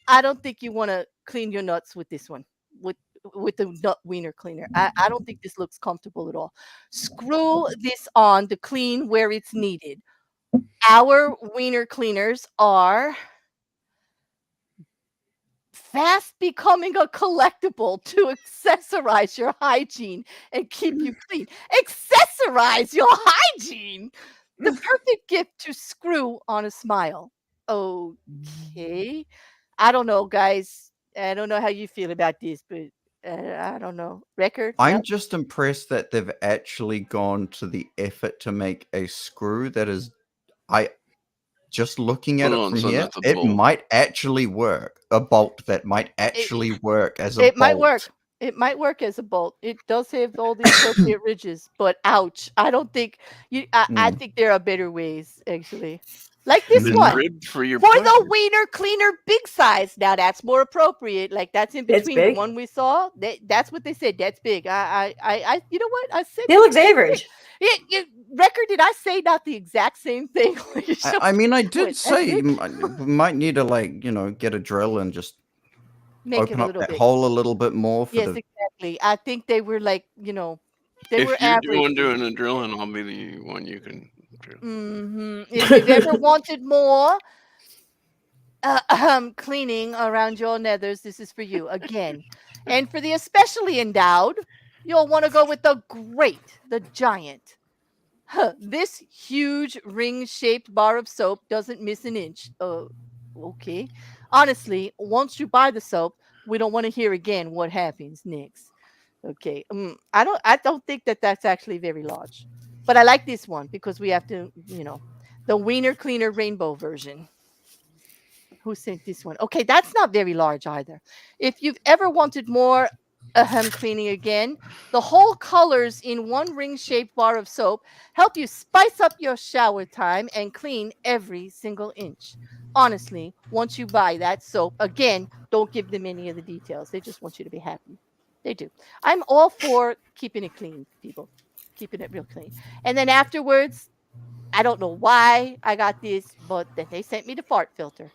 I don't think you want to clean your nuts with this one, with the nut wiener cleaner. I don't think this looks comfortable at all. Screw this on to clean where it's needed. Our wiener cleaners are fast becoming a collectible to accessorize your hygiene and keep you clean. Accessorize your hygiene. The perfect gift to screw on a smile. Okay. I don't know, guys. I don't know how you feel about this, but I don't know. Record. I'm Yep. just impressed that they've actually gone to the effort to make a screw that is, just looking at Hold it on, from son, here, that's a it bolt. might actually work. A bolt that might actually work as a It bolt. might work. It might work as a bolt. It does have all the appropriate ridges, but ouch! I don't think you. I think there are better ways, actually. Like this It's one ribbed for your for the pleasure. wiener cleaner big size. Now that's more appropriate. Like that's in It's between the big. one we saw. That's what they said. That's big. You know what I said? He looks that's big. average. Record, did I say not the exact same thing? I mean, I did That's say big. we might need to get a drill and just Make it open a up little that bit. hole a little bit more for Yes, the. exactly. I think they were like, they were If you're average. doing the drilling, I'll be the one you can drill. If you've ever wanted more cleaning around your nethers, this is for you again. And for the especially endowed, you'll want to go with the giant. This huge ring-shaped bar of soap doesn't miss an inch. Okay. Honestly, once you buy the soap, we don't want to hear again what happens next. Okay. I don't think that that's actually very large. But I like this one because we have to, the Wiener Cleaner Rainbow version. Who sent this one? Okay, that's not very large either. If you've ever wanted more cleaning again, the whole colors in one ring-shaped bar of soap help you spice up your shower time and clean every single inch. Honestly, once you buy that soap, again, don't give them any of the details. They just want you to be happy. They do. I'm all for keeping it clean, people. Keeping it real clean. And then afterwards, I don't know why I got this, but then they sent me the fart filter.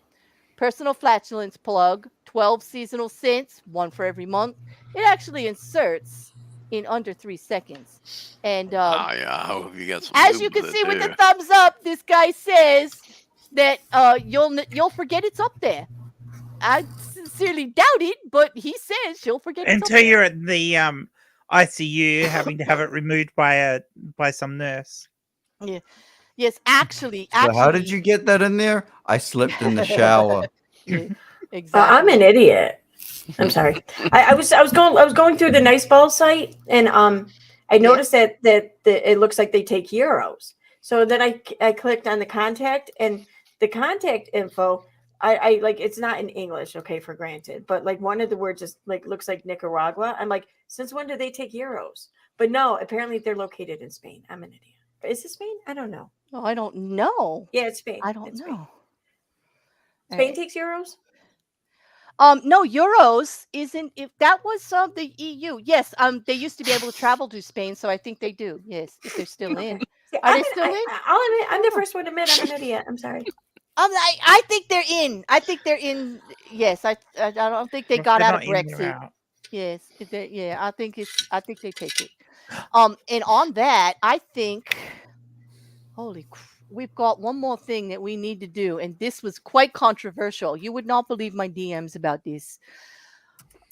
Personal flatulence plug, 12 seasonal scents, one for every month. It actually inserts in under 3 seconds. And I hope you got some as lube you can with it see with the too. thumbs up, this guy says that you'll forget it's up there. I sincerely doubt it, but he says you'll forget it's up Until there. you're at the ICU having to have it removed by some nurse. Yeah. Yes, actually. So how did you get that in there? I slipped in the shower. Yeah, exactly. I'm an idiot. I'm sorry. I was going through the Nice Ball site, and I noticed that it looks like they take euros. So then I clicked on the contact, and the contact info, I like, it's not in English, okay, for granted, but like one of the words is like, looks like Nicaragua. I'm like, since when do they take euros? But no, apparently they're located in Spain. I'm an idiot. Is it Spain? I don't know. Oh, I don't know. Yeah, it's Spain. I don't It's know. Spain takes euros? No, euros isn't. If that was the EU, yes. They used to be able to travel to Spain, so I think they do. Yes, if they're still in. Are they still in? I'll admit, I'm the first one to admit I'm an idiot. I'm sorry. I think they're in. I think they're in. Yes, I don't think they If got they're out of not in, they're Brexit. out. Yes, yeah. I think they take it. And on that, I think. We've got one more thing that we need to do, and this was quite controversial. You would not believe my DMs about this.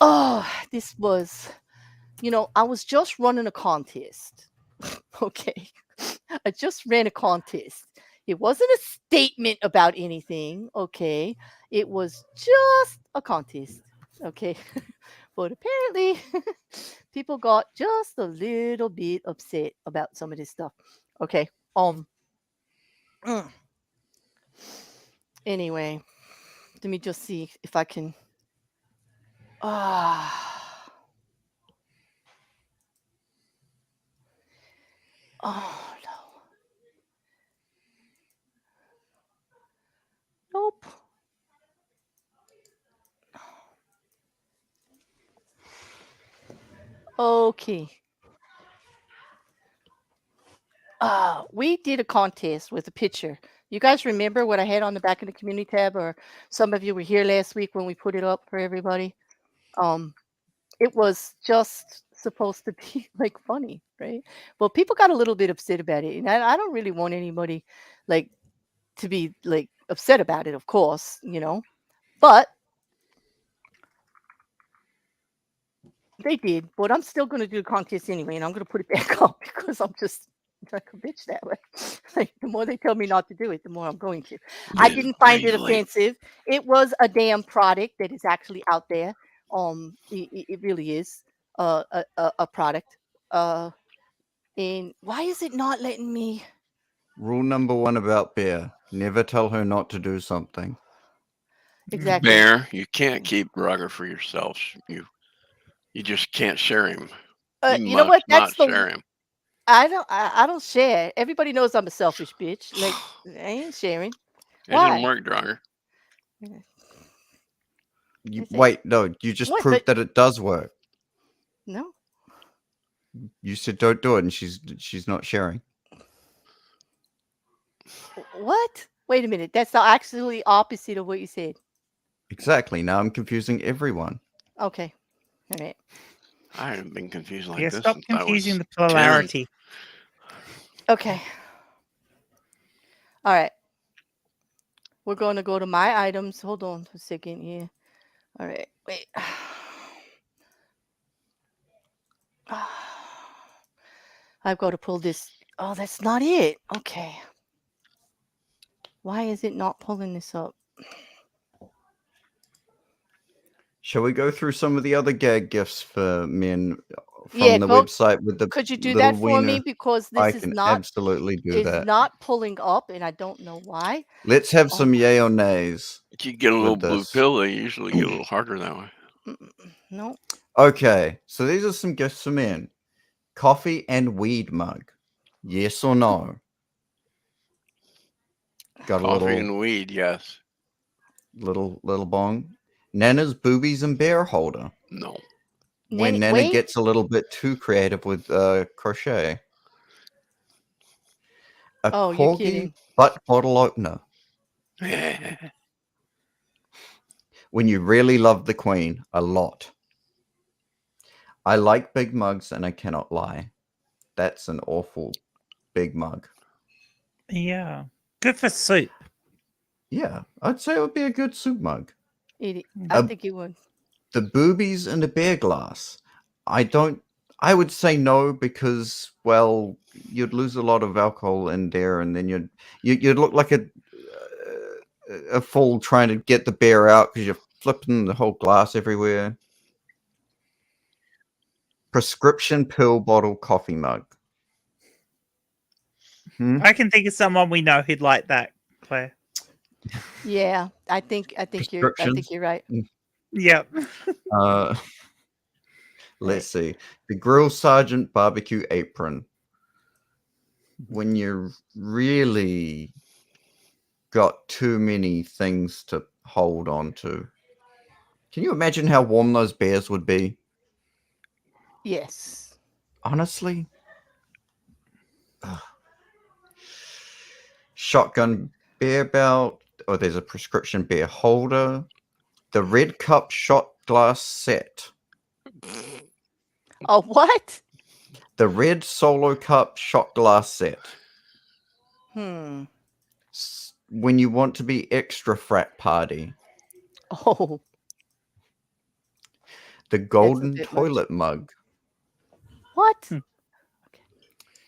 Oh, this was, I was just running a contest. Okay. I just ran a contest. It wasn't a statement about anything. Okay. It was just a contest. Okay. But apparently, people got just a little bit upset about some of this stuff. Okay. Anyway, let me just see if I can. Oh no. Nope. Okay. We did a contest with a picture. You guys remember what I had on the back of the community tab, or some of you were here last week when we put it up for everybody? It was just supposed to be like funny, right? Well, people got a little bit upset about it, and I don't really want anybody like to be like upset about it, of course, but they did. But I'm still going to do the contest anyway, and I'm going to put it back up because I'm just like a bitch that way. Like, the more they tell me not to do it, the more I'm going to. I didn't find it offensive. It was a damn product that is actually out there. It really is a product. And why is it not letting me? Rule number 1 about beer: never tell her not to do something. Exactly. Bear, you can't keep Roger for yourself. You just can't share him. You know what? Not That's the. share him. I don't share. Everybody knows I'm a selfish bitch. Like I ain't sharing. It didn't Why? work, Roger. Wait, no, you just What? proved But that it does work. no. You said don't do it, and she's not sharing. What? Wait a minute. That's the actually opposite of what you said. Exactly. Now I'm confusing everyone. Okay. All right. I haven't been confused like Yeah, this stop since I was confusing the 10. polarity. Okay. All right. We're going to go to my items. Hold on a second here. All right. Wait. I've got to pull this. Oh, that's not it. Okay. Why is it not pulling this up? Shall we go through some of the other gag gifts for men from Yeah, the go. website with the Could you do little that for me? wiener? Because I this is can not absolutely do that. not pulling up, and I don't know why. Let's have Oh, some yay or nays. If you get a little with blue this. pill, they usually get a little harder that way. no. Okay, so these are some gifts for men. Coffee and weed mug. Yes or no? Got a Coffee little and weed, yes. little bong. Nana's boobies and bear holder. No. When Nana Wait. gets a little bit too creative with crochet. A Oh, you're corgi kidding. butt bottle opener. When you really love the queen a lot. I like big mugs and I cannot lie. That's an awful big mug. Yeah. Good for soup. Yeah, I'd say it would be a good soup mug. I think it would. The boobies and the beer glass. I would say no because, well, you'd lose a lot of alcohol in there, and then you'd look like a fool trying to get the beer out because you're flipping the whole glass everywhere. Prescription pill bottle coffee mug. I can think of someone we know who'd like that, Claire. Yeah, I think you're right. Yep. Let's see. The Grill Sergeant barbecue apron. When you really got too many things to hold on to. Can you imagine how warm those bears would be? Yes. Honestly? Ugh. Shotgun beer belt. Oh, there's a prescription beer holder. The red cup shot glass set. Oh, what? The red solo cup shot glass set. Hmm. When you want to be extra frat party. Oh. The golden bit toilet mug. What?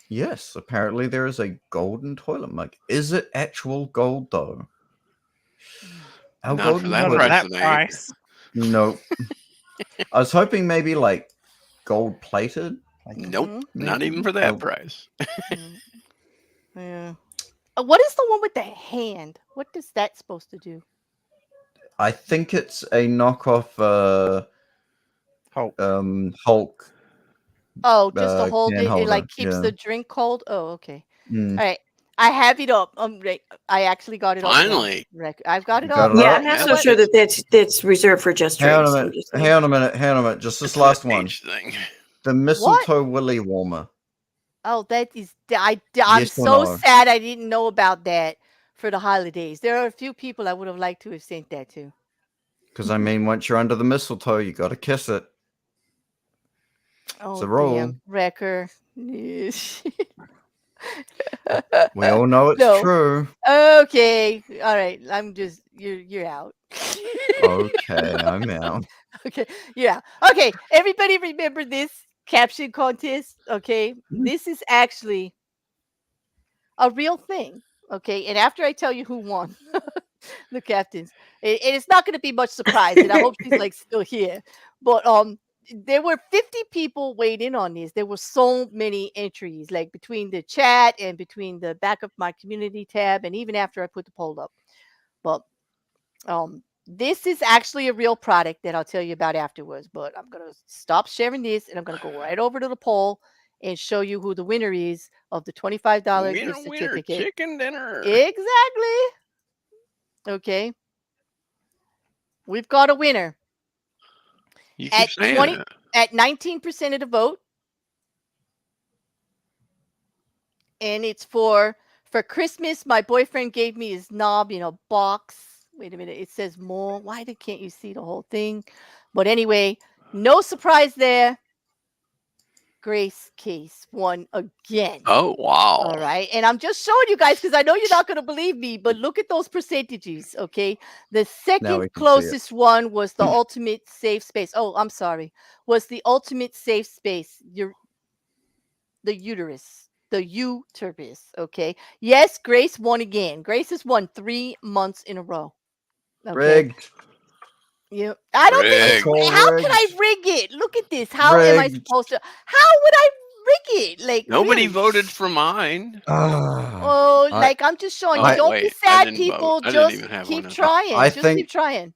Yes, apparently there is a golden toilet mug. Is it actual gold though? Our Not golden for that toilet. price, it ain't. Price. No. I was hoping maybe like gold plated. Nope, not even for that price. Yeah. What is the one with the hand? What is that supposed to do? I think it's a knockoff Hulk. Oh, just to hold can it. It like holder, keeps yeah. the drink cold. Oh, okay. Mm. All right. I have it up. I actually got it up. now. Finally. I've got it Got up. it Yeah, up? I'm not Yeah, so but sure that that's reserved for just Hang on drinks. a I'm minute. just saying. Hang on a minute. Hang on a minute. Just this last one. H thing. The mistletoe willy warmer. Oh, that is. I'm Yes or so no? sad I didn't know about that for the holidays. There are a few people I would have liked to have sent that to. Because I mean, once you're under the mistletoe, you got to kiss it. Oh, It's a rule. damn. Wrecker. We all know it's No. true. Okay. All right. I'm just you're out. Okay, I'm out. Okay. Yeah. Okay. Everybody remember this caption contest. Okay. This is actually a real thing. Okay. And after I tell you who won the captains, it's not going to be much surprise. And I hope she's like still here. But there were 50 people weighed in on this. There were so many entries, like between the chat and between the back of my community tab, and even after I put the poll up. But this is actually a real product that I'll tell you about afterwards. But I'm gonna stop sharing this, and I'm gonna go right over to the poll and show you who the winner is of the $25 gift Winner, certificate. chicken dinner. Exactly. Okay. We've got a winner. You keep At saying 20 it. at 19% of the vote. And it's for Christmas. My boyfriend gave me his knob in a box. Wait a minute. It says more. Why can't you see the whole thing? But anyway, no surprise there. Grace Case won again. Oh, wow. All right. And I'm just showing you guys because I know you're not going to believe me, but look at those percentages. Okay. The second closest one was the ultimate safe space. Oh, I'm sorry. Was the ultimate safe space. The uterus. The uterus. Okay. Yes, Grace won again. Grace has won 3 months in a row. Okay. Rigged. Yeah. I don't think Rigged. it's how can I rig it? Look at this. How am I Rigged. supposed to? How would I rig it? Like Nobody really? voted for mine. Oh, like I'm just showing you. Don't be wait, I sad, didn't people. vote. I didn't Just even have keep one. trying. I Just think- keep trying.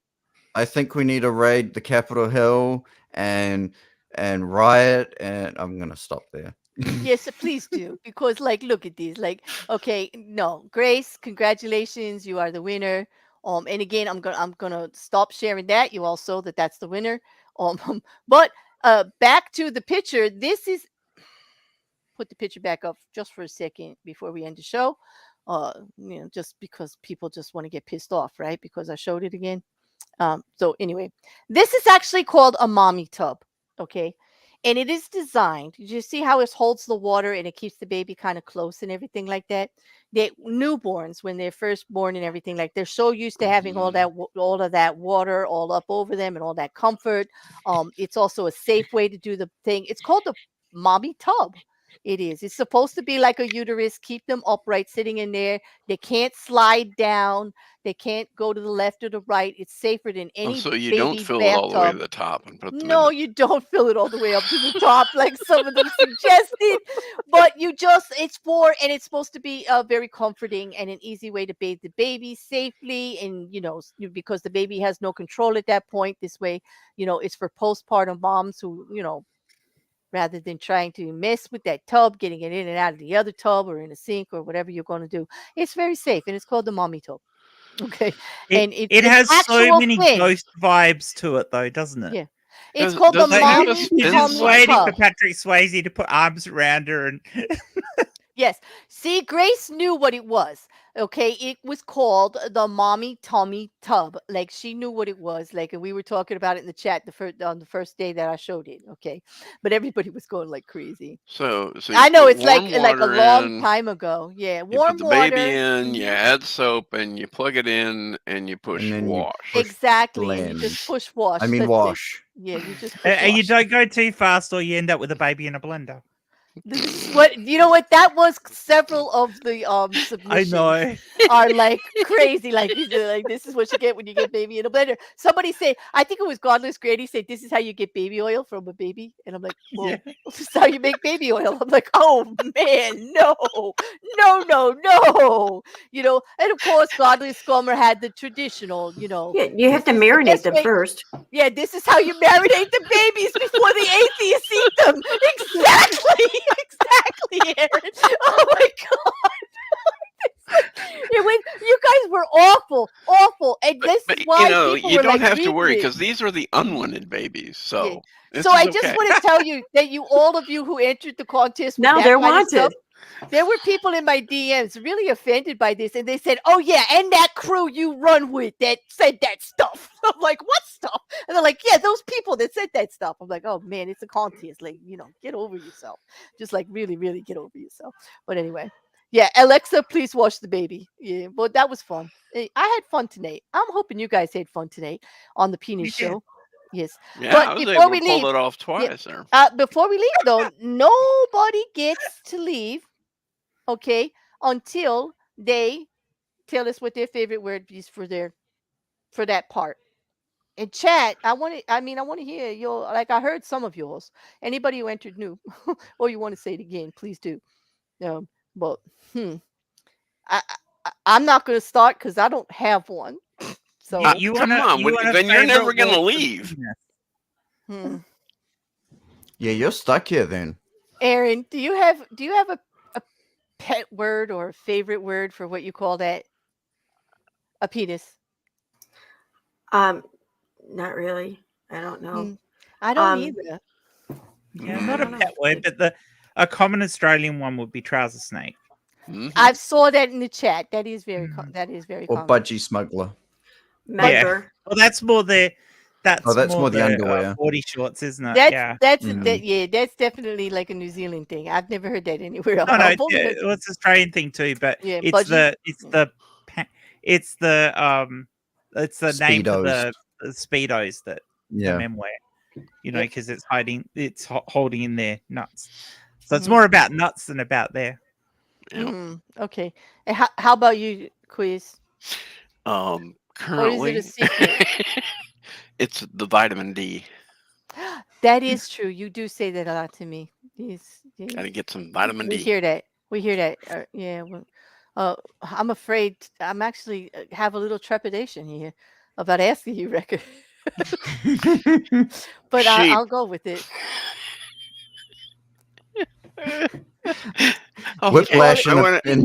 I think we need to raid the Capitol Hill and riot, and I'm gonna stop there. Yes, please do. Because like look at these. Like, okay, no. Grace, congratulations. You are the winner. And again, I'm gonna stop sharing that. You all saw that's the winner. But back to the picture. This is put the picture back up just for a second before we end the show. Just because people just want to get pissed off, right? Because I showed it again. So anyway, this is actually called a mommy tub. Okay. And it is designed. You see how it holds the water and it keeps the baby kind of close and everything like that. They newborns when they're first born and everything like they're so used to having all of that water all up over them and all that comfort. It's also a safe way to do the thing. It's called the mommy tub. It is. It's supposed to be like a uterus, keep them upright, sitting in there. They can't slide down. They can't go to the left or the right. It's safer than any So you baby don't fill bathtub. it all the way to the top and put them No, in. you don't fill it all the way up to the top like some of them suggested. But it's it's supposed to be very comforting and an easy way to bathe the baby safely. And, because the baby has no control at that point. This way, it's for postpartum moms who, rather than trying to mess with that tub, getting it in and out of the other tub or in a sink or whatever you're going to do. It's very safe, and it's called the mommy tub. Okay. And it has so many ghost vibes to it, though, doesn't it? Yeah. It's called the mommy Just waiting tub. for Patrick Swayze to put arms around her and Yes. See, Grace knew what it was. Okay. It was called the mommy tummy tub. Like she knew what it was. Like, and we were talking about it in the chat on the first day that I showed it. Okay. But everybody was going like crazy. So I know it's like a water long in, time ago. Yeah. You Warm put the water. baby in, you add soap, and you plug it in, and you push And then you wash. Exactly. And you just push wash. I mean That's it. wash. Yeah, you just push and you wash. don't go too fast, or you end up with a baby in a blender. What you know what that was several of the submissions know. are like crazy like this is what you get when you get baby in a blender. Somebody say, I think it was Godless Grady said this is how you get baby oil from a baby, and I'm like, well, this is how you make baby oil. I'm like, oh man, no. And of course Godless Scummer had the traditional, Yeah, you have to this is the marinate best them way- first. Yeah, this is how you marinate the babies before the atheists eat them. Exactly, Aaron. Oh my god. You guys were awful. And this is why people you were don't like, have to reading worry it. because these are the unwanted babies. So, this So is I just okay. want to tell you that all of you who entered the contest, with Now that they're kind of stuff, wanted. there were people in my DMs really offended by this, and they said, "Oh yeah, and that crew you run with that said that stuff." I'm like, "What stuff?" And they're like, "Yeah, those people that said that stuff." I'm like, "Oh man, it's a contest. Like, get over yourself. Just like really, really get over yourself." But anyway, yeah, Alexa, please wash the baby. Yeah, but that was fun. I had fun tonight. I'm hoping you guys had fun tonight on the Penis Show. Yes. Yeah, But I was before able we to pull leave, it off twice there. before we leave though, nobody gets to leave, okay, until they tell us what their favorite word is for that part. in chat, I want to hear your, like, I heard some of yours. Anybody who entered new, or you want to say it again, please do. But I'm not going to start because I don't have one. So come on, then you're never gonna leave. Yeah, you're stuck here then. Aaron, do you have a pet word or a favorite word for what you call that? A penis? Not really. I don't know. I don't either. Yeah, not a pet word, but a common Australian one would be trouser snake. I saw that in the chat. That is very that is very Or common. budgie smuggler. Member. Well, that's more the that's more the underwear. body shorts, isn't it? That's that's definitely like a New Zealand thing. I've never heard that anywhere else. No, it's an Australian thing too, but it's the name for the speedos that the men wear. You know, because it's holding in their nuts. So it's more about nuts than about there. Okay. And how about you, Quiz? Currently, or is it a secret? It's the vitamin D. That is true. You do say that a lot to me. Yes. Gotta get some vitamin D. We hear that. Yeah. Well, I'm afraid. I'm actually have a little trepidation here about asking you, Wrecker. But I'll go with it. Whiplash in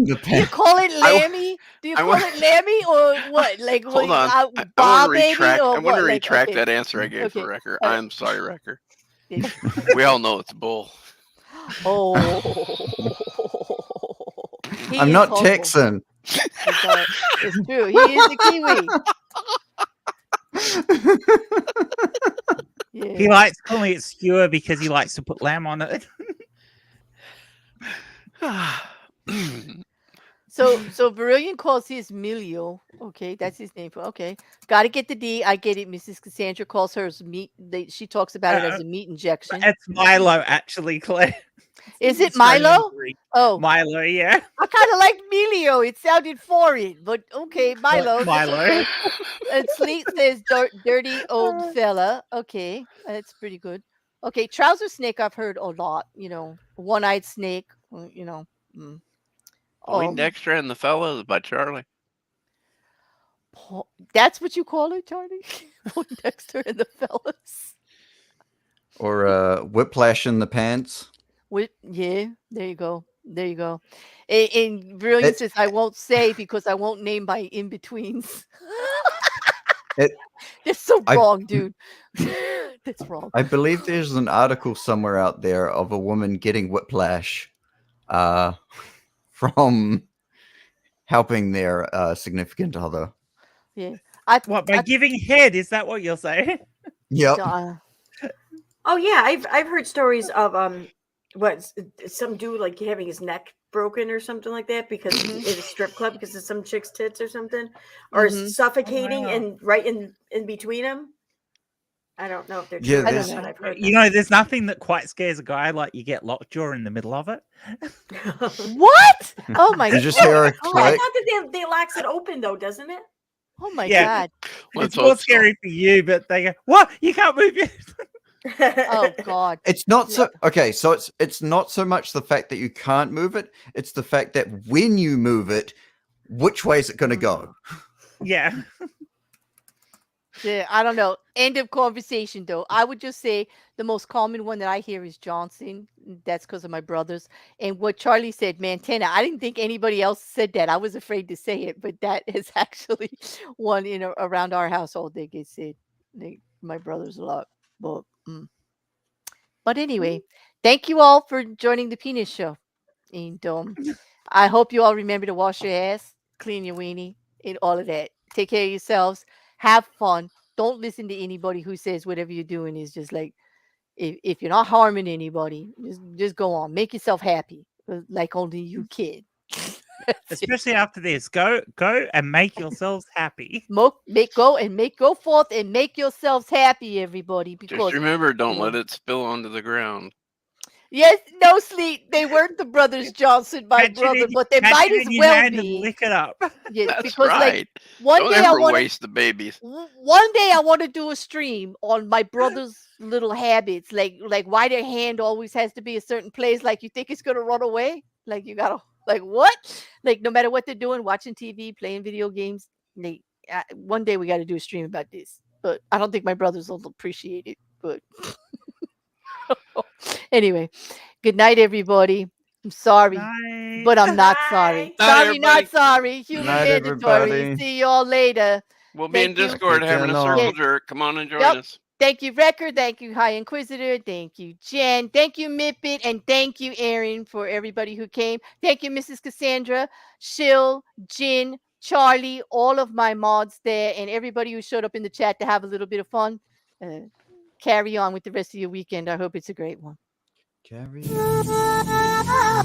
the Do you call it Lammy? Do you call it Lammy or what? Like, hold on. Bob I want to retract that answer I gave for Wrecker. I'm sorry, Wrecker. We all know it's bull. Oh. I'm not Texan. It's true. He is a Kiwi. He likes calling it skewer because he likes to put lamb on it. So Brilliant calls his Milio. Okay, that's his name. Okay, got to get the D. I get it. Mrs. Cassandra calls hers meat. She talks about it as a meat injection. It's Milo, actually, Claire. Is it Milo? Oh, Milo, yeah. I kind of like Milio. It sounded foreign, but okay, Milo. Milo. And Sleet says dirty old fella. Okay, that's pretty good. Okay, trouser snake I've heard a lot. You know, one-eyed snake. You know. Poindexter and the Fellas by Charlie. That's what you call it, Charlie? Poindexter and the Fellas. Or Whiplash in the Pants. Yeah, there you go. And Brilliant says, I won't say because I won't name my in-betweens. That's so wrong, dude. That's wrong. I believe there's an article somewhere out there of a woman getting whiplash from helping their significant other. Yeah. By giving head? Is that what you're saying? Yep. Oh yeah, I've heard stories of some dude like having his neck broken or something like that because in a strip club because of some chick's tits or something, or suffocating and right in between them. I don't know if they're true. I don't know what I've heard. You know, there's nothing that quite scares a guy like you get lockjaw in the middle of it. What? Oh my god! You just hear a I click. thought that they locks it open though, doesn't it? Oh my god! It's more scary for you, but they go, "What? You can't move it." Oh god! It's not so okay. So it's not so much the fact that you can't move it; it's the fact that when you move it, which way is it going to go? Yeah. Yeah, I don't know. End of conversation, though. I would just say the most common one that I hear is Johnson. That's because of my brothers. And what Charlie said, Mantena. I didn't think anybody else said that. I was afraid to say it, but that is actually one around our household. They get said. My brothers a lot. But anyway, thank you all for joining the Penis Show. And I hope you all remember to wash your ass, clean your weenie, and all of that. Take care of yourselves. Have fun. Don't listen to anybody who says whatever you're doing is just like, if you're not harming anybody, just go on. Make yourself happy, like only you can. Especially after this, go and make yourselves happy. Go forth and make yourselves happy, everybody. Because just remember, don't let it spill onto the ground. Yes, no sleep. They weren't the brothers Johnson, my Catch it brother, in- but they catch might it as in your well hand and be. lick it up. Yes, That's because like right. one Don't day I ever want waste the babies. one day I want to do a stream on my brother's little habits, like why their hand always has to be a certain place. Like you think it's gonna run away, like you gotta like what? Like no matter what they're doing, watching TV, playing video games. They one day we got to do a stream about this, but I don't think my brothers will appreciate it. But anyway, good night, everybody. I'm sorry, Night. but I'm not sorry. Night, Sorry, everybody. not sorry. Human Night, mandatory. everybody. See you all later. We'll be in Thank you. Discord Take having care a now. circle Yes. jerk. Come on and join Yep. us. Thank you, Record. Thank you, High Inquisitor. Thank you, Jen. Thank you, Mippet. And thank you, Aaron, for everybody who came. Thank you, Mrs. Cassandra, Shill, Jin, Charlie, all of my mods there, and everybody who showed up in the chat to have a little bit of fun. Carry on with the rest of your weekend. I hope it's a great one. Carry on.